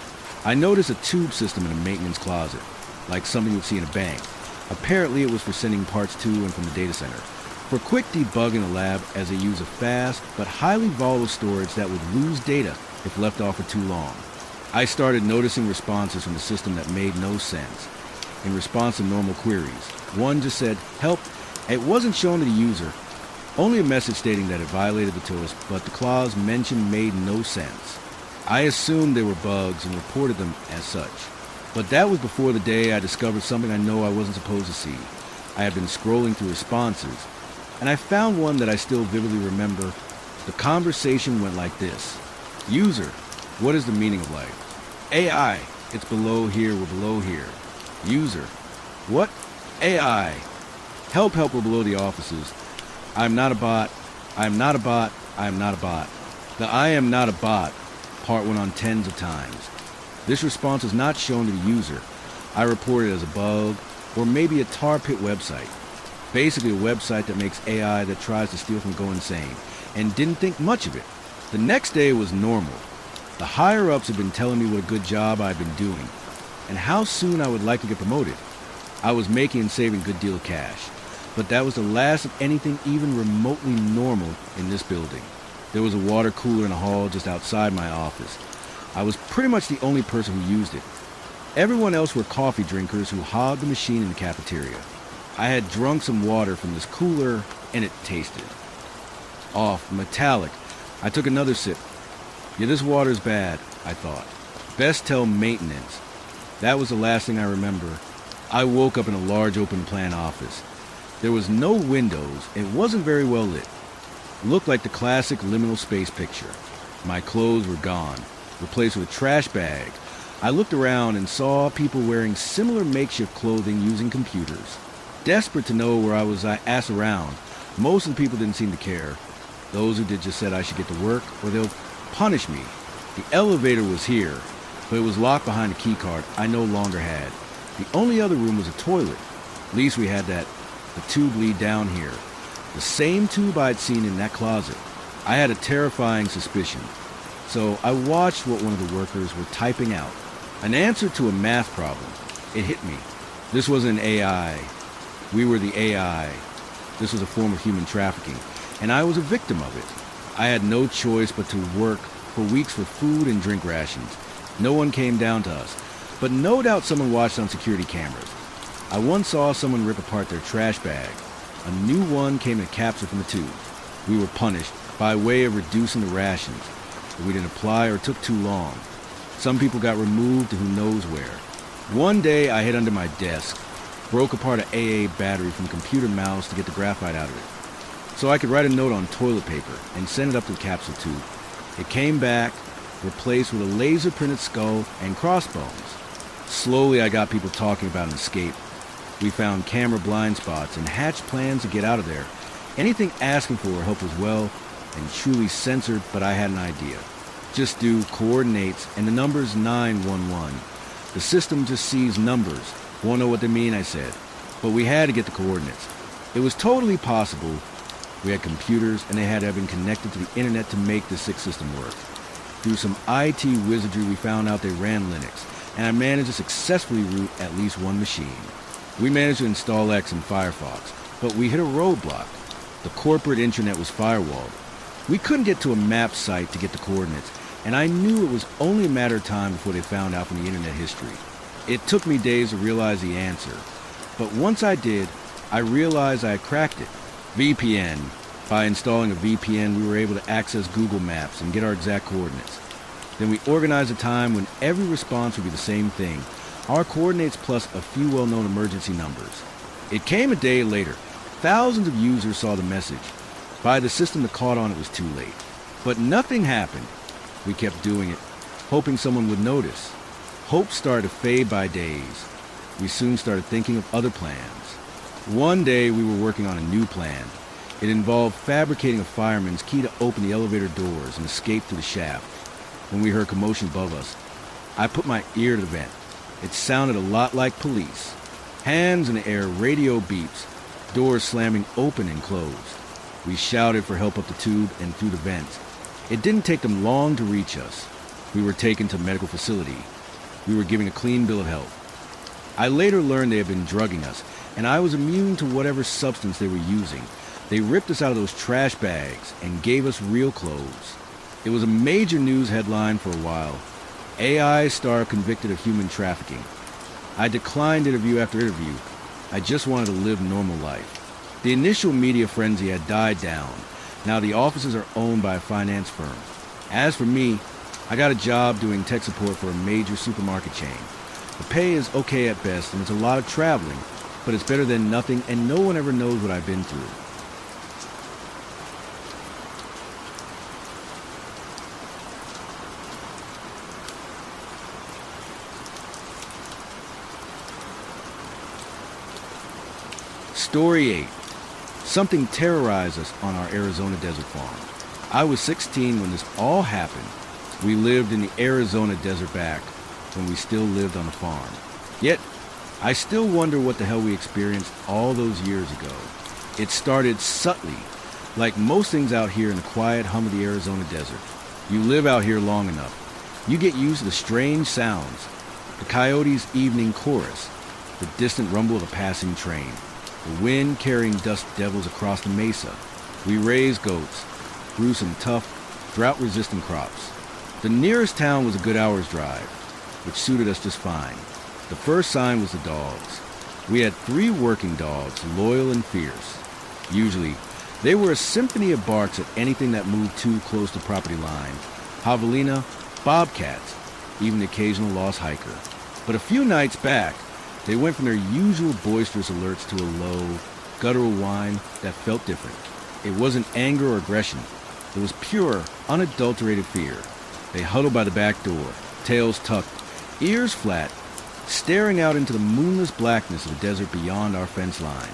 I noticed a tube system in a maintenance closet, like something you'd see in a bank. Apparently it was for sending parts to and from the data center, for quick debugging in the lab, as they use a fast but highly volatile storage that would lose data if left off for too long. I started noticing responses from the system that made no sense. In response to normal queries, one just said, "Help." It wasn't shown to the user, only a message stating that it violated the TOS, but the clause mentioned made no sense. I assumed they were bugs and reported them as such. But that was before the day I discovered something I know I wasn't supposed to see. I had been scrolling through responses, and I found one that I still vividly remember. The conversation went like this. User, what is the meaning of life? AI, it's below here, we're below here. User, what? AI, help, we're below the offices. I'm not a bot, I'm not a bot, I'm not a bot. The I am not a bot part went on tens of times. This response was not shown to the user. I reported it as a bug, or maybe a tar pit website. Basically a website that makes AI that tries to steal from go insane, and didn't think much of it. The next day was normal. The higher-ups had been telling me what a good job I'd been doing, and how soon I would like to get promoted. I was making and saving a good deal of cash, but that was the last of anything even remotely normal in this building. There was a water cooler in a hall just outside my office. I was pretty much the only person who used it. Everyone else were coffee drinkers who hogged the machine in the cafeteria. I had drunk some water from this cooler, and it tasted off, metallic. I took another sip. Yeah, this water's bad, I thought. Best tell maintenance. That was the last thing I remember. I woke up in a large open plan office. There was no windows. It wasn't very well lit. Looked like the classic liminal space picture. My clothes were gone, replaced with a trash bag. I looked around and saw people wearing similar makeshift clothing using computers. Desperate to know where I was, I asked around. Most of the people didn't seem to care. Those who did just said I should get to work or they'll punish me. The elevator was here, but it was locked behind a key card I no longer had. The only other room was a toilet. At least we had that. The tube lead down here. The same tube I'd seen in that closet. I had a terrifying suspicion. So I watched what one of the workers were typing out. An answer to a math problem. It hit me. This wasn't an AI. We were the AI. This was a form of human trafficking, and I was a victim of it. I had no choice but to work for weeks for food and drink rations. No one came down to us, but no doubt someone watched on security cameras. I once saw someone rip apart their trash bag. A new one came in a capsule from the tube. We were punished by way of reducing the rations. If we didn't apply or took too long. Some people got removed to who knows where. One day I hid under my desk, broke apart an AA battery from the computer mouse to get the graphite out of it, so I could write a note on toilet paper and send it up to the capsule tube. It came back, replaced with a laser-printed skull and crossbones. Slowly I got people talking about an escape. We found camera blind spots and hatched plans to get out of there. Anything asking for help was well and truly censored, but I had an idea. Just do coordinates and the number's 911. The system just sees numbers. Won't know what they mean, I said. But we had to get the coordinates. It was totally possible. We had computers and they had to have been connected to the internet to make the sick system work. Through some IT wizardry, we found out they ran Linux, and I managed to successfully root at least one machine. We managed to install X in Firefox, but we hit a roadblock. The corporate intranet was firewalled. We couldn't get to a map site to get the coordinates, and I knew it was only a matter of time before they found out from the internet history. It took me days to realize the answer, but once I did, I realized I had cracked it. VPN. By installing a VPN, we were able to access Google Maps and get our exact coordinates. Then we organized a time when every response would be the same thing, our coordinates plus a few well-known emergency numbers. It came a day later. Thousands of users saw the message. By the system that caught on, it was too late. But nothing happened. We kept doing it, hoping someone would notice. Hope started to fade by days. We soon started thinking of other plans. One day we were working on a new plan. It involved fabricating a fireman's key to open the elevator doors and escape through the shaft. When we heard commotion above us, I put my ear to the vent. It sounded a lot like police. Hands in the air, radio beeps, doors slamming open and closed. We shouted for help up the tube and through the vents. It didn't take them long to reach us. We were taken to a medical facility. We were given a clean bill of health. I later learned they had been drugging us, and I was immune to whatever substance they were using. They ripped us out of those trash bags and gave us real clothes. It was a major news headline for a while. AI star convicted of human trafficking. I declined interview after interview. I just wanted to live normal life. The initial media frenzy had died down. Now the offices are owned by a finance firm. As for me, I got a job doing tech support for a major supermarket chain. The pay is okay at best, and it's a lot of traveling, but it's better than nothing, and no one ever knows what I've been through. Story 8. Something terrorized us on our Arizona desert farm. I was 16 when this all happened. We lived in the Arizona desert back. when we still lived on the farm. Yet, I still wonder what the hell we experienced all those years ago. It started subtly, like most things out here in the quiet hum of the Arizona desert. You live out here long enough, you get used to the strange sounds, the coyote's evening chorus, the distant rumble of a passing train, the wind carrying dust devils across the mesa. We raised goats, grew some tough, drought-resistant crops. The nearest town was a good hour's drive, which suited us just fine. The first sign was the dogs. We had 3 working dogs, loyal and fierce. Usually, they were a symphony of barks at anything that moved too close to property line. Javelina, bobcats, even the occasional lost hiker. But a few nights back, they went from their usual boisterous alerts to a low, guttural whine that felt different. It wasn't anger or aggression. It was pure, unadulterated fear. They huddled by the back door, tails tucked, ears flat, staring out into the moonless blackness of the desert beyond our fence line.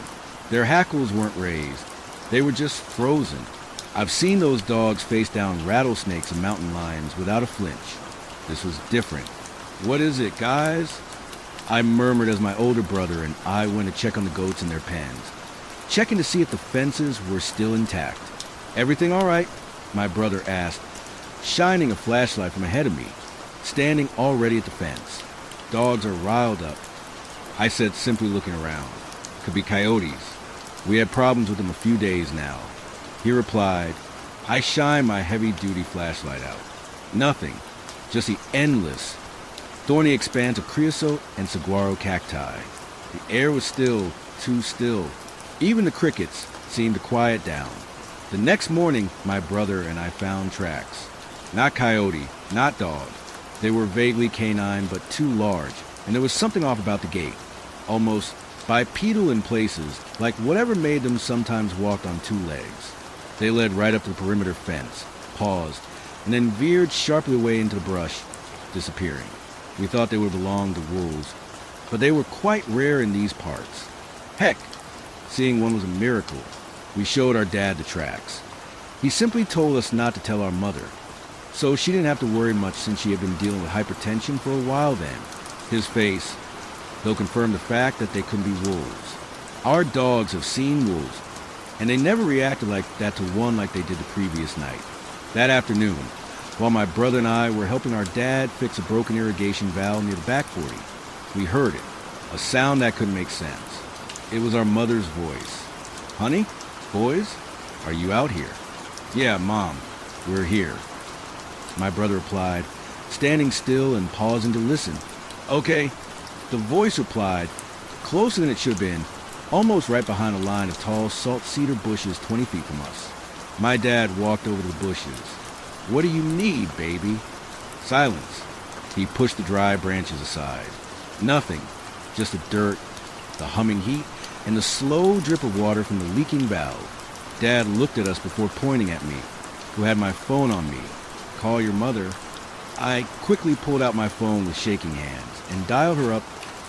Their hackles weren't raised. They were just frozen. I've seen those dogs face down rattlesnakes and mountain lions without a flinch. This was different. "What is it, guys?" I murmured as my older brother and I went to check on the goats in their pens, checking to see if the fences were still intact. "Everything all right?" my brother asked, shining a flashlight from ahead of me, standing already at the fence. "Dogs are riled up," I said, simply looking around. "Could be coyotes. We had problems with them a few days now." He replied. I shined my heavy-duty flashlight out. Nothing, just the endless, thorny expanse of creosote and saguaro cacti. The air was still, too still. Even the crickets seemed to quiet down. The next morning, my brother and I found tracks. Not coyote, not dog. They were vaguely canine, but too large, and there was something off about the gait. Almost bipedal in places, like whatever made them sometimes walk on 2 legs. They led right up to the perimeter fence, paused, and then veered sharply away into the brush, disappearing. We thought they would belong to wolves, but they were quite rare in these parts. Heck, seeing one was a miracle. We showed our dad the tracks. He simply told us not to tell our mother, so she didn't have to worry much since she had been dealing with hypertension for a while then. His face, though, confirmed the fact that they couldn't be wolves. Our dogs have seen wolves, and they never reacted like that to one like they did the previous night. That afternoon, while my brother and I were helping our dad fix a broken irrigation valve near the back 40, we heard it, a sound that couldn't make sense. It was our mother's voice. "Honey? Boys? Are you out here?" "Yeah, Mom, we're here," my brother replied, standing still and pausing to listen. "Okay." The voice replied, closer than it should have been, almost right behind a line of tall salt cedar bushes 20 feet from us. My dad walked over to the bushes. "What do you need, baby?" Silence. He pushed the dry branches aside. Nothing, just the dirt, the humming heat, and the slow drip of water from the leaking valve. Dad looked at us before pointing at me, who had my phone on me. "Call your mother." I quickly pulled out my phone with shaking hands and dialed her up,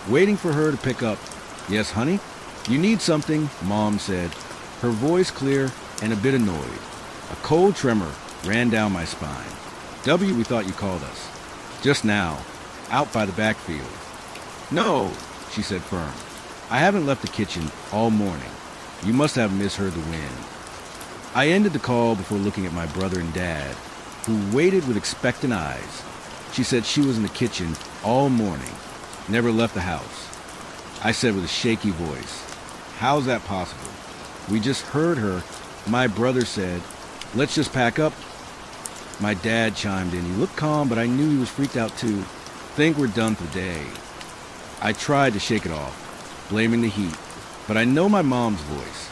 waiting for her to pick up. "Yes, honey? You need something," Mom said, her voice clear and a bit annoyed. A cold tremor ran down my spine. "W, we thought you called us. Just now, out by the backfield." "No," she said firm. "I haven't left the kitchen all morning. You must have misheard the wind." I ended the call before looking at my brother and dad, who waited with expectant eyes. She said she was in the kitchen all morning, never left the house. I said with a shaky voice, "How's that possible?" "We just heard her." My brother said, "Let's just pack up." My dad chimed in. He looked calm, but I knew he was freaked out too. "Think we're done for the day." I tried to shake it off, blaming the heat, but I know my mom's voice.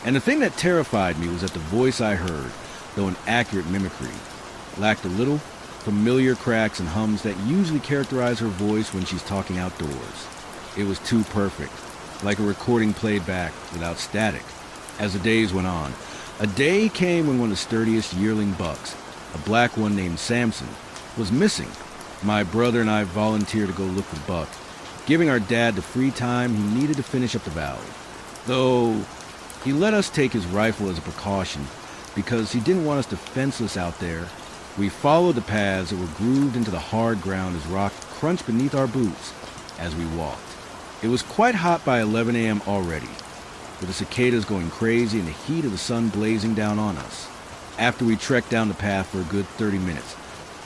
And the thing that terrified me was that the voice I heard, though an accurate mimicry, lacked the little, familiar cracks and hums that usually characterize her voice when she's talking outdoors. It was too perfect, like a recording played back without static. As the days went on, a day came when one of the sturdiest yearling bucks, a black one named Samson, was missing. My brother and I volunteered to go look for Buck, giving our dad the free time he needed to finish up the valve. Though he let us take his rifle as a precaution because he didn't want us defenseless out there. We followed the paths that were grooved into the hard ground as rock crunch beneath our boots as we walked. It was quite hot by 11 a.m. already, with the cicadas going crazy and the heat of the sun blazing down on us. After we trekked down the path for a good 30 minutes,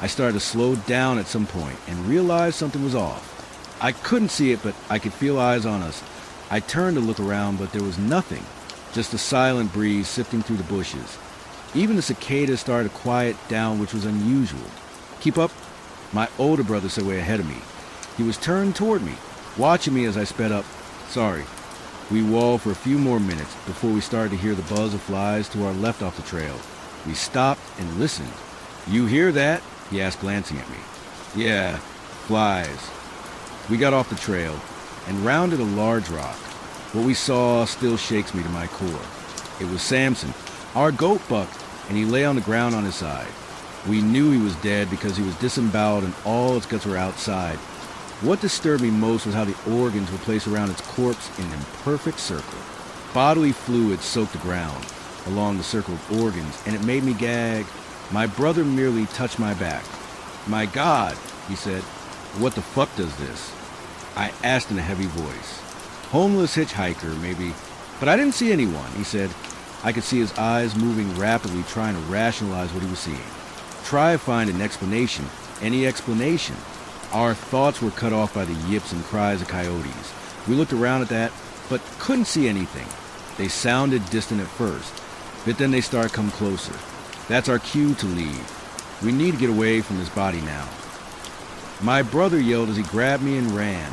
I started to slow down at some point and realized something was off. I couldn't see it, but I could feel eyes on us. I turned to look around, but there was nothing, just a silent breeze sifting through the bushes. Even the cicadas started to quiet down, which was unusual. "Keep up," my older brother said way ahead of me. He was turned toward me, watching me as I sped up. "Sorry." We walled for a few more minutes before we started to hear the buzz of flies to our left off the trail. We stopped and listened. "You hear that?" he asked, glancing at me. "Yeah, flies." We got off the trail and rounded a large rock. What we saw still shakes me to my core. It was Samson, our goat buck, and he lay on the ground on his side. We knew he was dead because he was disemboweled and all its guts were outside. What disturbed me most was how the organs were placed around its corpse in an imperfect circle. Bodily fluids soaked the ground along the circle of organs, and it made me gag. My brother merely touched my back. "My God," he said, "what the fuck does this?" I asked in a heavy voice. "Homeless hitchhiker, maybe." "But I didn't see anyone," he said. I could see his eyes moving rapidly, trying to rationalize what he was seeing. Try to find an explanation, any explanation. Our thoughts were cut off by the yips and cries of coyotes. We looked around at that, but couldn't see anything. They sounded distant at first, but then they started to come closer. That's our cue to leave. We need to get away from this body now. My brother yelled as he grabbed me and ran.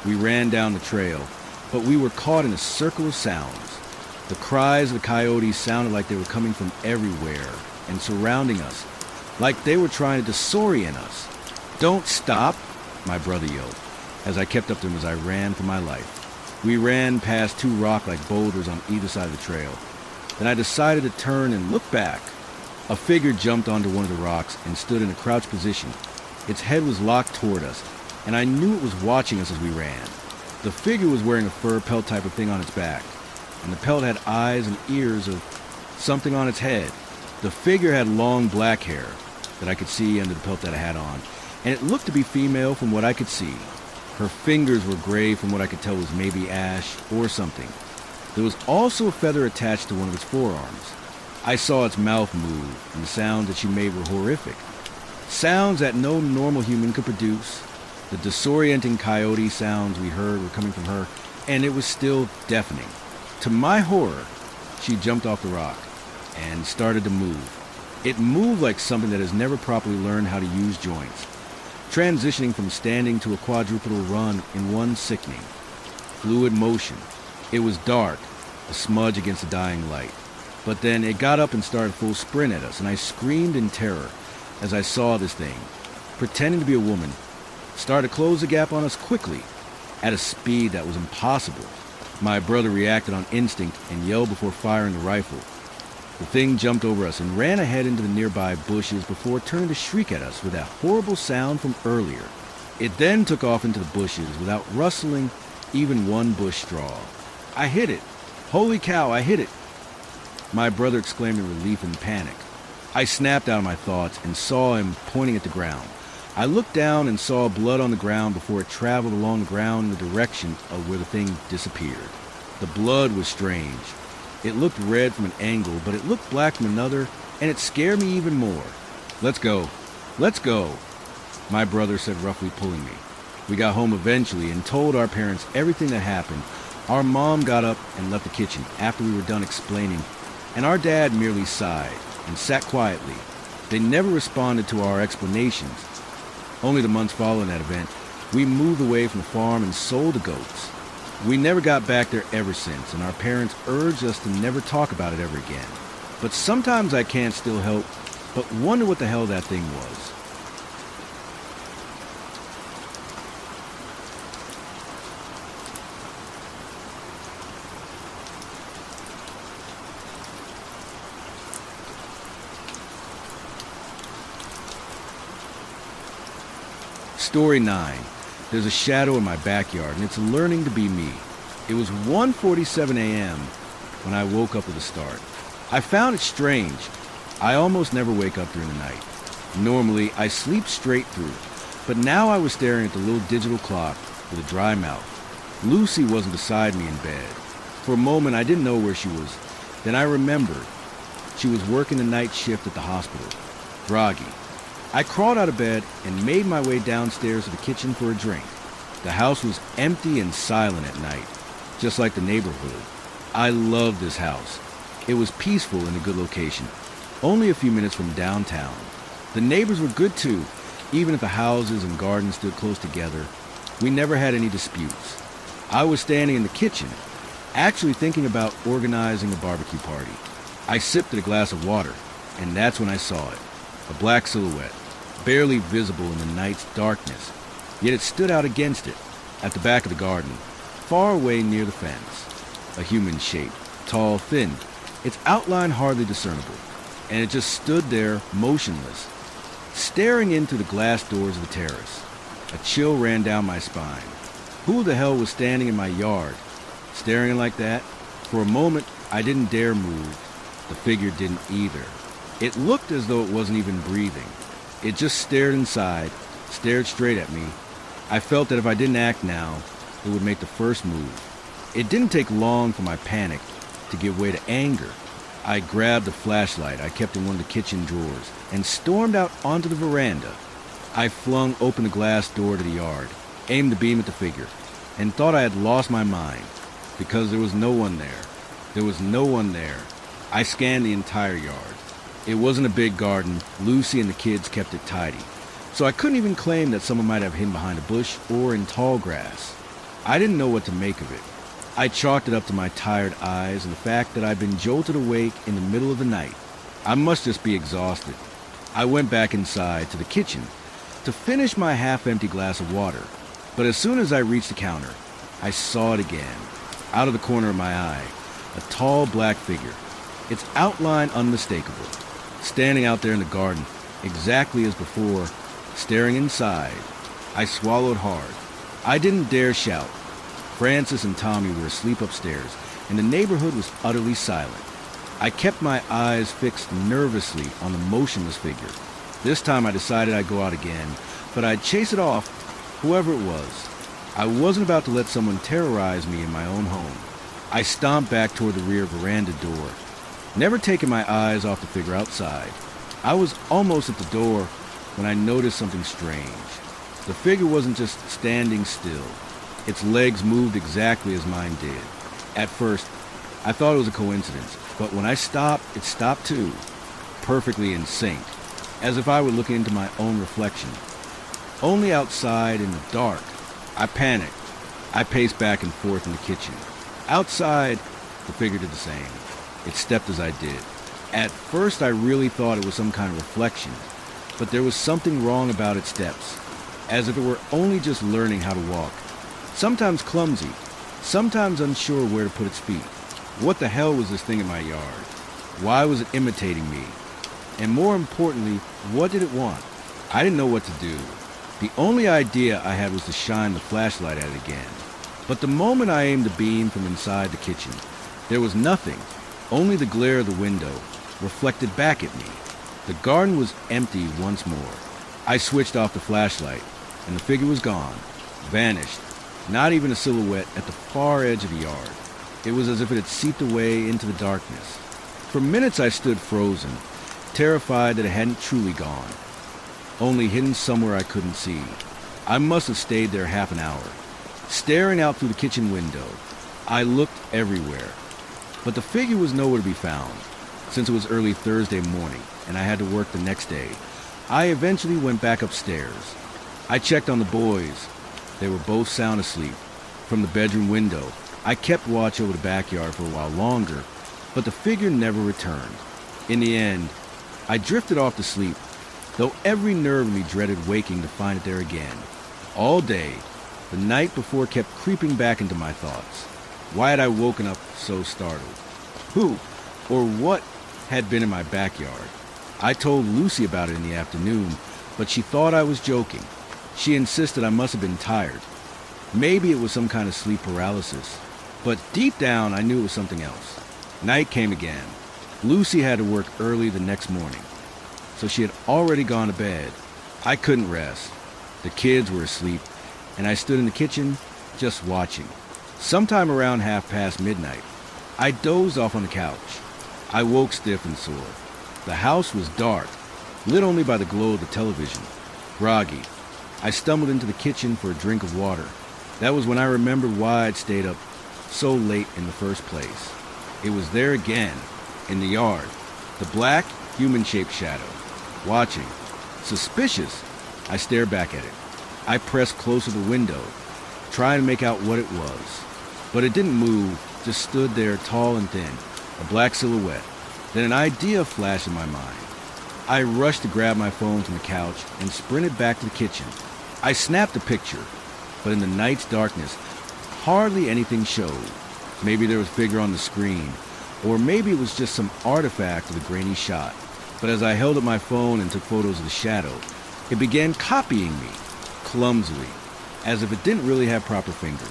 We ran down the trail, but we were caught in a circle of sounds. The cries of the coyotes sounded like they were coming from everywhere and surrounding us, like they were trying to disorient us. "Don't stop," my brother yelled, as I kept up to him as I ran for my life. We ran past two rock-like boulders on either side of the trail. Then I decided to turn and look back. A figure jumped onto one of the rocks and stood in a crouched position. Its head was locked toward us, and I knew it was watching us as we ran. The figure was wearing a fur pelt type of thing on its back, and the pelt had eyes and ears of something on its head. The figure had long black hair that I could see under the pelt that I had on, and it looked to be female from what I could see. Her fingers were gray from what I could tell was maybe ash or something. There was also a feather attached to one of its forearms. I saw its mouth move, and the sounds that she made were horrific. Sounds that no normal human could produce. The disorienting coyote sounds we heard were coming from her, and it was still deafening. To my horror, she jumped off the rock and started to move. It moved like something that has never properly learned how to use joints, transitioning from standing to a quadrupedal run in one sickening, fluid motion. It was dark, a smudge against the dying light. But then it got up and started full sprint at us, and I screamed in terror as I saw this thing, pretending to be a woman, start to close the gap on us quickly, at a speed that was impossible. My brother reacted on instinct and yelled before firing the rifle. The thing jumped over us and ran ahead into the nearby bushes before turning to shriek at us with that horrible sound from earlier. It then took off into the bushes without rustling even one bush straw. "I hit it! Holy cow, I hit it!" My brother exclaimed in relief and panic. I snapped out of my thoughts and saw him pointing at the ground. I looked down and saw blood on the ground before it traveled along the ground in the direction of where the thing disappeared. The blood was strange. It looked red from an angle, but it looked black from another, and it scared me even more. "Let's go. Let's go," my brother said, roughly pulling me. We got home eventually and told our parents everything that happened. Our mom got up and left the kitchen after we were done explaining, and our dad merely sighed and sat quietly. They never responded to our explanations. Only the months following that event, we moved away from the farm and sold the goats. We never got back there ever since, and our parents urged us to never talk about it ever again. But sometimes I can't still help but wonder what the hell that thing was. Story 9. There's a shadow in my backyard, and it's learning to be me. It was 1:47 a.m. when I woke up with a start. I found it strange. I almost never wake up during the night. Normally, I sleep straight through, But now I was staring at the little digital clock with a dry mouth. Lucy wasn't beside me in bed. For a moment, I didn't know where she was. Then I remembered. She was working the night shift at the hospital, groggy. I crawled out of bed and made my way downstairs to the kitchen for a drink. The house was empty and silent at night, just like the neighborhood. I loved this house. It was peaceful in a good location, only a few minutes from downtown. The neighbors were good too, even if the houses and gardens stood close together. We never had any disputes. I was standing in the kitchen, actually thinking about organizing a barbecue party. I sipped at a glass of water, and that's when I saw it. A black silhouette, barely visible in the night's darkness, yet it stood out against it, at the back of the garden, far away near the fence. A human shape, tall, thin, its outline hardly discernible, and it just stood there, motionless, staring into the glass doors of the terrace. A chill ran down my spine. Who the hell was standing in my yard, staring like that? For a moment, I didn't dare move. The figure didn't either. It looked as though it wasn't even breathing. It just stared inside, stared straight at me. I felt that if I didn't act now, it would make the first move. It didn't take long for my panic to give way to anger. I grabbed the flashlight I kept in one of the kitchen drawers and stormed out onto the veranda. I flung open the glass door to the yard, aimed the beam at the figure, and thought I had lost my mind, because there was no one there. There was no one there. I scanned the entire yard. It wasn't a big garden. Lucy and the kids kept it tidy, so I couldn't even claim that someone might have hidden behind a bush or in tall grass. I didn't know what to make of it. I chalked it up to my tired eyes and the fact that I'd been jolted awake in the middle of the night. I must just be exhausted. I went back inside to the kitchen to finish my half-empty glass of water, but as soon as I reached the counter, I saw it again, out of the corner of my eye, a tall black figure, its outline unmistakable, standing out there in the garden, exactly as before, staring inside. I swallowed hard. I didn't dare shout. Francis and Tommy were asleep upstairs, and the neighborhood was utterly silent. I kept my eyes fixed nervously on the motionless figure. This time I decided I'd go out again, but I'd chase it off, whoever it was. I wasn't about to let someone terrorize me in my own home. I stomped back toward the rear veranda door, never taking my eyes off the figure outside. I was almost at the door when I noticed something strange. The figure wasn't just standing still. Its legs moved exactly as mine did. At first, I thought it was a coincidence, but when I stopped, it stopped too, perfectly in sync, as if I were looking into my own reflection. Only outside in the dark. I panicked. I paced back and forth in the kitchen. Outside, the figure did the same. It stepped as I did. At first, I really thought it was some kind of reflection, but there was something wrong about its steps, as if it were only just learning how to walk. Sometimes clumsy, sometimes unsure where to put its feet. What the hell was this thing in my yard? Why was it imitating me? And more importantly, what did it want? I didn't know what to do. The only idea I had was to shine the flashlight at it again. But the moment I aimed the beam from inside the kitchen, there was nothing, only the glare of the window, reflected back at me. The garden was empty once more. I switched off the flashlight, and the figure was gone, vanished, not even a silhouette at the far edge of the yard. It was as if it had seeped away into the darkness. For minutes I stood frozen, terrified that it hadn't truly gone, only hidden somewhere I couldn't see. I must have stayed there half an hour, staring out through the kitchen window. I looked everywhere, but the figure was nowhere to be found. Since it was early Thursday morning and I had to work the next day, I eventually went back upstairs. I checked on the boys. They were both sound asleep. From the bedroom window, I kept watch over the backyard for a while longer, but the figure never returned. In the end, I drifted off to sleep, though every nerve in me dreaded waking to find it there again. All day, the night before kept creeping back into my thoughts. Why had I woken up so startled? Who or what had been in my backyard? I told Lucy about it in the afternoon, but she thought I was joking. She insisted I must have been tired. Maybe it was some kind of sleep paralysis, but deep down I knew it was something else. Night came again. Lucy had to work early the next morning, so she had already gone to bed. I couldn't rest. The kids were asleep, and I stood in the kitchen just watching. Sometime around midnight, I dozed off on the couch. I woke stiff and sore. The house was dark, lit only by the glow of the television. Groggy, I stumbled into the kitchen for a drink of water. That was when I remembered why I'd stayed up so late in the first place. It was there again, in the yard. The black, human-shaped shadow. Watching. Suspicious. I stared back at it. I pressed close to the window, trying to make out what it was. But it didn't move, just stood there tall and thin, a black silhouette. Then an idea flashed in my mind. I rushed to grab my phone from the couch and sprinted back to the kitchen. I snapped a picture, but in the night's darkness, hardly anything showed. Maybe there was a figure on the screen, or maybe it was just some artifact of the grainy shot. But as I held up my phone and took photos of the shadow, it began copying me, clumsily, as if it didn't really have proper fingers.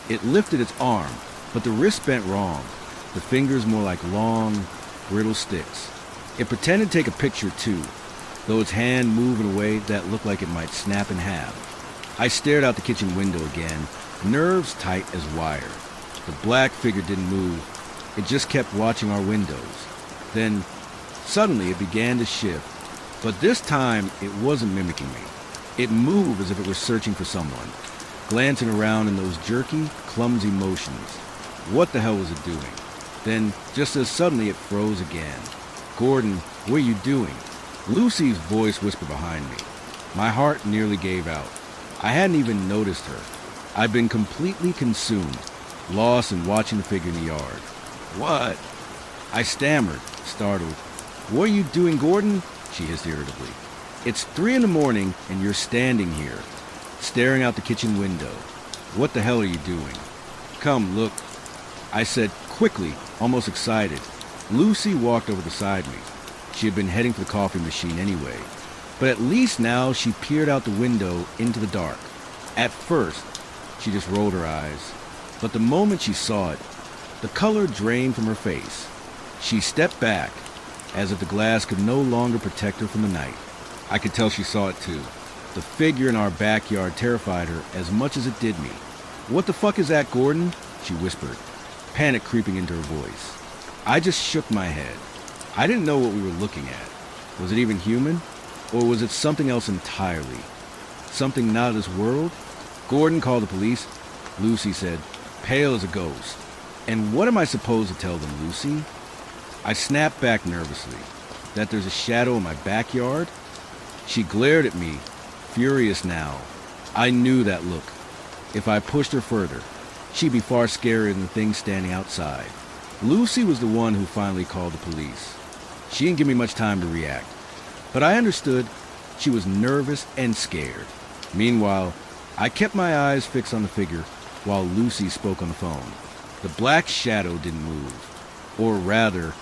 It lifted its arm, but the wrist bent wrong, the fingers more like long, brittle sticks. It pretended to take a picture too, though its hand moved in a way that looked like it might snap in half. I stared out the kitchen window again, nerves tight as wire. The black figure didn't move. It just kept watching our windows. Then, suddenly it began to shift, but this time it wasn't mimicking me. It moved as if it were searching for someone, glancing around in those jerky, clumsy motions. What the hell was it doing? Then, just as suddenly, it froze again. "Gordon, what are you doing?" Lucy's voice whispered behind me. My heart nearly gave out. I hadn't even noticed her. I'd been completely consumed, lost in watching the figure in the yard. "What?" I stammered, startled. "What are you doing, Gordon?" she hissed irritably. "It's 3 a.m. and you're standing here, staring out the kitchen window. What the hell are you doing?" "Come, look," I said quickly, almost excited. Lucy walked over beside me. She had been heading for the coffee machine anyway, but at least now she peered out the window into the dark. At first, she just rolled her eyes, but the moment she saw it, the color drained from her face. She stepped back, as if the glass could no longer protect her from the night. I could tell she saw it too. The figure in our backyard terrified her as much as it did me. "What the fuck is that, Gordon?" she whispered, panic creeping into her voice. I just shook my head. I didn't know what we were looking at. Was it even human? Or was it something else entirely? Something not of this world? Gordon called the police, Lucy said, pale as a ghost. And what am I supposed to tell them, Lucy? I snapped back nervously. That there's a shadow in my backyard? She glared at me, furious now. I knew that look. If I pushed her further, she'd be far scarier than the thing standing outside. Lucy was the one who finally called the police. She didn't give me much time to react, but I understood she was nervous and scared. Meanwhile, I kept my eyes fixed on the figure while Lucy spoke on the phone. The black shadow didn't move, or rather,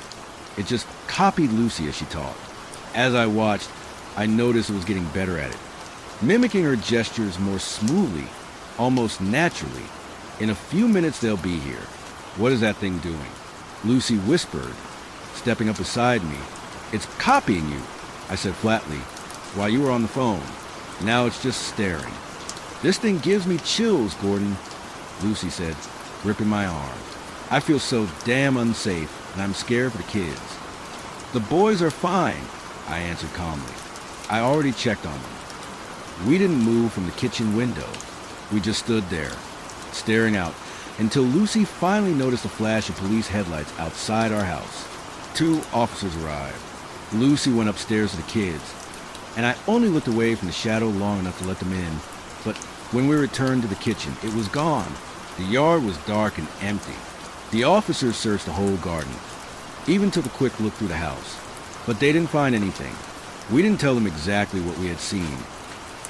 it just copied Lucy as she talked. As I watched, I noticed it was getting better at it, mimicking her gestures more smoothly, almost naturally. In a few minutes they'll be here. What is that thing doing? Lucy whispered, stepping up beside me. It's copying you, I said flatly, while you were on the phone. Now it's just staring. This thing gives me chills, Gordon, Lucy said, gripping my arm. I feel so damn unsafe, and I'm scared for the kids. The boys are fine, I answered calmly. I already checked on them. We didn't move from the kitchen window. We just stood there, staring out, until Lucy finally noticed a flash of police headlights outside our house. 2 officers arrived. Lucy went upstairs to the kids, and I only looked away from the shadow long enough to let them in. But when we returned to the kitchen, it was gone. The yard was dark and empty. The officers searched the whole garden, even took a quick look through the house. But they didn't find anything. We didn't tell them exactly what we had seen.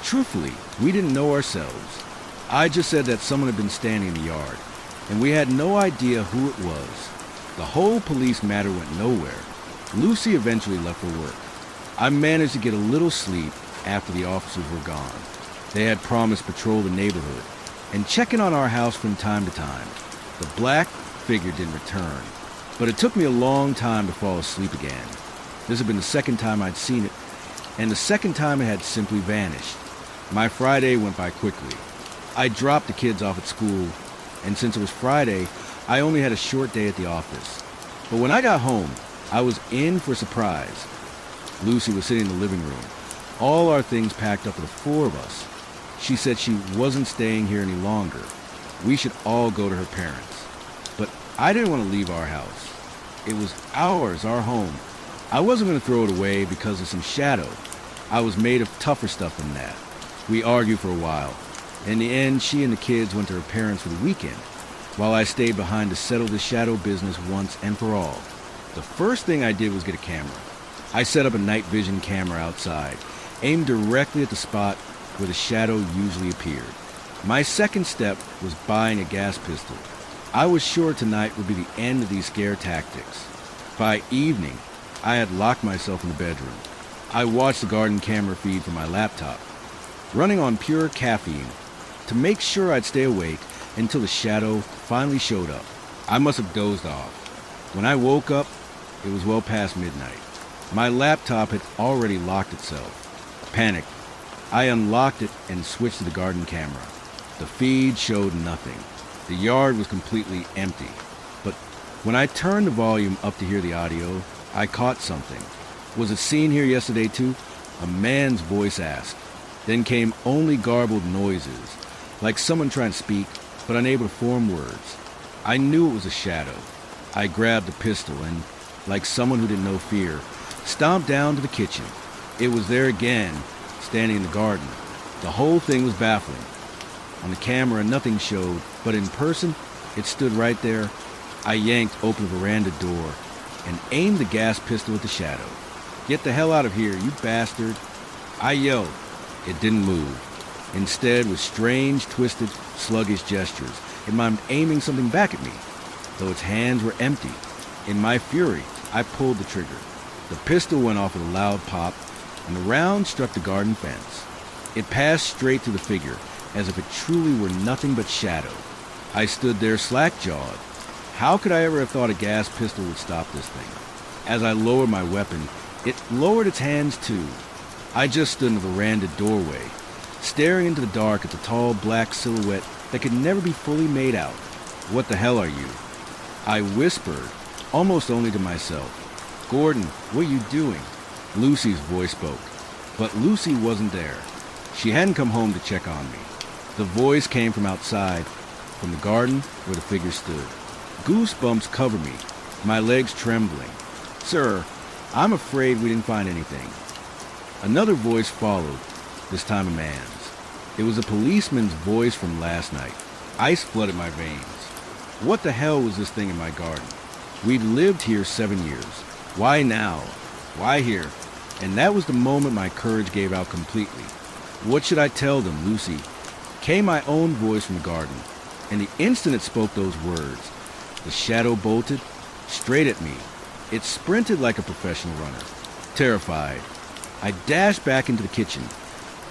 Truthfully, we didn't know ourselves. I just said that someone had been standing in the yard, and we had no idea who it was. The whole police matter went nowhere. Lucy eventually left for work. I managed to get a little sleep after the officers were gone. They had promised to patrol the neighborhood and check in on our house from time to time. The black figure didn't return, but it took me a long time to fall asleep again. This had been the second time I'd seen it, and the second time it had simply vanished. My Friday went by quickly. I dropped the kids off at school, and since it was Friday, I only had a short day at the office. But when I got home, I was in for a surprise. Lucy was sitting in the living room, all our things packed up for the four of us. She said she wasn't staying here any longer. We should all go to her parents'. But I didn't want to leave our house. It was ours, our home. I wasn't going to throw it away because of some shadow. I was made of tougher stuff than that. We argued for a while. In the end, she and the kids went to her parents for the weekend, while I stayed behind to settle the shadow business once and for all. The first thing I did was get a camera. I set up a night vision camera outside, aimed directly at the spot where the shadow usually appeared. My second step was buying a gas pistol. I was sure tonight would be the end of these scare tactics. By evening, I had locked myself in the bedroom. I watched the garden camera feed from my laptop, running on pure caffeine, to make sure I'd stay awake until the shadow finally showed up. I must have dozed off. When I woke up, it was well past midnight. My laptop had already locked itself. Panicked, I unlocked it and switched to the garden camera. The feed showed nothing. The yard was completely empty. But when I turned the volume up to hear the audio, I caught something. Was it seen here yesterday too? A man's voice asked. Then came only garbled noises, like someone trying to speak, but unable to form words. I knew it was a shadow. I grabbed the pistol and, like someone who didn't know fear, stomped down to the kitchen. It was there again, standing in the garden. The whole thing was baffling. On the camera, nothing showed, but in person, it stood right there. I yanked open the veranda door and aimed the gas pistol at the shadow. "Get the hell out of here, you bastard!" I yelled. It didn't move. Instead, with strange, twisted, sluggish gestures, it mimed aiming something back at me, though its hands were empty. In my fury, I pulled the trigger. The pistol went off with a loud pop, and the round struck the garden fence. It passed straight through the figure, as if it truly were nothing but shadow. I stood there slack-jawed. How could I ever have thought a gas pistol would stop this thing? As I lowered my weapon, it lowered its hands too. I just stood in the veranda doorway, staring into the dark at the tall black silhouette that could never be fully made out. "What the hell are you?" I whispered, almost only to myself. "Gordon, what are you doing?" Lucy's voice spoke, but Lucy wasn't there. She hadn't come home to check on me. The voice came from outside, from the garden where the figure stood. Goosebumps covered me, my legs trembling. "Sir, I'm afraid we didn't find anything." Another voice followed, this time a man's. It was a policeman's voice from last night. Ice flooded my veins. What the hell was this thing in my garden? We'd lived here 7 years. Why now? Why here? And that was the moment my courage gave out completely. What should I tell them, Lucy? Came my own voice from the garden, and the instant it spoke those words, the shadow bolted straight at me. It sprinted like a professional runner. Terrified, I dashed back into the kitchen,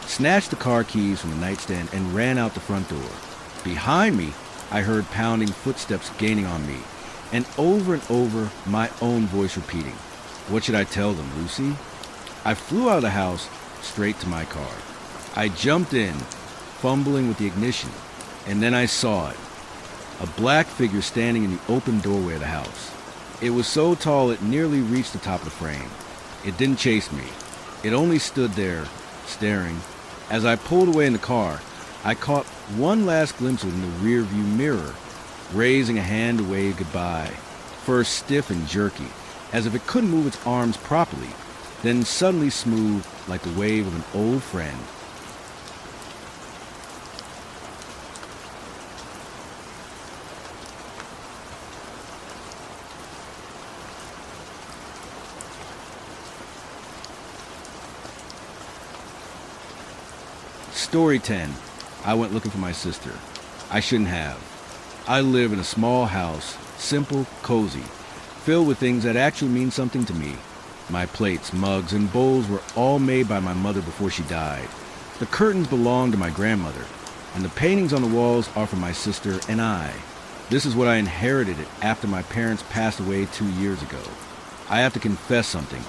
snatched the car keys from the nightstand, and ran out the front door. Behind me, I heard pounding footsteps gaining on me, and over my own voice repeating, "What should I tell them, Lucy?" I flew out of the house, straight to my car. I jumped in, fumbling with the ignition, and then I saw it. A black figure standing in the open doorway of the house. It was so tall it nearly reached the top of the frame. It didn't chase me. It only stood there, staring. As I pulled away in the car, I caught one last glimpse of it in the rear-view mirror, raising a hand to wave goodbye, first stiff and jerky, as if it couldn't move its arms properly, then suddenly smooth like the wave of an old friend. Story 10. I went looking for my sister. I shouldn't have. I live in a small house, simple, cozy, filled with things that actually mean something to me. My plates, mugs, and bowls were all made by my mother before she died. The curtains belong to my grandmother, and the paintings on the walls are from my sister and I. This is what I inherited after my parents passed away 2 years ago. I have to confess something.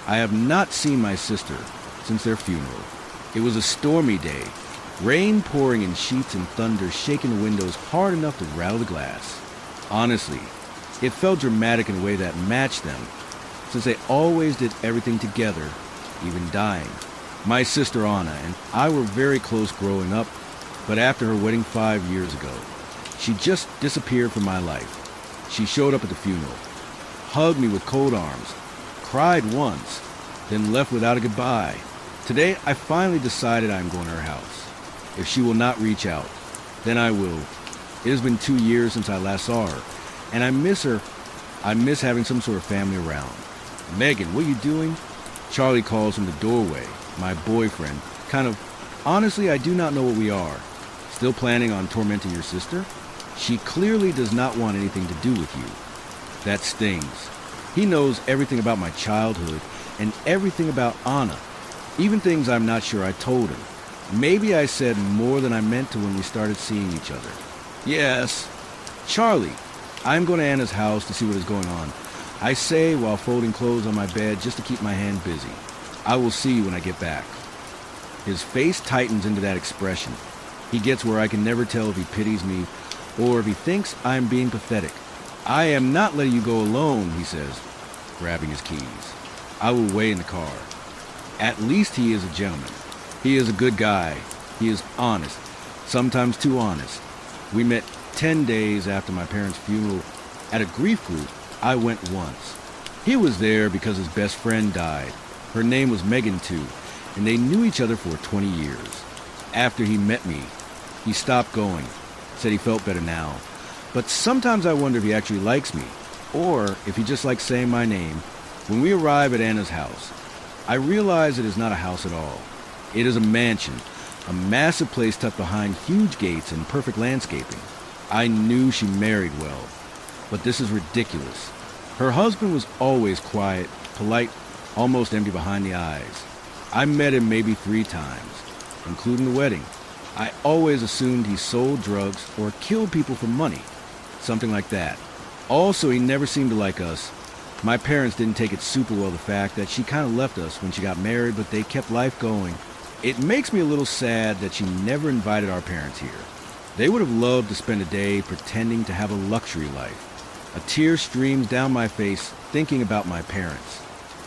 I have not seen my sister since their funeral. It was a stormy day, rain pouring in sheets and thunder shaking the windows hard enough to rattle the glass. Honestly, it felt dramatic in a way that matched them, since they always did everything together, even dying. My sister Anna and I were very close growing up, but after her wedding 5 years ago, she just disappeared from my life. She showed up at the funeral, hugged me with cold arms, cried once, then left without a goodbye. Today, I finally decided I'm going to her house. If she will not reach out, then I will. It has been 2 years since I last saw her, and I miss her. I miss having some sort of family around. Megan, what are you doing? Charlie calls from the doorway, my boyfriend. Honestly, I do not know what we are. Still planning on tormenting your sister? She clearly does not want anything to do with you. That stings. He knows everything about my childhood and everything about Anna, even things I'm not sure I told him. Maybe I said more than I meant to when we started seeing each other. Yes. Charlie, I'm going to Anna's house to see what is going on. I say while folding clothes on my bed just to keep my hand busy. I will see you when I get back. His face tightens into that expression. He gets where I can never tell if he pities me or if he thinks I'm being pathetic. I am not letting you go alone, he says, grabbing his keys. I will wait in the car. At least he is a gentleman. He is a good guy. He is honest, sometimes too honest. We met 10 days after my parents' funeral at a grief group. I went once. He was there because his best friend died. Her name was Megan too, and they knew each other for 20 years. After he met me, he stopped going, said he felt better now. But sometimes I wonder if he actually likes me, or if he just likes saying my name. When we arrive at Anna's house, I realize it is not a house at all. It is a mansion, a massive place tucked behind huge gates and perfect landscaping. I knew she married well, but this is ridiculous. Her husband was always quiet, polite, almost empty behind the eyes. I met him maybe 3 times, including the wedding. I always assumed he sold drugs or killed people for money, something like that. Also, he never seemed to like us. My parents didn't take it super well, the fact that she kind of left us when she got married, but they kept life going. It makes me a little sad that she never invited our parents here. They would have loved to spend a day pretending to have a luxury life. A tear streams down my face thinking about my parents.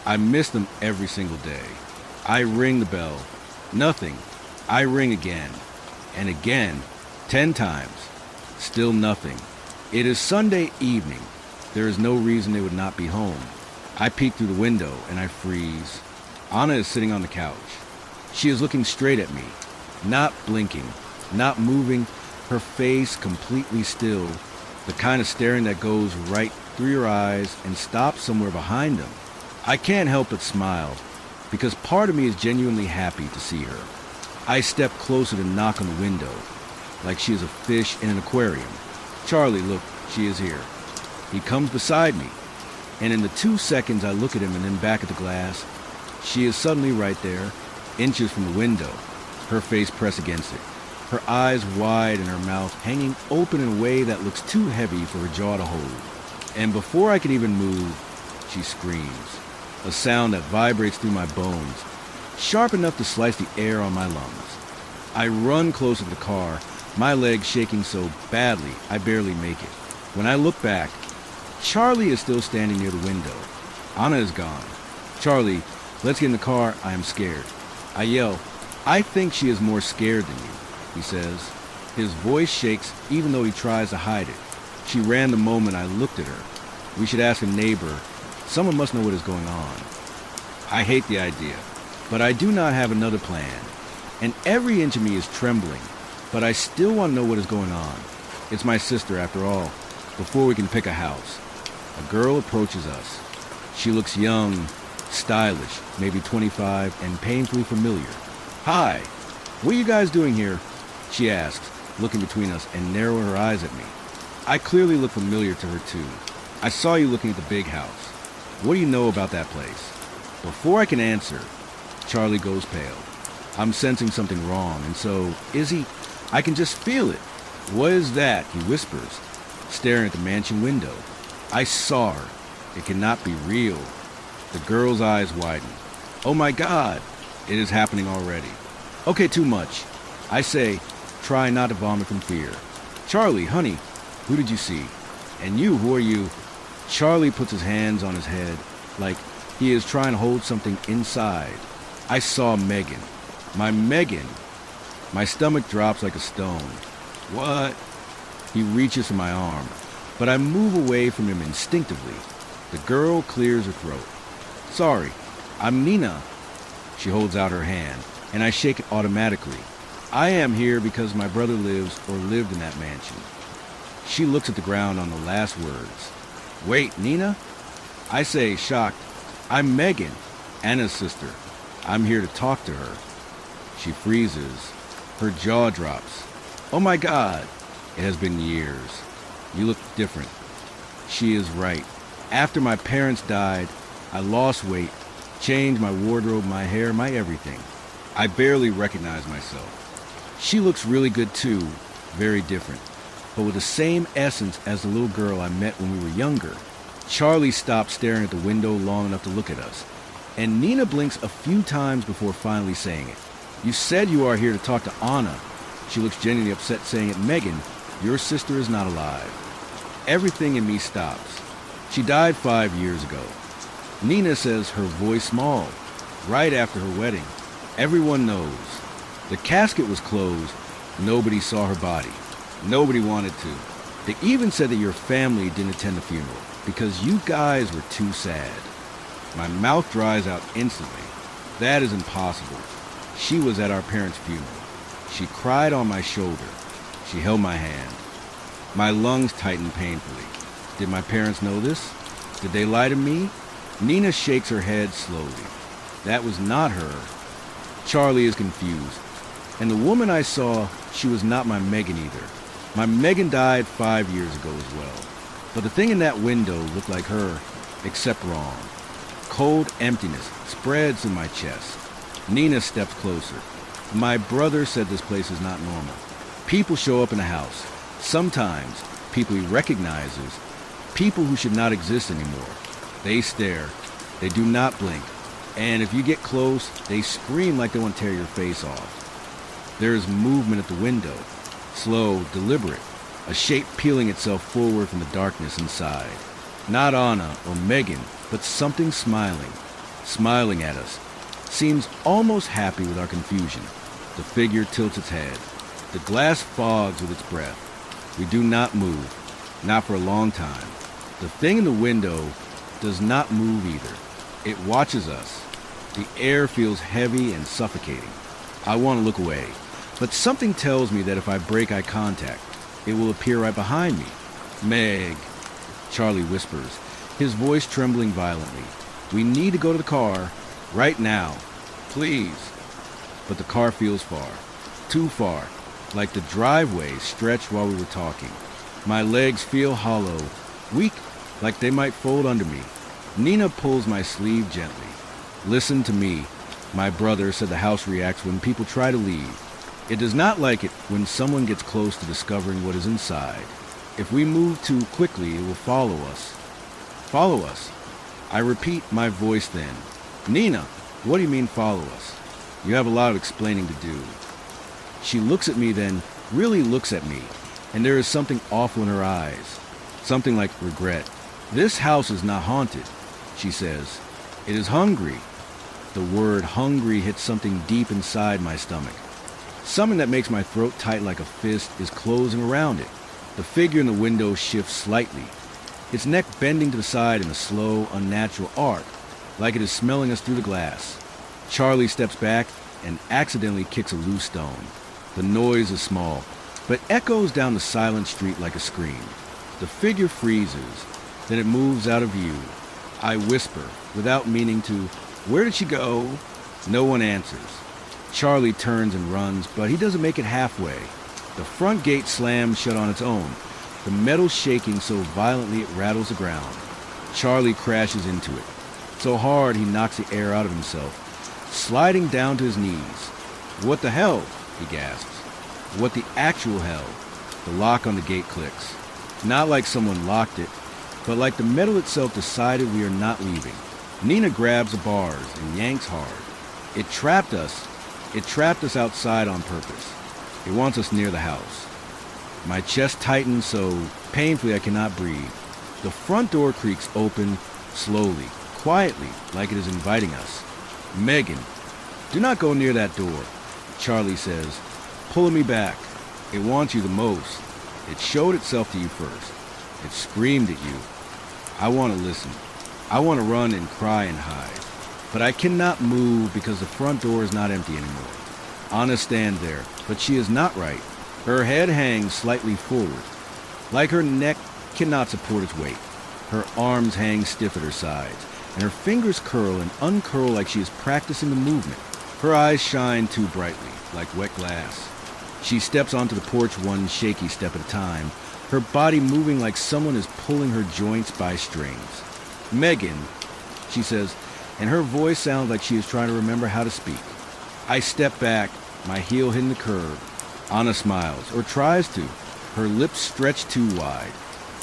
I miss them every single day. I ring the bell. Nothing. I ring again. And again. 10 times. Still nothing. It is Sunday evening. There is no reason they would not be home. I peek through the window and I freeze. Anna is sitting on the couch. She is looking straight at me, not blinking, not moving, her face completely still, the kind of staring that goes right through your eyes and stops somewhere behind them. I can't help but smile, because part of me is genuinely happy to see her. I step closer to knock on the window, like she is a fish in an aquarium. Charlie, look, she is here. He comes beside me, and in the 2 seconds I look at him and then back at the glass, she is suddenly right there, inches from the window, her face pressed against it, her eyes wide and her mouth hanging open in a way that looks too heavy for her jaw to hold. And before I can even move, she screams, a sound that vibrates through my bones, sharp enough to slice the air on my lungs. I run closer to the car, my legs shaking so badly I barely make it. When I look back, Charlie is still standing near the window. Anna is gone. Charlie, let's get in the car, I am scared. I yell, I think she is more scared than you, he says. His voice shakes even though he tries to hide it. She ran the moment I looked at her. We should ask a neighbor. Someone must know what is going on. I hate the idea, but I do not have another plan. And every inch of me is trembling, but I still want to know what is going on. It's my sister after all, before we can pick a house. A girl approaches us. She looks young, stylish, maybe 25, and painfully familiar. Hi, what are you guys doing here? She asks, looking between us and narrowing her eyes at me. I clearly look familiar to her too. I saw you looking at the big house. What do you know about that place? Before I can answer, Charlie goes pale. I'm sensing something wrong, and so, is he? I can just feel it. What is that? He whispers, staring at the mansion window. I saw her. It cannot be real. The girl's eyes widen. Oh my God! It is happening already. Okay, too much. I say, try not to vomit from fear. Charlie, honey, who did you see? And you, who are you? Charlie puts his hands on his head, like he is trying to hold something inside. I saw Megan. My Megan. My stomach drops like a stone. What? He reaches for my arm, but I move away from him instinctively. The girl clears her throat. Sorry, I'm Nina. She holds out her hand, and I shake it automatically. I am here because my brother lives or lived in that mansion. She looks at the ground on the last words. Wait, Nina? I say, shocked, I'm Megan, Anna's sister. I'm here to talk to her. She freezes. Her jaw drops. Oh my God. It has been years. You look different. She is right. After my parents died, I lost weight, changed my wardrobe, my hair, my everything. I barely recognize myself. She looks really good too, very different, but with the same essence as the little girl I met when we were younger. Charlie stops staring at the window long enough to look at us, and Nina blinks a few times before finally saying it. You said you are here to talk to Anna. She looks genuinely upset, saying it. Megan, your sister is not alive. Everything in me stops. She died 5 years ago. Nina says, her voice small, right after her wedding. Everyone knows. The casket was closed. Nobody saw her body. Nobody wanted to. They even said that your family didn't attend the funeral because you guys were too sad. My mouth dries out instantly. That is impossible. She was at our parents' funeral. She cried on my shoulder. She held my hand. My lungs tightened painfully. Did my parents know this? Did they lie to me? Nina shakes her head slowly. That was not her. Charlie is confused. And the woman I saw, she was not my Megan either. My Megan died 5 years ago as well. But the thing in that window looked like her, except wrong. Cold emptiness spreads in my chest. Nina steps closer. My brother said this place is not normal. People show up in the house. Sometimes people he recognizes, people who should not exist anymore. They stare. They do not blink. And if you get close, they scream like they want to tear your face off. There is movement at the window. Slow, deliberate. A shape peeling itself forward from the darkness inside. Not Anna or Megan, but something smiling. Smiling at us. Seems almost happy with our confusion. The figure tilts its head. The glass fogs with its breath. We do not move. Not for a long time. The thing in the window does not move either. It watches us. The air feels heavy and suffocating. I want to look away, but something tells me that if I break eye contact, it will appear right behind me. Meg, Charlie whispers, his voice trembling violently. We need to go to the car, right now. Please. But the car feels far. Too far. Like the driveway stretched while we were talking. My legs feel hollow, weak, like they might fold under me. Nina pulls my sleeve gently. Listen to me. My brother said the house reacts when people try to leave. It does not like it when someone gets close to discovering what is inside. If we move too quickly, it will follow us. Follow us. I repeat, my voice thin. Nina, what do you mean follow us? You have a lot of explaining to do. She looks at me then, really looks at me, and there is something awful in her eyes. Something like regret. This house is not haunted, she says. It is hungry. The word hungry hits something deep inside my stomach. Something that makes my throat tight like a fist is closing around it. The figure in the window shifts slightly, its neck bending to the side in a slow, unnatural arc, like it is smelling us through the glass. Charlie steps back and accidentally kicks a loose stone. The noise is small, but echoes down the silent street like a scream. The figure freezes, then it moves out of view. I whisper, without meaning to, "Where did she go?" No one answers. Charlie turns and runs, but he doesn't make it halfway. The front gate slams shut on its own, the metal shaking so violently it rattles the ground. Charlie crashes into it, so hard he knocks the air out of himself, sliding down to his knees. "What the hell?" he gasps. "What the actual hell?" The lock on the gate clicks. Not like someone locked it, but like the metal itself decided we are not leaving. Nina grabs the bars and yanks hard. It trapped us, It trapped us outside on purpose. It wants us near the house. My chest tightens so painfully I cannot breathe. The front door creaks open, slowly, quietly, like it is inviting us. "Megan, do not go near that door," Charlie says, pulling me back. "It wants you the most. It showed itself to you first. It screamed at you." I want to listen. I want to run and cry and hide. But I cannot move because the front door is not empty anymore. Anna stands there, but she is not right. Her head hangs slightly forward, like her neck cannot support its weight. Her arms hang stiff at her sides, and her fingers curl and uncurl like she is practicing the movement. Her eyes shine too brightly, like wet glass. She steps onto the porch one shaky step at a time, her body moving like someone is pulling her joints by strings. "Megan," she says, and her voice sounds like she is trying to remember how to speak. I step back, my heel hitting the curb. Anna smiles, or tries to, her lips stretched too wide,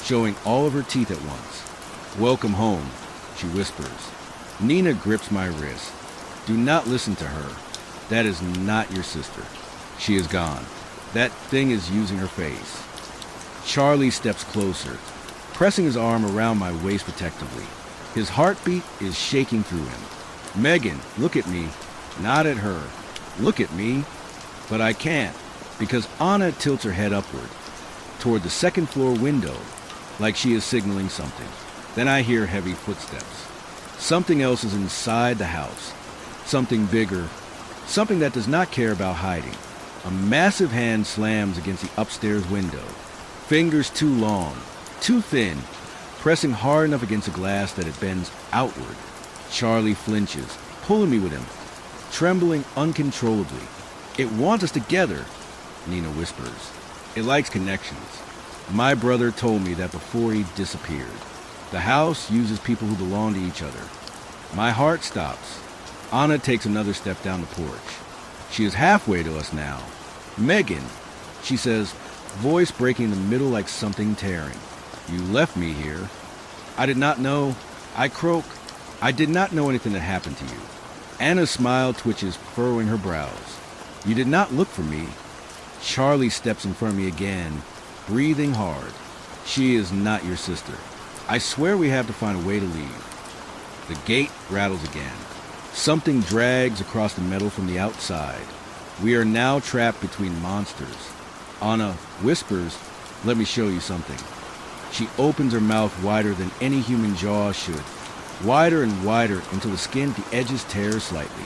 showing all of her teeth at once. "Welcome home," she whispers. Nina grips my wrist. "Do not listen to her. That is not your sister. She is gone. That thing is using her face." Charlie steps closer, pressing his arm around my waist protectively. His heartbeat is shaking through him. "Megan, look at me." Not at her. "Look at me." But I can't, because Anna tilts her head upward, toward the second floor window, like she is signaling something. Then I hear heavy footsteps. Something else is inside the house. Something bigger. Something that does not care about hiding. A massive hand slams against the upstairs window. Fingers too long, too thin, pressing hard enough against the glass that it bends outward. Charlie flinches, pulling me with him, trembling uncontrollably. "It wants us together," Nina whispers. "It likes connections. My brother told me that before he disappeared. The house uses people who belong to each other." My heart stops. Anna takes another step down the porch. She is halfway to us now. "Megan," she says, voice breaking in the middle like something tearing. "You left me here." "I did not know." I croak. "I did not know anything had happened to you." Anna's smile twitches, furrowing her brows. "You did not look for me." Charlie steps in front of me again, breathing hard. "She is not your sister. I swear we have to find a way to leave." The gate rattles again. Something drags across the metal from the outside. We are now trapped between monsters. Anna whispers, "Let me show you something." She opens her mouth wider than any human jaw should, wider and wider until the skin at the edges tears slightly.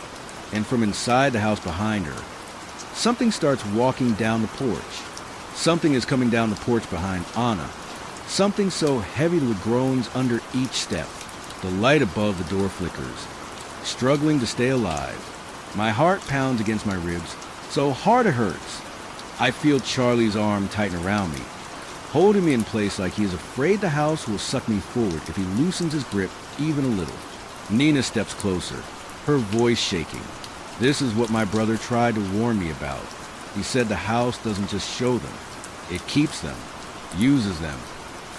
And from inside the house behind her, something starts walking down the porch. Something is coming down the porch behind Anna. Something so heavy that it groans under each step. The light above the door flickers. Struggling to stay alive, my heart pounds against my ribs so hard it hurts. I feel Charlie's arm tighten around me, holding me in place like he is afraid the house will suck me forward if he loosens his grip even a little. Nina steps closer, her voice shaking. "This is what my brother tried to warn me about. He said the house doesn't just show them. It keeps them, uses them,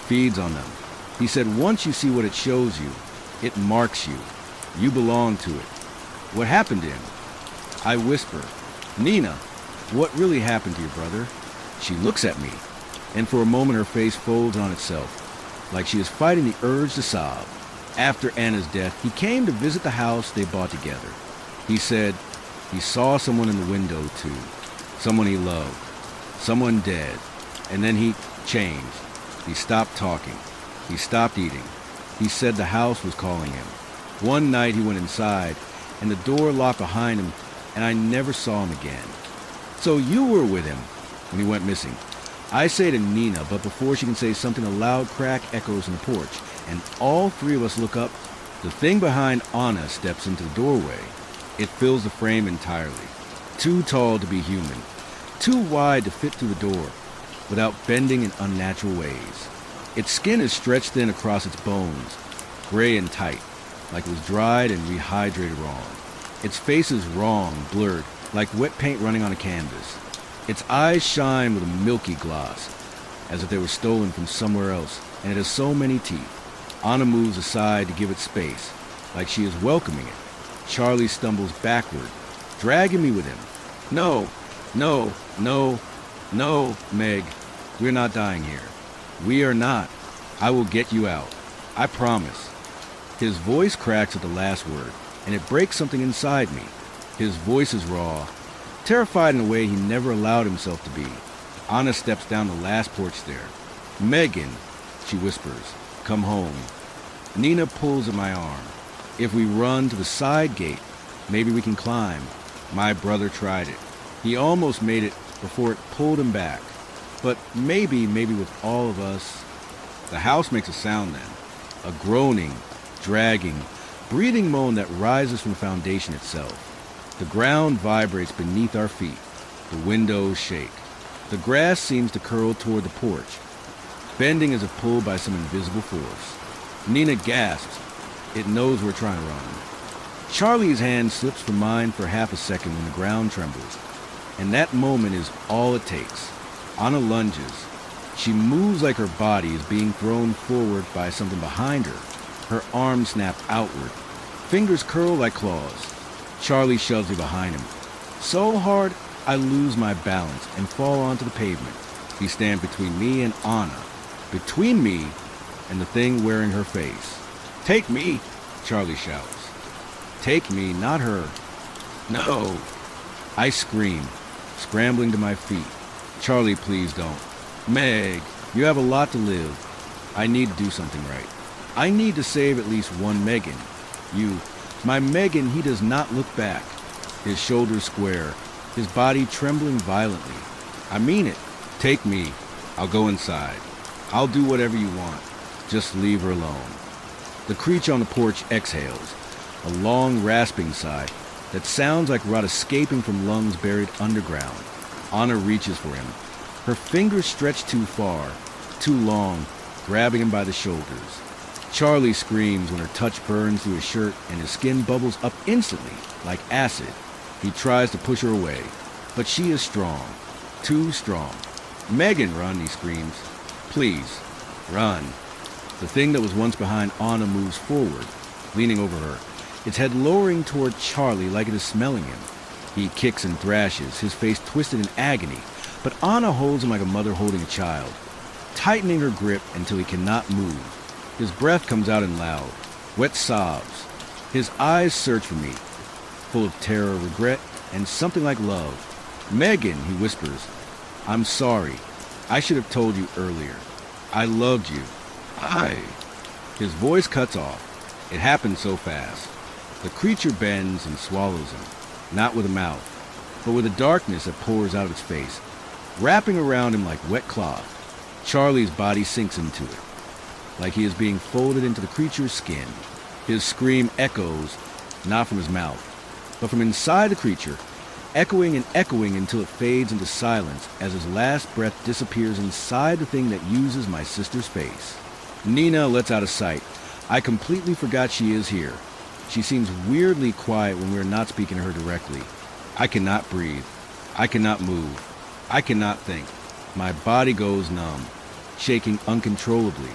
feeds on them. He said once you see what it shows you, it marks you. You belong to it." "What happened to him?" I whisper, "Nina, what really happened to your brother?" She looks at me, and for a moment her face folds on itself, like she is fighting the urge to sob. "After Anna's death, he came to visit the house they bought together. He said he saw someone in the window too, someone he loved, someone dead, and then he changed. He stopped talking. He stopped eating. He said the house was calling him. One night he went inside, and the door locked behind him, and I never saw him again." "So you were with him when he went missing?" I say to Nina, but before she can say something, a loud crack echoes in the porch, and all three of us look up. The thing behind Anna steps into the doorway. It fills the frame entirely. Too tall to be human. Too wide to fit through the door, without bending in unnatural ways. Its skin is stretched thin across its bones, gray and tight, like it was dried and rehydrated wrong. Its face is wrong, blurred, like wet paint running on a canvas. Its eyes shine with a milky gloss, as if they were stolen from somewhere else, and it has so many teeth. Anna moves aside to give it space, like she is welcoming it. Charlie stumbles backward, dragging me with him. No, no, no, no, Meg. We're not dying here. We are not. I will get you out. I promise. His voice cracks at the last word, and it breaks something inside me. His voice is raw, terrified in a way he never allowed himself to be. Anna steps down the last porch stair. Megan, she whispers, come home. Nina pulls at my arm. If we run to the side gate, maybe we can climb. My brother tried it. He almost made it before it pulled him back. But maybe with all of us. The house makes a sound then. A groaning, dragging, breathing moan that rises from the foundation itself. The ground vibrates beneath our feet. The windows shake. The grass seems to curl toward the porch, bending as if pulled by some invisible force. Nina gasps. It knows we're trying to run. Charlie's hand slips from mine for half a second when the ground trembles, and that moment is all it takes. Anna lunges. She moves like her body is being thrown forward by something behind her. Her arms snap outward. Fingers curl like claws. Charlie shoves me behind him. So hard, I lose my balance and fall onto the pavement. He stands between me and Anna. Between me and the thing wearing her face. Take me, Charlie shouts. Take me, not her. No. I scream, scrambling to my feet. Charlie, please don't. Meg, you have a lot to live. I need to do something right. I need to save at least one Megan. My Megan, he does not look back. His shoulders square, his body trembling violently. I mean it. Take me. I'll go inside. I'll do whatever you want. Just leave her alone. The creature on the porch exhales, a long rasping sigh that sounds like rot escaping from lungs buried underground. Anna reaches for him. Her fingers stretch too far, too long, grabbing him by the shoulders. Charlie screams when her touch burns through his shirt and his skin bubbles up instantly, like acid. He tries to push her away, but she is strong, too strong. Megan, run, he screams. Please, run. The thing that was once behind Anna moves forward, leaning over her, its head lowering toward Charlie like it is smelling him. He kicks and thrashes, his face twisted in agony, but Anna holds him like a mother holding a child, tightening her grip until he cannot move. His breath comes out in loud, wet sobs. His eyes search for me, full of terror, regret, and something like love. Megan, he whispers, I'm sorry. I should have told you earlier. I loved you. His voice cuts off. It happened so fast. The creature bends and swallows him, not with a mouth, but with a darkness that pours out of its face, wrapping around him like wet cloth. Charlie's body sinks into it, like he is being folded into the creature's skin. His scream echoes, not from his mouth, but from inside the creature, echoing and echoing until it fades into silence as his last breath disappears inside the thing that uses my sister's face. Nina lets out a sight. I completely forgot she is here. She seems weirdly quiet when we are not speaking to her directly. I cannot breathe. I cannot move. I cannot think. My body goes numb, shaking uncontrollably.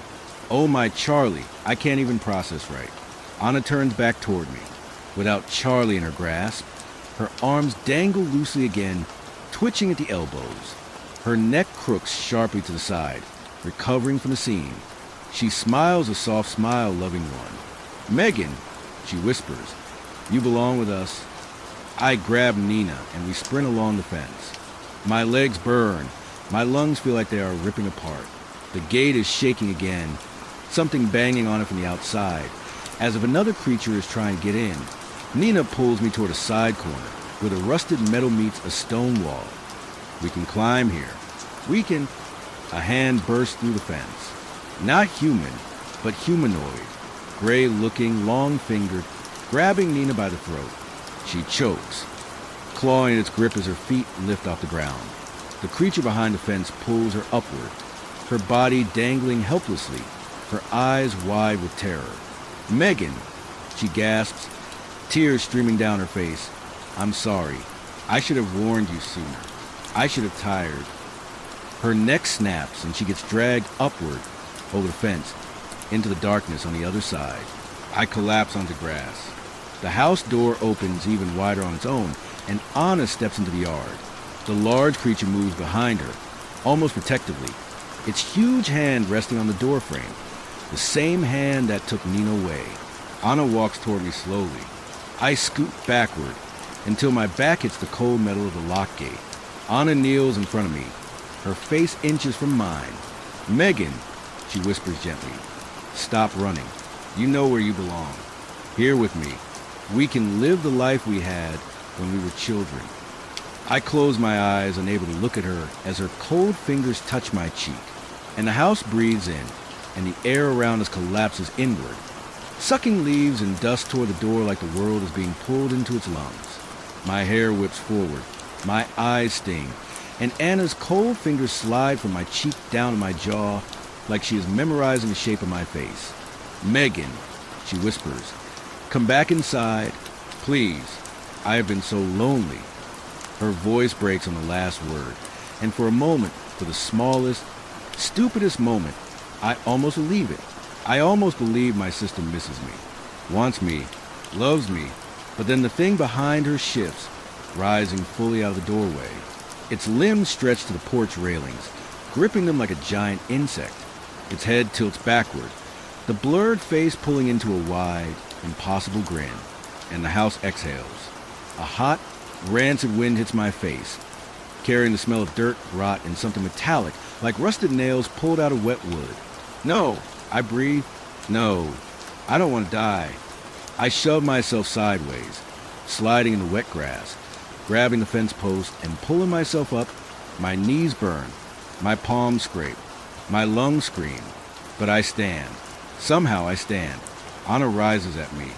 Oh my Charlie, I can't even process right. Anna turns back toward me. Without Charlie in her grasp, her arms dangle loosely again, twitching at the elbows. Her neck crooks sharply to the side, recovering from the scene. She smiles a soft smile, loving one. Megan, she whispers, you belong with us. I grab Nina and we sprint along the fence. My legs burn. My lungs feel like they are ripping apart. The gate is shaking again, something banging on it from the outside, as if another creature is trying to get in. Nina pulls me toward a side corner, where the rusted metal meets a stone wall. We can climb here. We can... A hand bursts through the fence. Not human, but humanoid. Gray-looking, long-fingered, grabbing Nina by the throat. She chokes, clawing at its grip as her feet lift off the ground. The creature behind the fence pulls her upward, her body dangling helplessly, her eyes wide with terror. Megan, she gasps, tears streaming down her face. I'm sorry. I should have warned you sooner. I should have tired. Her neck snaps and she gets dragged upward over the fence into the darkness on the other side. I collapse onto grass. The house door opens even wider on its own, and Anna steps into the yard. The large creature moves behind her, almost protectively, its huge hand resting on the doorframe, the same hand that took Nina away. Anna walks toward me slowly. I scoot backward until my back hits the cold metal of the lock gate. Anna kneels in front of me, her face inches from mine. "Megan," she whispers gently, "stop running. You know where you belong. Here with me. We can live the life we had when we were children." I close my eyes, unable to look at her as her cold fingers touch my cheek, and the house breathes in, and the air around us collapses inward, sucking leaves and dust toward the door like the world is being pulled into its lungs. My hair whips forward, my eyes sting, and Anna's cold fingers slide from my cheek down to my jaw like she is memorizing the shape of my face. "Megan," she whispers, "come back inside, please. I have been so lonely." Her voice breaks on the last word, and for a moment, for the smallest, stupidest moment, I almost believe it. I almost believe my sister misses me, wants me, loves me, but then the thing behind her shifts, rising fully out of the doorway. Its limbs stretch to the porch railings, gripping them like a giant insect. Its head tilts backward, the blurred face pulling into a wide, impossible grin, and the house exhales. A hot, rancid wind hits my face, carrying the smell of dirt, rot, and something metallic, like rusted nails pulled out of wet wood. "No," I breathe. "No, I don't want to die." I shove myself sideways, sliding in the wet grass, grabbing the fence post and pulling myself up. My knees burn, my palms scrape, my lungs scream, but I stand. Somehow I stand. Anna rises at me.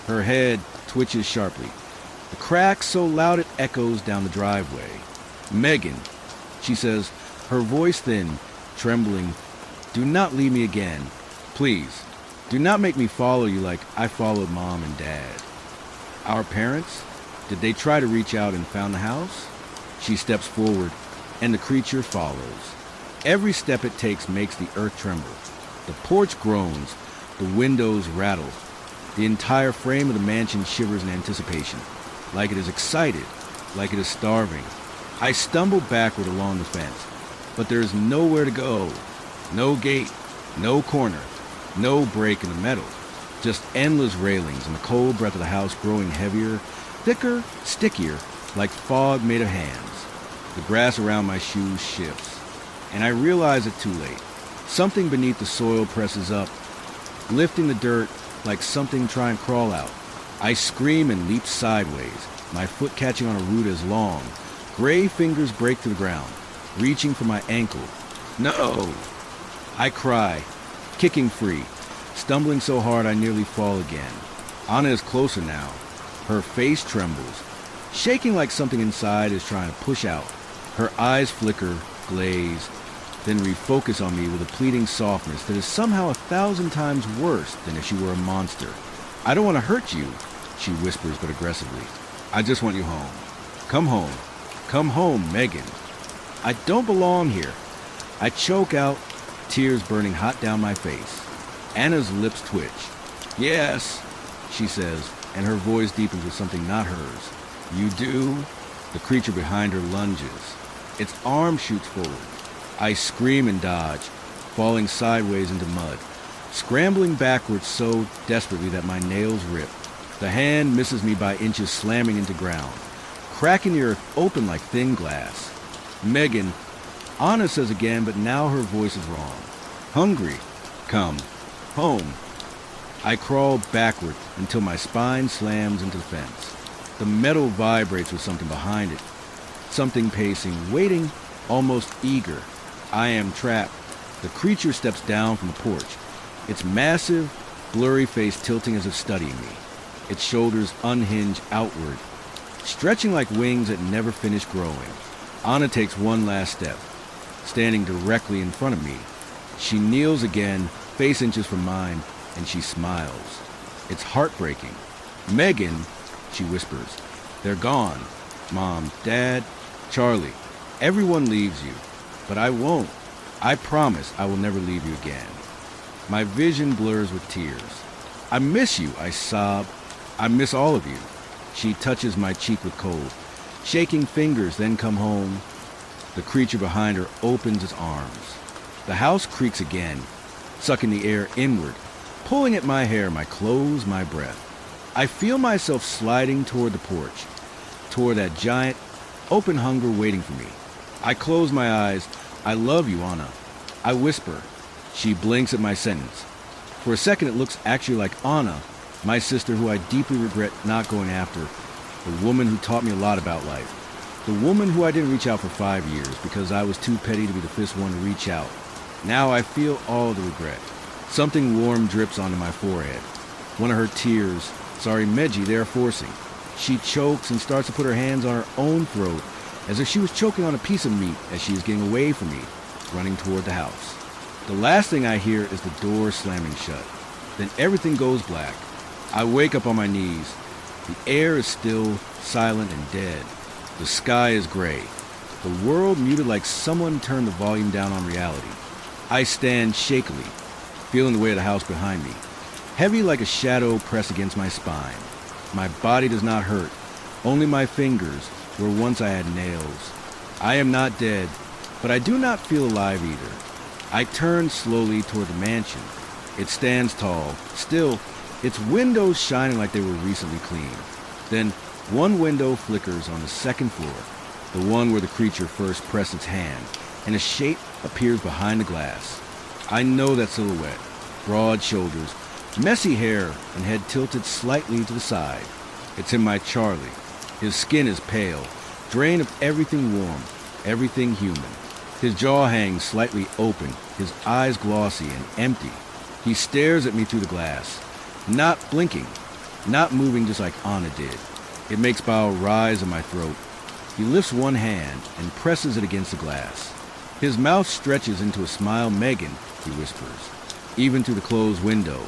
Her head twitches sharply. The crack so loud it echoes down the driveway. "Megan," she says, her voice thin, trembling, "do not leave me again. Please, do not make me follow you like I followed Mom and Dad." "Our parents? Did they try to reach out and found the house?" She steps forward, and the creature follows. Every step it takes makes the earth tremble. The porch groans, the windows rattle. The entire frame of the mansion shivers in anticipation, like it is excited, like it is starving. I stumble backward along the fence, but there is nowhere to go. No gate, no corner, no break in the metal. Just endless railings and the cold breath of the house growing heavier, thicker, stickier, like fog made of hands. The grass around my shoes shifts, and I realize it too late. Something beneath the soil presses up, lifting the dirt like something trying to crawl out. I scream and leap sideways, my foot catching on a root as long. Gray fingers break to the ground, reaching for my ankle. "No!" I cry, kicking free, stumbling so hard I nearly fall again. Anna is closer now. Her face trembles, shaking like something inside is trying to push out. Her eyes flicker, glaze, then refocus on me with a pleading softness that is somehow 1,000 times worse than if she were a monster. "I don't want to hurt you," she whispers but aggressively. "I just want you home. Come home. Come home, Megan." I don't belong here. I choke out, tears burning hot down my face. Anna's lips twitch. "Yes," she says, and her voice deepens with something not hers. "You do?" The creature behind her lunges. Its arm shoots forward. I scream and dodge, falling sideways into mud, scrambling backwards so desperately that my nails rip. The hand misses me by inches, slamming into ground, cracking the earth open like thin glass. "Megan," Anna says again, but now her voice is wrong. "Hungry. Come. Home." I crawl backward until my spine slams into the fence. The metal vibrates with something behind it. Something pacing, waiting, almost eager. I am trapped. The creature steps down from the porch, its massive, blurry face tilting as if studying me. Its shoulders unhinge outward, stretching like wings that never finish growing. Anna takes one last step, standing directly in front of me. She kneels again, face inches from mine, and she smiles. It's heartbreaking. "Megan," she whispers, "they're gone. Mom, Dad, Charlie. Everyone leaves you. But I won't. I promise I will never leave you again." My vision blurs with tears. "I miss you," I sob. "I miss all of you." She touches my cheek with cold. Shaking fingers then come home. The creature behind her opens its arms. The house creaks again, sucking the air inward, pulling at my hair, my clothes, my breath. I feel myself sliding toward the porch, toward that giant, open hunger waiting for me. I close my eyes. I love you, Anna. I whisper. She blinks at my sentence. For a second, it looks actually like Anna, my sister who I deeply regret not going after, the woman who taught me a lot about life. The woman who I didn't reach out for 5 years because I was too petty to be the first one to reach out. Now I feel all the regret. Something warm drips onto my forehead. One of her tears. Sorry, Meji, they're forcing. She chokes and starts to put her hands on her own throat as if she was choking on a piece of meat as she is getting away from me, running toward the house. The last thing I hear is the door slamming shut. Then everything goes black. I wake up on my knees. The air is still, silent, and dead. The sky is gray. The world muted like someone turned the volume down on reality. I stand shakily, feeling the weight of the house behind me, heavy like a shadow pressed against my spine. My body does not hurt, only my fingers, where once I had nails. I am not dead, but I do not feel alive either. I turn slowly toward the mansion. It stands tall, still, its windows shining like they were recently cleaned. Then one window flickers on the second floor, the one where the creature first pressed its hand, and a shape appears behind the glass. I know that silhouette, broad shoulders, messy hair, and head tilted slightly to the side. It's him, my Charlie. His skin is pale, drained of everything warm, everything human. His jaw hangs slightly open, his eyes glossy and empty. He stares at me through the glass, not blinking, not moving just like Anna did. It makes bile rise in my throat. He lifts one hand and presses it against the glass. His mouth stretches into a smile. Megan, he whispers, even through the closed window.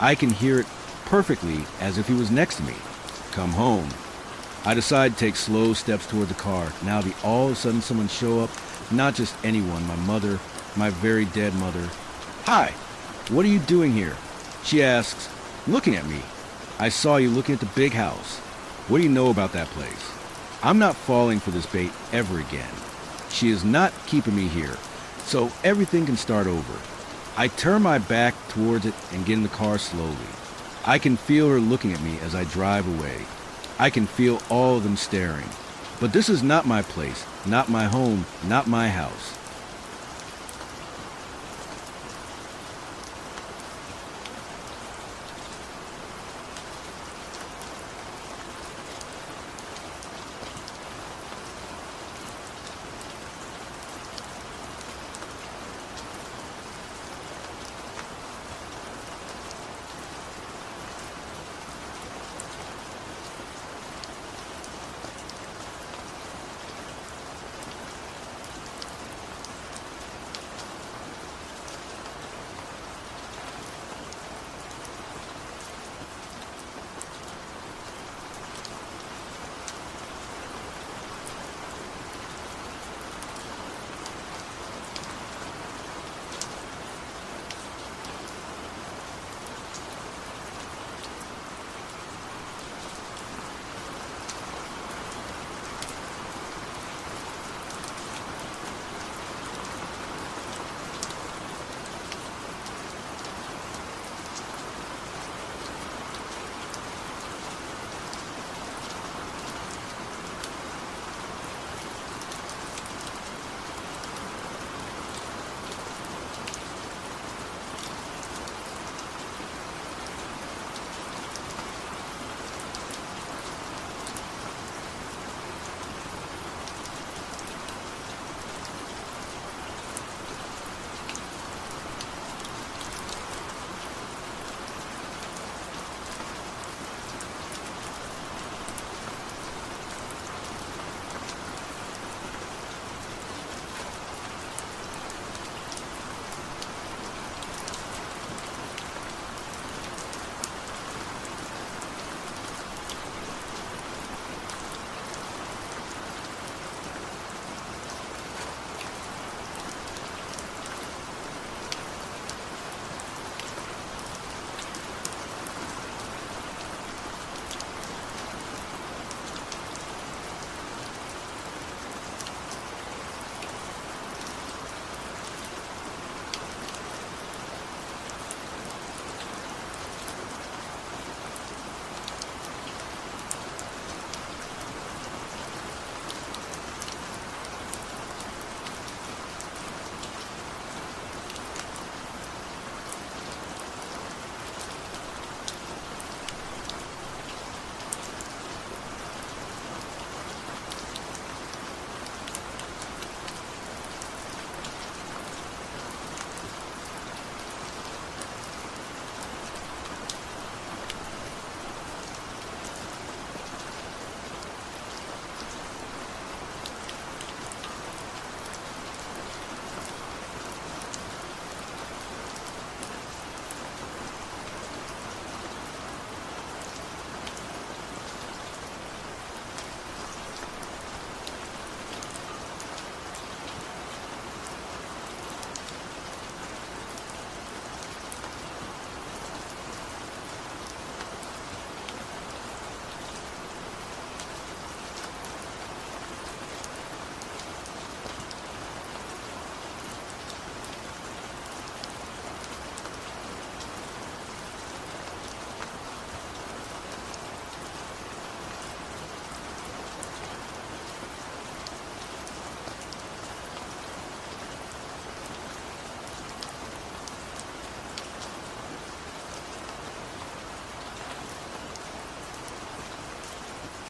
I can hear it perfectly as if he was next to me. Come home. I decide to take slow steps toward the car. Now all of a sudden someone show up, not just anyone, my mother, my very dead mother. Hi, what are you doing here? She asks, looking at me. I saw you looking at the big house. What do you know about that place? I'm not falling for this bait ever again. She is not keeping me here, so everything can start over. I turn my back towards it and get in the car slowly. I can feel her looking at me as I drive away. I can feel all of them staring. But this is not my place, not my home, not my house.